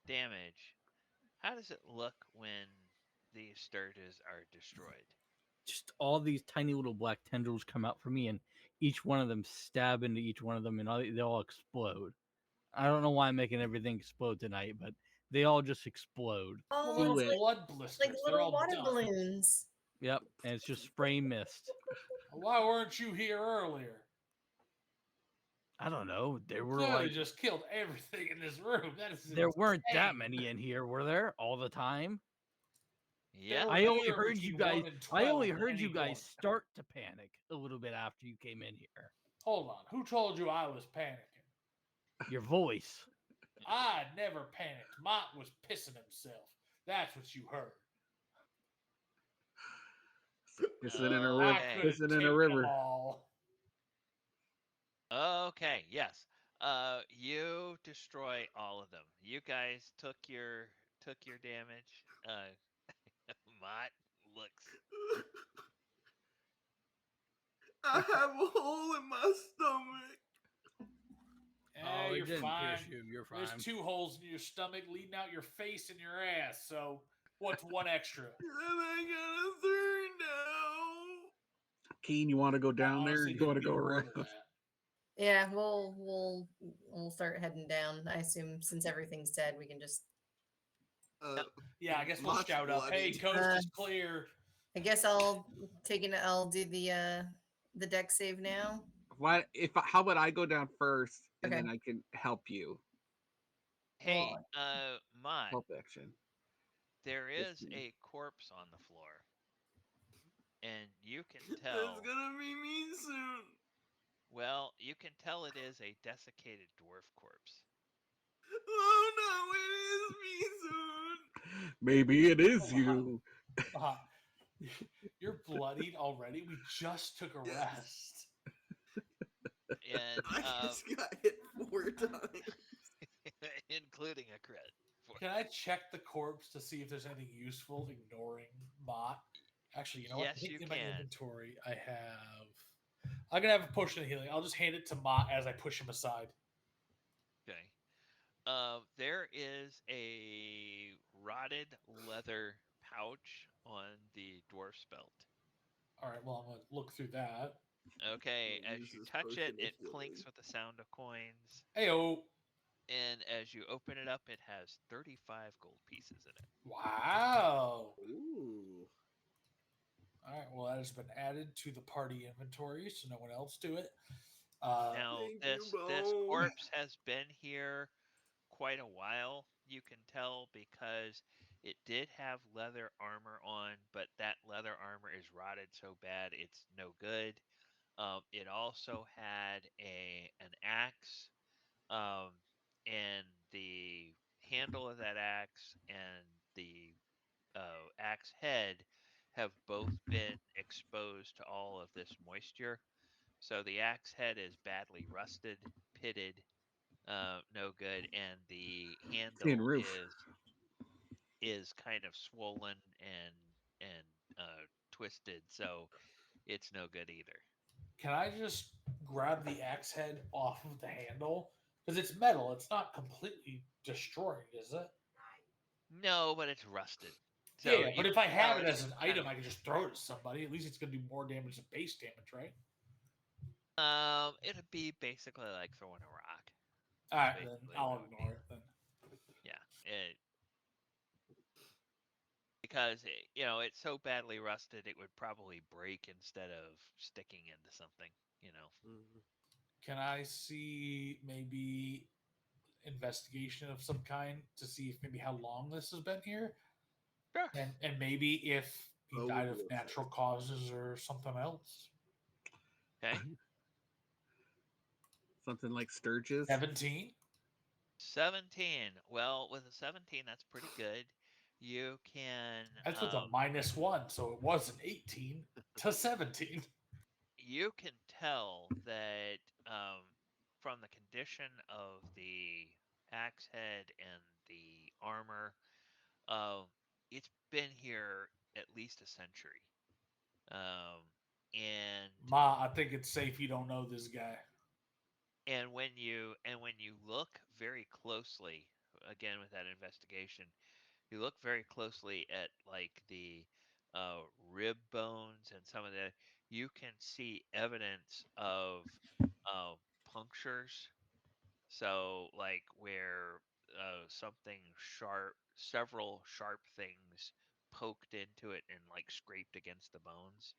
damage, how does it look when these sturges are destroyed? Just all these tiny little black tendrils come out from me, and each one of them stab into each one of them, and they all explode. I don't know why I'm making everything explode tonight, but they all just explode. Oh, Little Do it. blood blisters. like They're little all water done. balloons. Yep, and it's just spray mist. Why weren't you here earlier? I don't know. There were Clearly like just killed everything in this room. That is there weren't that insane. many in here, were there? All the time. Yeah. were I only anywhere heard you between guys. 1 and I 12 only at heard any you guys point. start to panic a little bit after you came in here. Hold on. Who told you I was panicking? Your voice. I never panicked. Mott was pissing himself. That's what you heard. Pissing in a Oh, river. I okay. could have Pissing in a taken river. them all. Okay. Yes. You destroy all of them. You guys took your damage. Mott looks. I have a hole in my stomach. Oh, You're it didn't fine. pierce you. You're fine. There's 2 holes in your stomach leading out your face and your ass. So what's one extra? And I got a third now. Keen, you want to go down there? Honestly, Or you want to didn't go need more around? than that. Yeah, we'll start heading down. I assume since everything's dead, we can just. Yeah, I guess we'll Mott's shout up. Hey, bloodied. coast is clear. I guess I'll do the deck save now. How about I go down first and Okay. then I can help you? Hey, Well, Mott, Help action. there Yes, is please. a corpse on the floor, and you can It's tell. gonna be me soon. Well, you can tell it is a desiccated dwarf corpse. Oh no, it is me soon. Maybe it is Hold on. you. You're bloodied already? We just took a Yes. rest. And I just got hit 4 times. including a crit. Can I check the corpse to see if there's anything useful ignoring Mott? Actually, you know what? I Yes, think you in my can. inventory, I'm going to have a potion of healing. I'll just hand it to Mott as I push him aside. Okay. There is a rotted leather pouch on the dwarf's belt. All right, well, I'm going to look through that. Okay, We'll as use you this touch it, potion of it clinks healing. with the sound of coins. Heyo. And as you open it up, it has 35 gold pieces in it. Wow. Ooh. All right, well, that has been added to the party inventory, so no one else do it. Now, Thank you, this Bone. corpse has been here quite a while. You can tell because it did have leather armor on, but that leather armor is rotted so bad it's no good. It also had an axe, and the handle of that axe and the axe head have both been exposed to all of this moisture. So the axe head is badly rusted, pitted, no good, and the Tin handle roof. is kind of swollen and twisted, so it's no good either. Can I just grab the axe head off of the handle? Because it's metal. It's not completely destroyed, is it? No, but it's rusted. So Yeah, you but if can I have tell it as an it's item, I can just throw it to somebody. At least it's going to do more damage than base damage, right? it'd be basically like throwing a rock. All right, then Basically, I'll what it would ignore be. it then. Yeah, because it's so badly rusted, it would probably break instead of sticking into something. Mhm. Can I see maybe investigation of some kind to see if maybe how long this has been here? Sure. And maybe if He Oh, died of natural causes or something else. Okay. Something like Sturgis. 17. 17. Well, with a 17, that's pretty good. You can That's with a -1, so it wasn't 18 to 17. you can tell that from the condition of the axe head and the armor, uh, it's been here at least a century. Um, and Ma, I think it's safe you don't know this guy. when you look very closely, again with that investigation, you look very closely at like the rib bones and some of the, you can see evidence of uh, punctures. So like where something sharp, several sharp things poked into it and like scraped against the bones.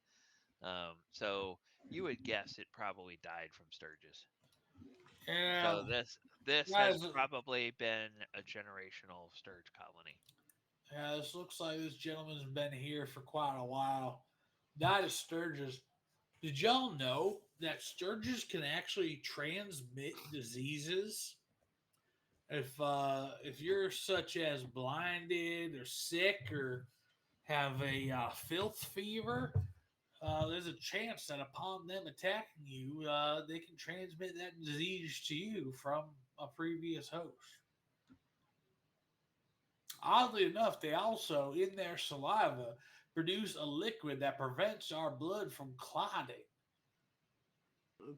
So you would guess it probably died from Sturgis. Yeah, So this has guys. probably been a generational Sturge colony. Yeah, this looks like this gentleman's been here for quite a while. Died of Sturgis. Did y'all know that Sturgis can actually transmit diseases? If you're such as blinded or sick or have a filth fever, there's a chance that upon them attacking you, they can transmit that disease to you from a previous host. Oddly enough, they also, in their saliva, produce a liquid that prevents our blood from clotting.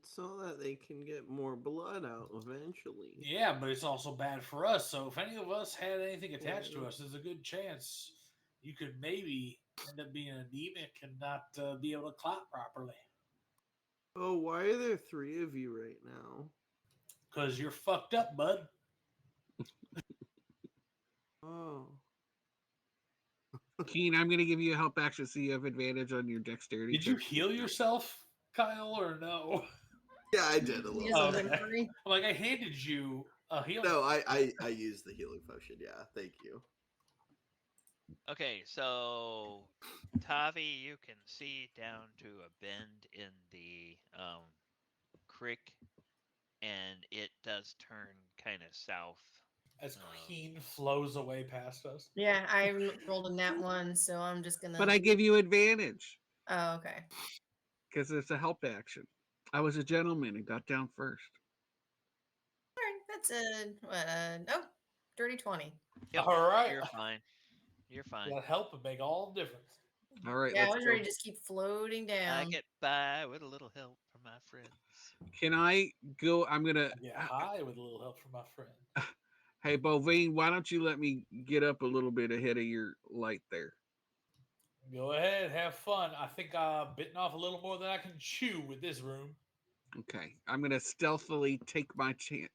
so that they can get more blood out eventually. Yeah, but it's also bad for us. So if any of us had anything attached to Yeah. us, there's a good chance you could maybe end up being anemic and not be able to clot properly. Oh, why are there 3 of you right now? Because you're fucked up, bud. Oh. Keen, I'm going to give you a help action so you have advantage on your dexterity Did you check. heal yourself, Kyle, or no? Yeah, I did a He little. is a Okay. whimpery. I'm like, I handed you a healing. No, I used the healing potion. Yeah, thank you. Okay, so Tavi, you can see down to a bend in the creek, and it does turn kind of south. As Um, Keen flows away past us. Yeah, I rolled a nat 1, so I'm just gonna. But I give you advantage Oh, okay. because it's a help action. I was a gentleman and got down first. All right, that's dirty 20. yep, All right. you're fine. You're fine. That help would make all the difference. All right, Yeah, I let's was go. ready to just keep floating I down. get by with a little help from my friends. Can I go? I'm going to. I get high with a little help from my friend. Hey, Bovine, why don't you let me get up a little bit ahead of your light there? Go ahead, have fun. I think I've bitten off a little more than I can chew with this room. Okay. I'm going to stealthily take my chance.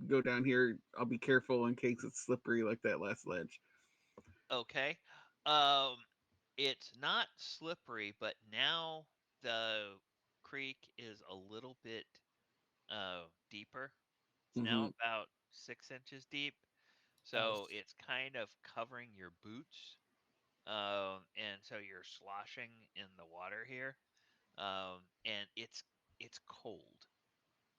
Go down here. I'll be careful in case it's slippery like that last ledge. Okay. It's not slippery, but now the creek is a little bit deeper. It's now Mhm. about 6 inches deep. So Nice. it's kind of covering your boots. And so you're sloshing in the water here. And it's cold.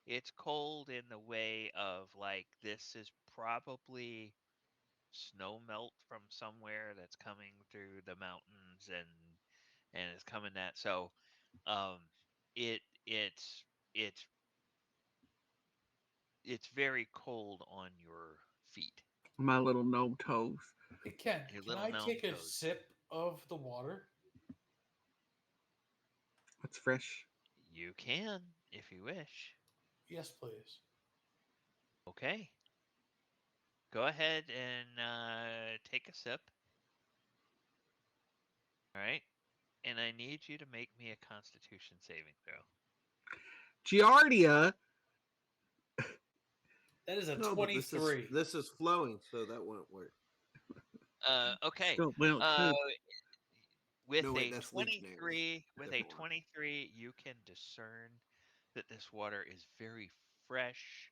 It's cold in the way of like this is probably snow melt from somewhere that's coming through the mountains and it's coming that so um it it's it's very cold on your feet, My little gnome toes. Hey, Ken, your can little I gnome take a toes. sip of the water? It's fresh. You can if you wish. Yes, please. Okay, go ahead and take a sip. All right, and I need you to make me a constitution saving throw. Giardia. That is a No, but 23. this is flowing, so that wouldn't work. Okay. Still, well, it Uh, could. with No, wait, a that's legionnaires. 23, with a Different one. 23, you can discern that this water is very fresh,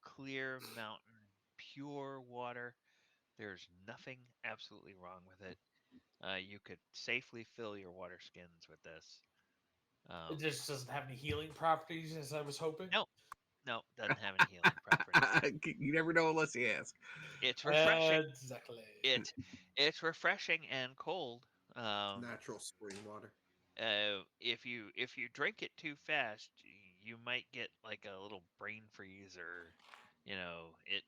clear mountain, pure water. There's nothing absolutely wrong with it. You could safely fill your water skins with this. It just doesn't have any healing properties, as I was hoping. No, no, doesn't have any healing properties. You never know unless you ask. It's refreshing. Exactly. It's refreshing and cold. Natural spring water. If you drink it too fast, you might get like a little brain freeze, or it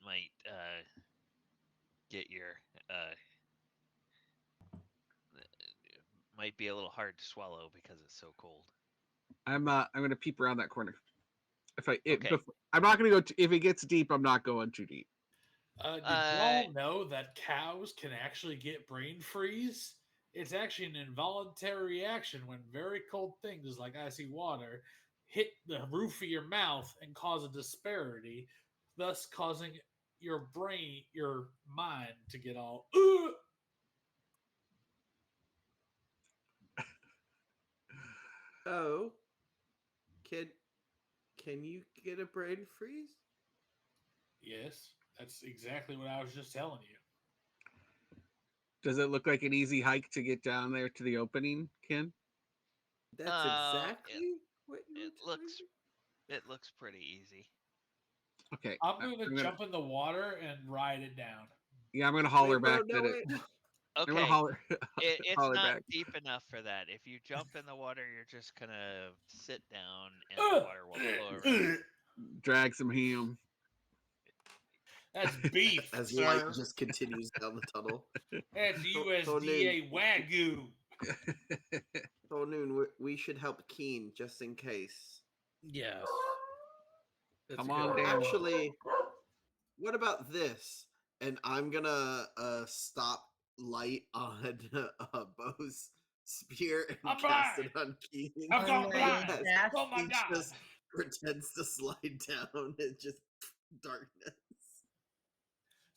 get your uh, might be a little hard to swallow because it's so cold. I'm gonna peep around that corner. Okay. I'm not gonna go. If it gets deep, I'm not going too deep. Did y'all know that cows can actually get brain freeze? It's actually an involuntary reaction when very cold things like icy water hit the roof of your mouth and cause a disparity, thus causing your mind to get all. Ugh! Oh, can can you get a brain freeze? Yes, that's exactly what I was just telling you. Does it look like an easy hike to get down there to the opening, Ken? That's Uh, it, exactly what you were it telling looks me. it looks pretty easy. Okay, I'm going to I'm gonna. jump in the water and ride it down. Yeah, I'm gonna holler Wait, no, back no, that it. wait. I'm gonna Okay, holler it's holler not back. deep enough for that. If you jump in the water, you're just gonna sit down and the Ugh! water will flow around. Drag some ham. That's beef, As light sir. just continues down the tunnel. That's Noon. USDA Wagyu. Noon. We should help Keen just in case. Yes. That's Come a good on idea. down. Actually, what about this? And I'm gonna stop light on Bo's spear and I'm cast blind. it on Keen. I've On gone my blind. As staff. Oh my he god. just pretends to slide down and just darkness.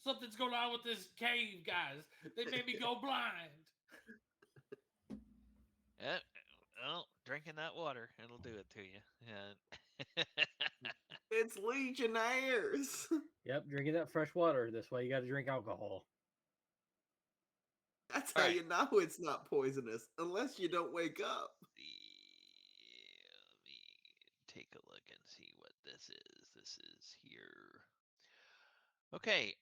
Something's going on with this cave, guys. They made me go blind. Yeah, well, drinking that water, it'll do it to you. Yeah. It's Legionnaires. Yep, drinking that fresh water. That's why you got to drink alcohol. That's All how right. you know it's not poisonous, unless you don't wake up. Let me take a look and see what this is. This is here. Okay.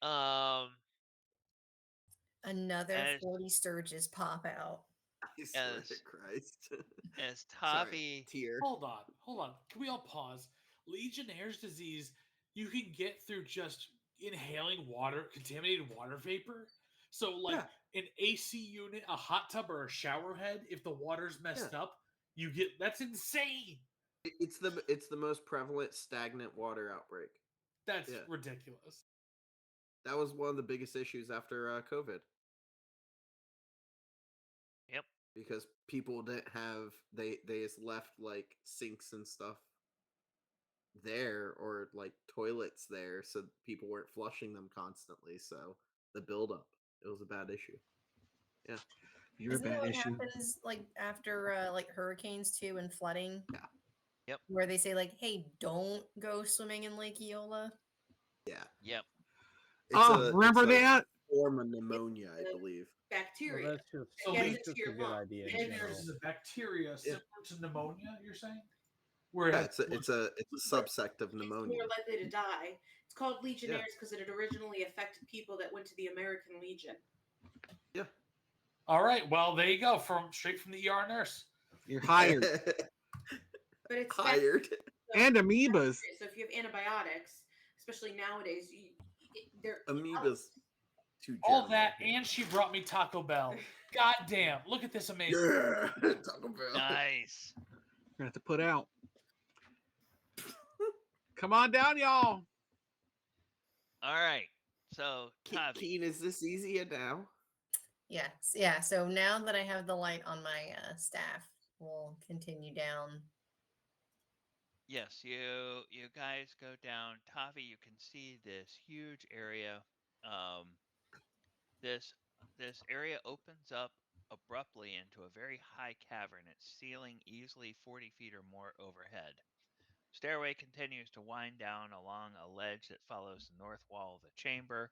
Another As 40 Sturges pop out. I swear to as Christ. as Sorry, Tavi. tear. Hold on. Can we all pause? Legionnaire's disease you can get through just inhaling water, contaminated water vapor. So, like Yeah, an AC unit, a hot tub, or a shower head, if the water's yeah. messed up, you get that's insane. It's the most prevalent stagnant water outbreak. That's Yeah, ridiculous. that was one of the biggest issues after COVID Yep. because people didn't have they just left like sinks and stuff there or like toilets there, so people weren't flushing them constantly. So the buildup, it was a bad issue. Yeah, You're a Isn't that bad what issue. happens like after like hurricanes too and flooding? yeah, Yep. Where they say like, "Hey, don't go swimming in Lake Eola." yeah. Yep. It's Remember a that? form of pneumonia, I believe. Well, Bacteria that's just So that Leg- gets that's into just a your good lungs. idea in And Legionnaires general. is a bacteria Yeah, similar to pneumonia. You're saying where it yeah. has It's a subsect of it's pneumonia. more likely to die. It's called Yeah, Legionnaires because it had originally affected people that went to the American Legion. yeah. all right. Well, there you go. From straight from the ER nurse. You're hired. But it's Hired. And amoebas. so if you have antibiotics, especially nowadays, they're Amoebas too All general. that, and she brought me Taco Bell. God damn! Look at this amazing. Yeah, Taco Bell. Nice. We're gonna have to put out. Come on down, y'all. All right. So Tavi. Keen, is this easier now? Yes, yeah. So now that I have the light on my staff, we'll continue down. Yes, you guys go down. Tavi, you can see this huge area. Um, this this area opens up abruptly into a very high cavern. Its ceiling easily 40 feet or more overhead. Stairway continues to wind down along a ledge that follows the north wall of the chamber.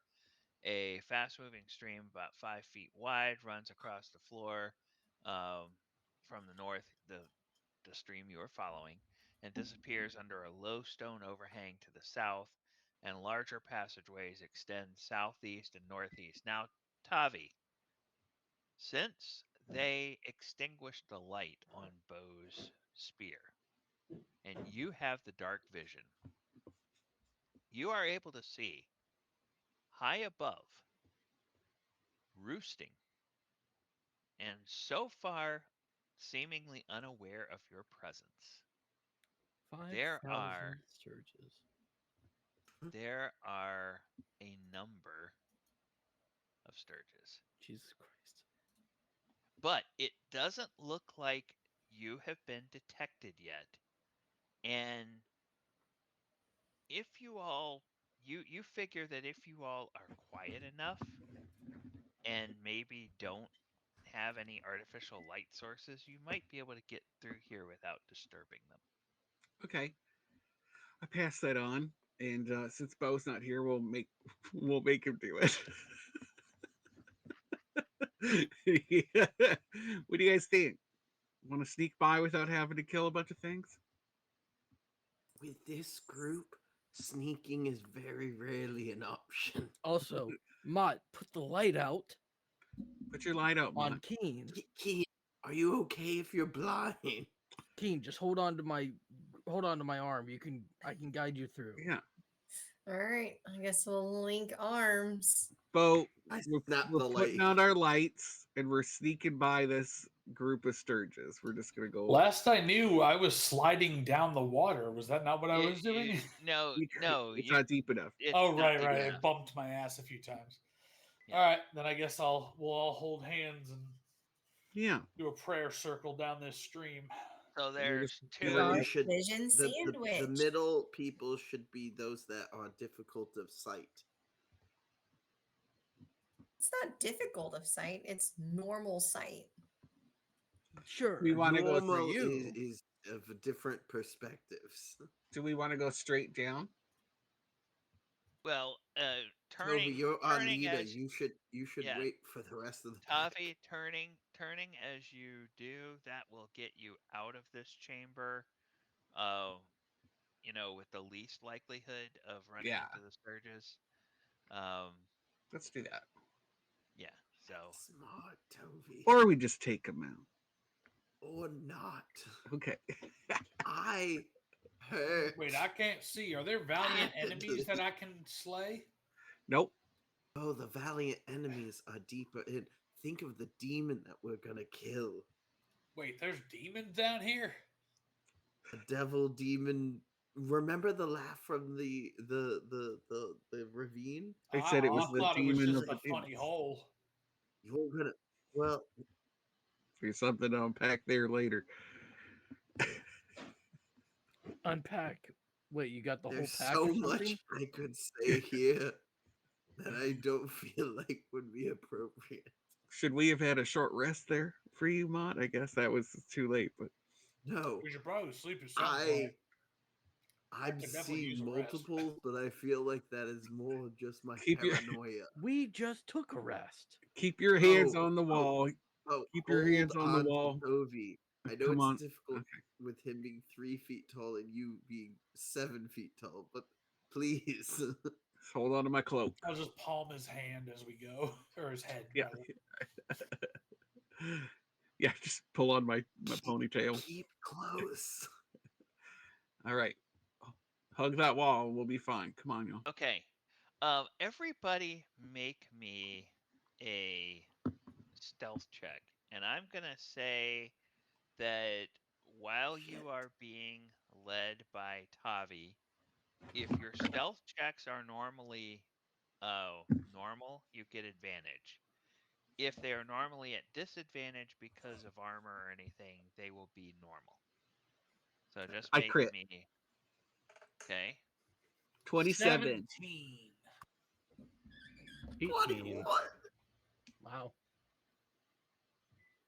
A fast-moving stream about 5 feet wide runs across the floor from the north, the stream you are following, and disappears under a low stone overhang to the south, and larger passageways extend southeast and northeast. Now, Tavi, since they extinguished the light on Bo's spear, and you have the dark vision, you are able to see high above, roosting, and so far seemingly unaware of your presence. There 5,000 are Sturges. there are a number of Sturges. Jesus Christ. But it doesn't look like you have been detected yet. And if you all you figure that if you all are quiet enough and maybe don't have any artificial light sources, you might be able to get through here without disturbing them. Okay, I pass that on, and since Bo's not here, we'll make him do it. Yeah. What do you guys think? Want to sneak by without having to kill a bunch of things? With this group, sneaking is very rarely an option. Also, Mott, put the light out Put your light out, on Mont. Keen. Keen, are you okay if you're blind? Keen, just hold on to my arm. I can guide you through. Yeah, All right, I guess we'll link arms. Bo, I we're snapped the putting light. out our lights, and we're sneaking by this group of Sturges. We're just gonna go. Last I knew, I was sliding down the water. Was that not what I was doing? No, It's not deep enough. it's Oh, not right, deep right. I enough. bumped my ass a few times. Yeah. All right, then I guess we'll all hold hands and Yeah, do a prayer circle down this stream. So there's Yeah, two. you should. Vision The sandwich. middle people should be those that are difficult of sight. It's not difficult of sight. It's normal sight. Sure. we want to go. Normal you. is of different perspectives. Do we want to go straight down? Well, Toby, turning you're our turning leader. as You should yeah, wait for the rest of the pack. Tavi, turning as you do, that will get you out of this chamber. Uh, with the least likelihood of running Yeah, into the Sturges. Um, let's do that. yeah. So Smart, Toby. Or we just take them out. Or not. Okay. I heard. Wait, I can't see. Are there valiant enemies that I can slay? Nope. Oh, the valiant enemies are deeper in. Think of the demon that we're gonna kill. Wait, there's demons down here? A devil demon. Remember the laugh from the ravine? They said it was I the thought it was demon just of a the funny demons. hole. You're gonna. Well, There's something to unpack there later. Unpack. Wait, you got the whole there's pack so or something? much I could say here that I don't feel like would be appropriate. Should we have had a short rest there for you, Mott? I guess that was too late, but No, We should probably sleep at some point. I'm could definitely use seeing a rest. multiples, but I feel like that is more just my Keep your- paranoia. We just took a rest. keep your hands Oh, on the wall. Keep your hold hands on the on wall. to Toby. I know Come it's on. difficult Okay. with him being 3 feet tall and you being 7 feet tall, but please. Just hold on to my cloak. I'll just palm his hand as we go, or his head. Yeah. rather. Yeah, just pull on my ponytail. Keep close. All right. Hug that wall. We'll be fine. Come on, y'all. okay. Everybody make me a stealth check, and I'm gonna say that while you are being led by Tavi, if your stealth checks are normally normal, you get advantage. If they are normally at disadvantage because of armor or anything, they will be normal. So just I make crit. me okay. 27. 17. 18. 21. Wow.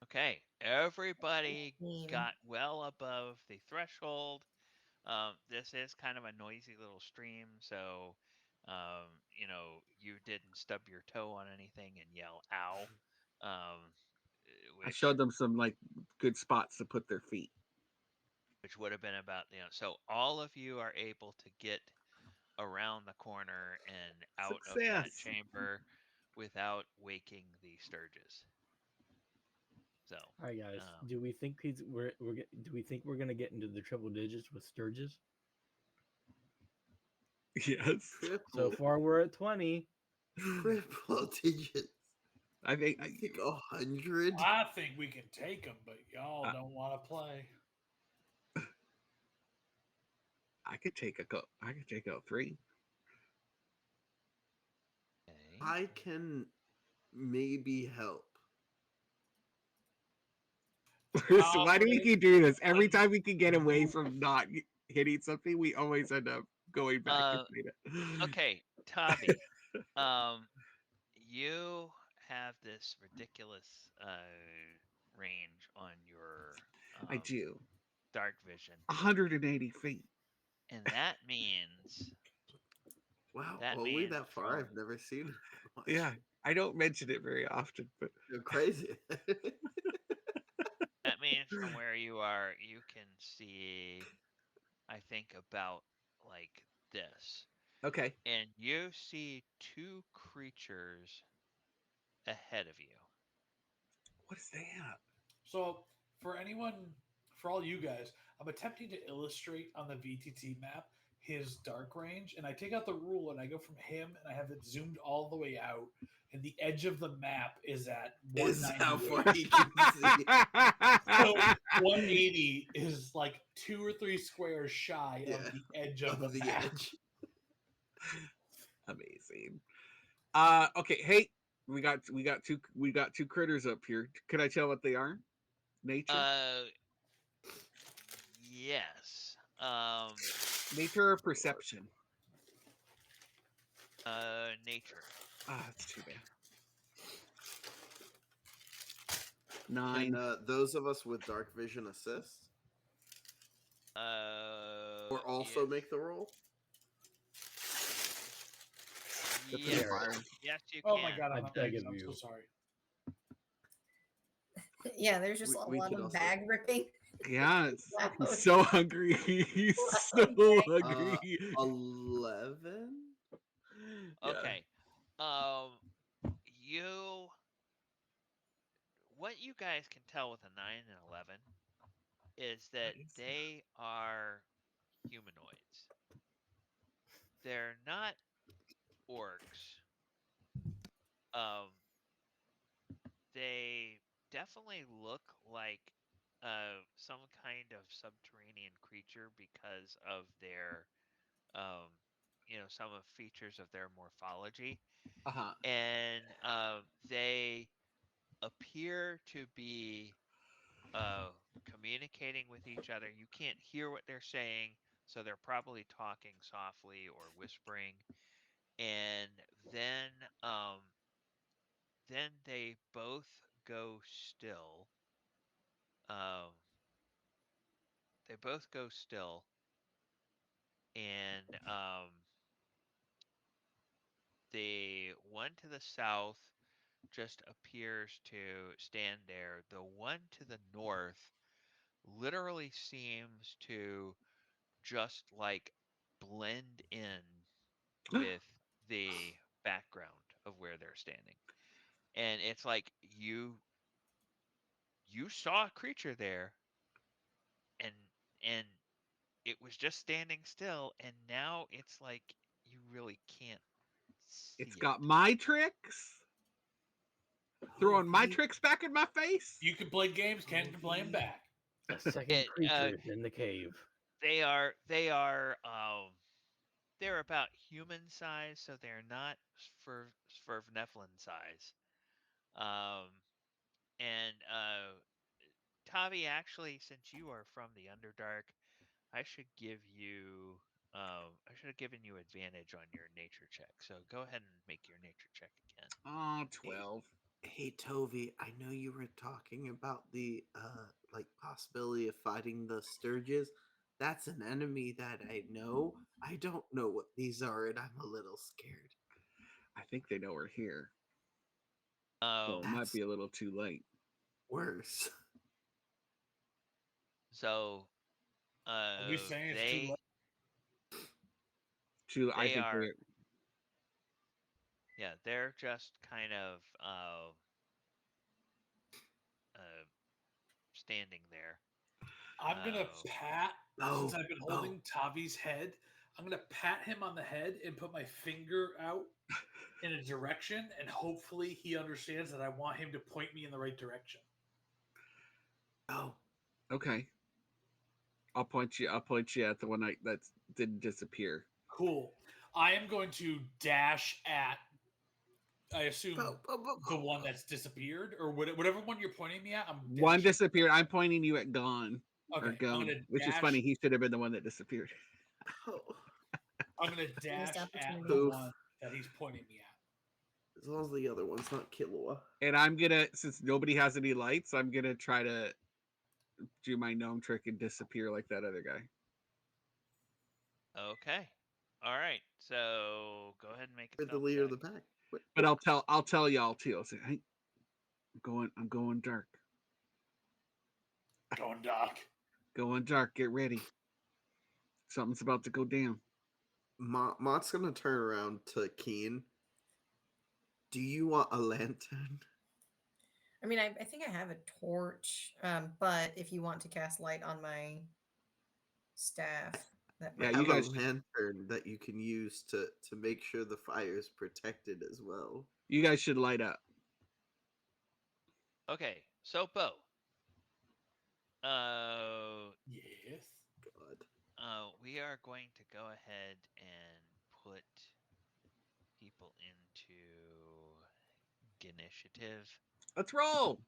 Okay, everybody 18. got well above the threshold. This is kind of a noisy little stream, so you didn't stub your toe on anything and yell "ow," um, I showed which them some like good spots to put their feet. would have been about so all of you are able to get around the corner and out of that Success. chamber without waking the Sturges. So, All right, guys. um, Do we think do we think we're gonna get into the triple digits with Sturges? Yes. So Triple, far, we're at 20. triple digits. I think I think 100. I think we can take them, but y'all Uh, don't want to play. I could take a go. I could take out 3. okay. I can maybe help. So why do we keep doing this? Every time we can get away from not hitting something, we always end up going back to fight it. Okay, Tavi. Um, you have this ridiculous range on your I do. dark vision, 180 feet. and that means Wow, only that far? I've from never seen it that much. Yeah, I don't mention it very often, but You're crazy. that means from where you are, you can see, I think, about like this, okay. and you see two creatures ahead of you. What is that? So, for anyone, for all you guys, I'm attempting to illustrate on the VTT map his dark range, and I take out the rule and I go from him and I have it zoomed all the way out, and the edge of the map is at Is how far 198. you can see. So 180 is like 2 or 3 squares shy Yeah, of the edge of the of the map. edge. Amazing. Okay, hey, we got two critters up here. Can I tell what they are? Nature? Uh, yes. Nature or perception? Nature. Ah, that's too bad. Can 9. those of us with dark vision assist or also Yes. make the roll? That's Yes. fire. Yes, you Oh my can. god, I I'm not beg muted. of I'm so you. sorry. Yeah, there's just a We lot could of also bag ripping. Yeah, Wow. he's so hungry. He's so hungry. 11. Yeah. Okay. You what you guys can tell with a 9 and 11 is What that is that? they are humanoids. They're not orcs. Um, they definitely look like some kind of subterranean creature because of their um, some of features of their morphology, Uh-huh. and they appear to be communicating with each other. You can't hear what they're saying, so they're probably talking softly or whispering. And then um, then they both go still. Um, they both go still, and the one to the south just appears to stand there. The one to the north literally seems to just like blend in with the background of where they're standing. And it's like you saw a creature there, and and it was just standing still, and now it's like you really can't It's see got it. my tricks. Throwing my tricks back in my face. You can play games, Ken can play them back. A second It creature in the cave. they are they're about human size, so they're not for Nephilim size. Um and Tavi, actually, since you are from the Underdark, I should give you I should have given you advantage on your nature check. So go ahead and make your nature check again. Oh, Hey, 12. hey, Tovi, I know you were talking about the like possibility of fighting the Sturges. That's an enemy that I know. I don't know what these are, and I'm a little scared. I think they know we're here, so Um, it might That's be a little too late. worse. so Are we saying it's too late? I they think are they yeah, they're just kind of uh standing there. I'm gonna Oh. pat since Oh, I've been holding Tavi's head. I'm gonna pat him on the head and put my finger out in a direction, and hopefully he understands that I want him to point me in the right direction. oh, okay. I'll point you at the one that didn't disappear. Cool. I am going to dash at, I assume, the one that's disappeared, or whatever one you're pointing me at. I'm One dashing. disappeared. I'm pointing you at Gone or Okay, I'm Gone, gonna which is dash. funny. He should have been the one that disappeared. oh. I'm gonna dash at opportunity. the Oof. one that he's pointing me at. As long as the other one's not Killua. And I'm gonna, since nobody has any lights, I'm gonna try to do my gnome trick and disappear like that other guy. Okay. All right. So go ahead and make a You're the stealth leader check. of the pack. What? But I'll tell y'all too. I'll say, hey, I'm going dark. Going dark. Going dark. Get ready. Something's about to go down. Mott's gonna turn around to Keen. Do you want a lantern? I mean, I think I have a torch, but if you want to cast light on my staff, that Yeah, I might you have a guys- lantern that you can use to make sure the fire is protected as well. You guys should light up. Okay. So Bo. Yes. God. We are going to go ahead and put people into initiative. Let's roll.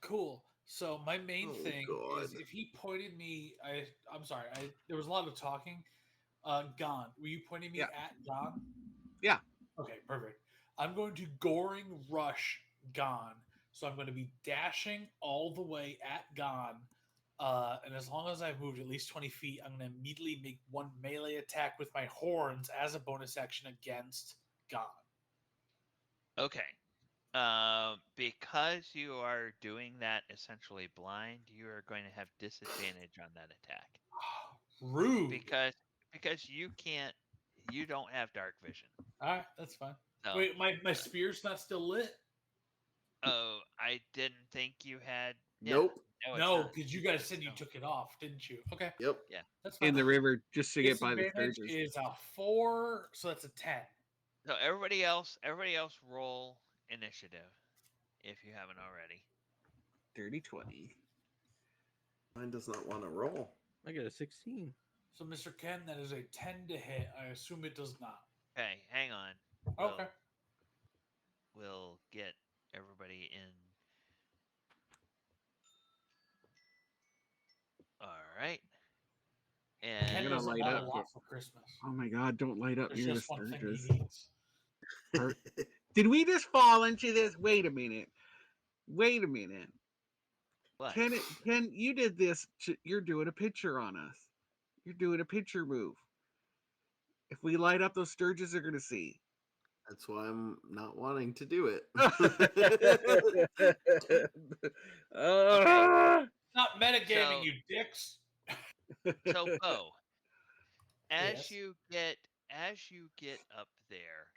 Cool. So my main Oh, thing God. is if he pointed me, I'm sorry, there was a lot of talking. Gon, were you pointing me Yeah. at Gon? Yeah. Okay, perfect. I'm going to goring rush Gon. So I'm going to be dashing all the way at Gon. And as long as I've moved at least 20 feet, I'm going to immediately make one melee attack with my horns as a bonus action against Gon. Okay. Because you are doing that essentially blind, you are going to have disadvantage on that attack. Rude. Because you don't have dark vision. All right, that's fine. So, Wait, my spear's not still lit? oh, I didn't think you had. Nope. Yeah, it's No, not. because you guys said you No. took it off, didn't you? Okay, Yep. Yeah. that's fine. In the river just to get by the Disadvantage Sturgis. is a 4, so that's a 10. So everybody else roll initiative if you haven't already. Dirty 20. Mine does not want to roll. I got a 16. So, Mr. Ken, that is a 10 to hit. I assume it does not. Okay, hang on. Okay. We'll get everybody in. All right. Ken And gonna doesn't light want a up. lot for Christmas. Oh my god, don't light up There's near the just one thing Sturgis. he needs. Did we just fall into this? Wait a minute. what? Ken, you did this. You're doing a picture on us. You're doing a picture move. If we light up, those Sturgis are going to see. That's why I'm not wanting to do it. Not metagaming, So- you dicks. So Bo, Yes. you get up there,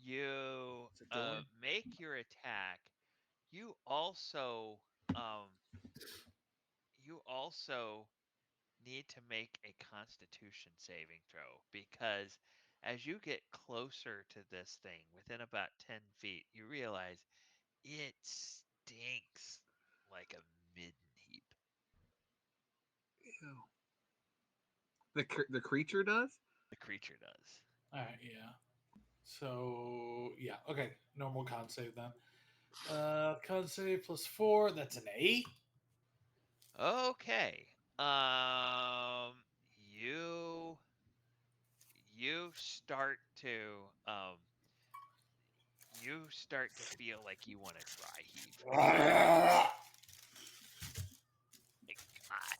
you It's a door. make your attack. You also need to make a Constitution saving throw because as you get closer to this thing, within about 10 feet, you realize it stinks like a midden heap. Ew. The creature does? The creature does. All right, yeah. So, yeah. Okay, normal con save then. Con save plus 4, that's an 8. Okay. You start to feel like you want to dry heave. My God.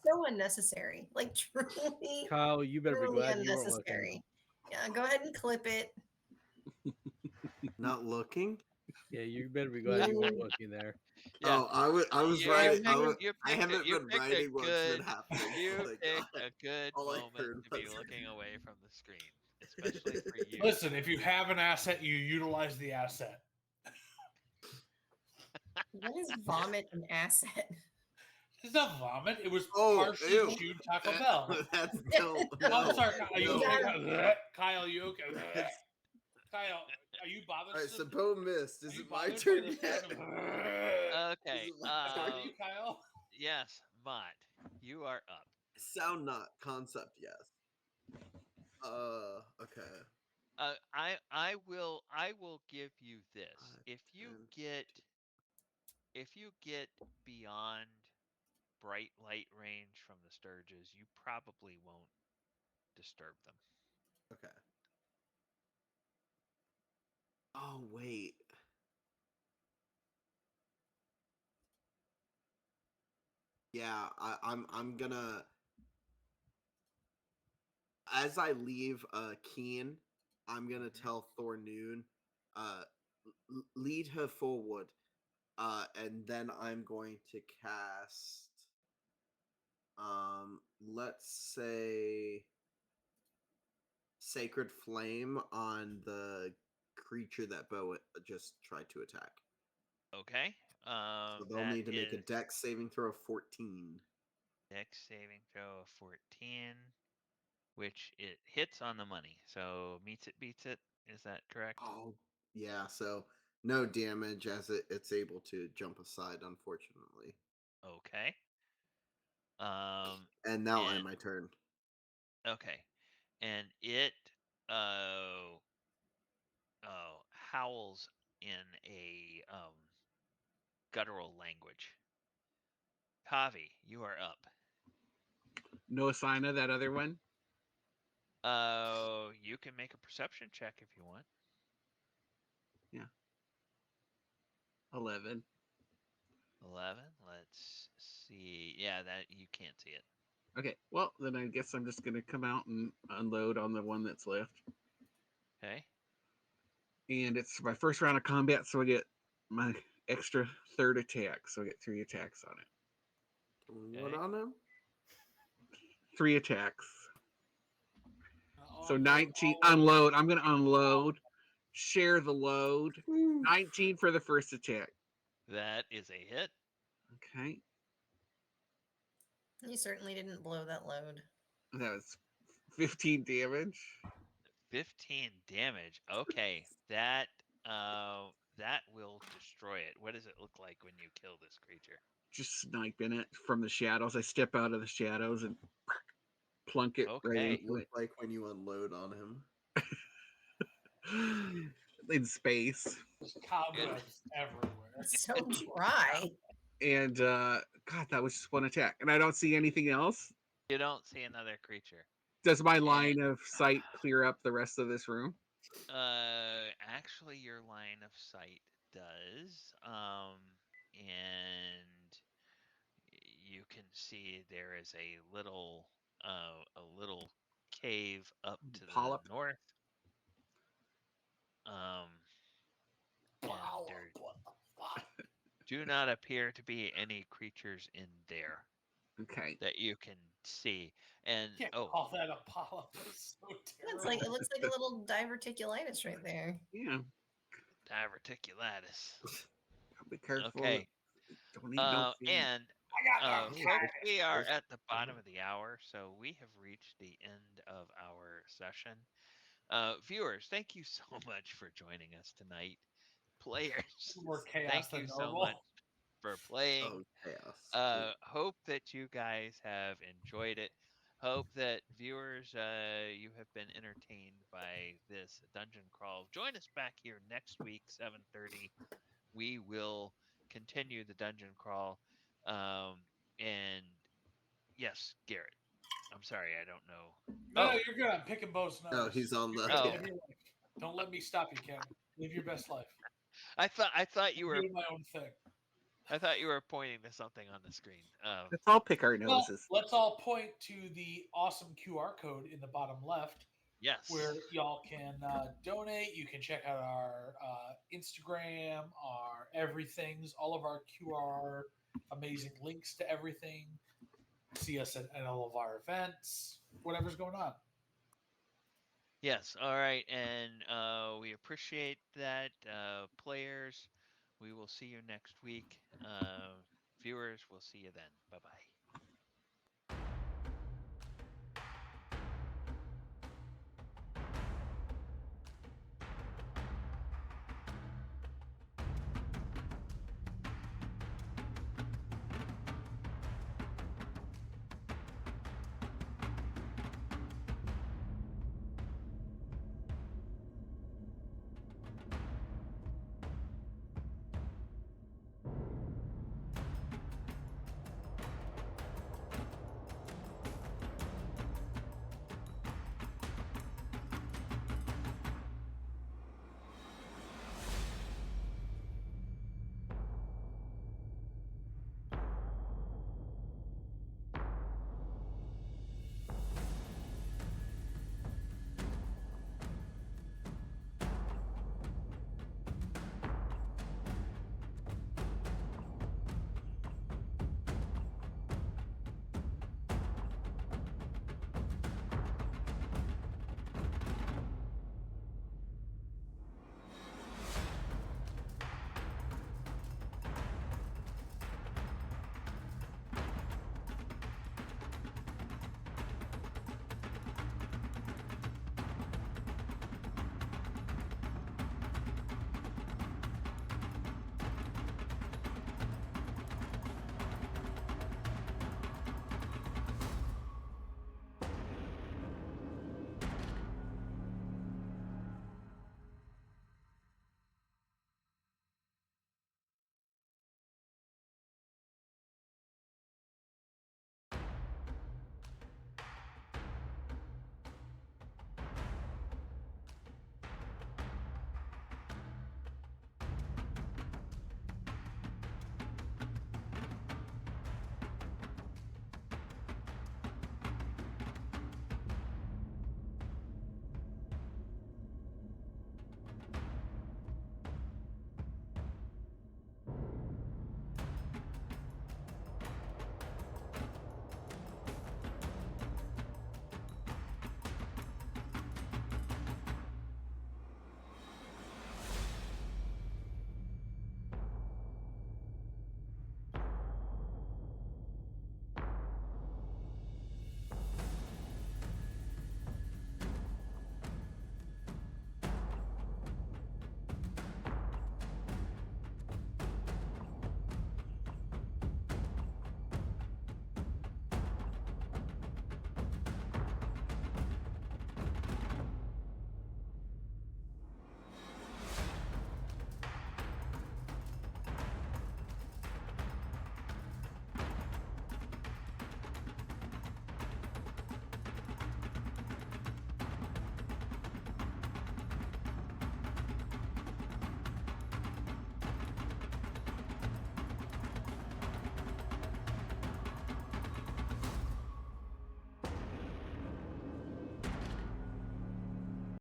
so unnecessary. Like truly, Kyle, you better be truly glad you weren't looking. unnecessary. Yeah, go ahead and clip it. Not looking. Yeah, you better be glad you weren't You- looking there. Yeah. Oh, I was You, writing. I picked haven't been a writing what's been good happening. you Oh my picked god! a good All I moment heard to be was looking away from the screen, especially for you. Listen, if you have an asset, you utilize the asset. What is vomit an asset? It's not vomit. It was Oh, partially ew. chewed Taco Bell. That's no, Oh, no. I'm sorry. Are you no. okay? got- Kyle, you okay? That's- Kyle, are you bothered? All right, so Bo missed. Are Is you it my bothered by turn the yet? sound of Okay. Is it my turn? Are you, Kyle? Yes, Mott, you are up. Sound not concept, yes. Okay. I will give you this. Five, 10. If you get beyond bright light range from the Sturges, you probably won't disturb them. Okay. Oh wait. Yeah, I'm gonna as I leave Keen, I'm gonna tell Thornoon, lead her forward, and then I'm going to cast, let's say, Sacred Flame on the creature that Bo just tried to attack. Okay. So they'll That need to make a is Dex saving throw of 14. Dex saving throw of 14, which it hits on the money. So meets it, beats it. Is that correct? Oh, yeah. So no damage as it's able to jump aside, unfortunately. Okay. And now and end my turn. okay, and it howls in a guttural language. Javi, you are up. No sign of that other one. You can make a perception check if you want. 11. 11. Let's see. Yeah, that you can't see it. Okay, well then I guess I'm just gonna come out and unload on the one that's left. Okay. And it's my first round of combat, so I get my extra third attack. So I get 3 attacks on it. What Okay. on him? 3 attacks. So Unload 19. all of them. Unload. I'm gonna unload. Share the load. 19 for the first attack. That is a hit. Okay. You certainly didn't blow that load. That was 15 damage. 15 damage. Okay. That will destroy it. What does it look like when you kill this creature? Just sniping it from the shadows. I step out of the shadows and plunk it right Okay. into Look like when you unload on him. it. In space. There's cobwebs everywhere. It's so dry. And God, that was just one attack. And I don't see anything else. You don't see another creature. Does my line of sight clear up the rest of this room? Actually, your line of sight does. And you can see there is a little cave up to Polyp? the north. And there do not appear to be any creatures in there Okay. that you can see. And You can't call that a polyp. It's so terrible. It's like it looks like a little diverticulitis right there. Yeah. diverticulitis. Be careful. Okay. Don't eat no food. And I got that. folks, we are at the bottom of the hour, so we have reached the end of our session. Viewers, thank you so much for joining us tonight. Players, More chaos thank than you so normal. much for playing. Oh, chaos. Hope that you guys have enjoyed it. Hope that viewers, you have been entertained by this dungeon crawl. Join us back here next week, 7:30. We will continue the dungeon crawl. And yes, Garrett. I'm sorry, I don't know. No, you're good. I'm picking Bo's nose. No, he's on the. You're good. Oh. Live your life. Don't let me stop you, Ken. Live your best life. I thought you I'm were doing my own thing. I thought you were pointing to something on the screen. Let's all pick our Well, noses. let's all point to the awesome QR code in the bottom left where Yes. y'all can donate. You can check out our Instagram, our everything's, all of our QR, amazing links to everything. See us at all of our events, whatever's going on. Yes. All right. And we appreciate that, players. We will see you next week. Viewers, we'll see you then. Bye bye.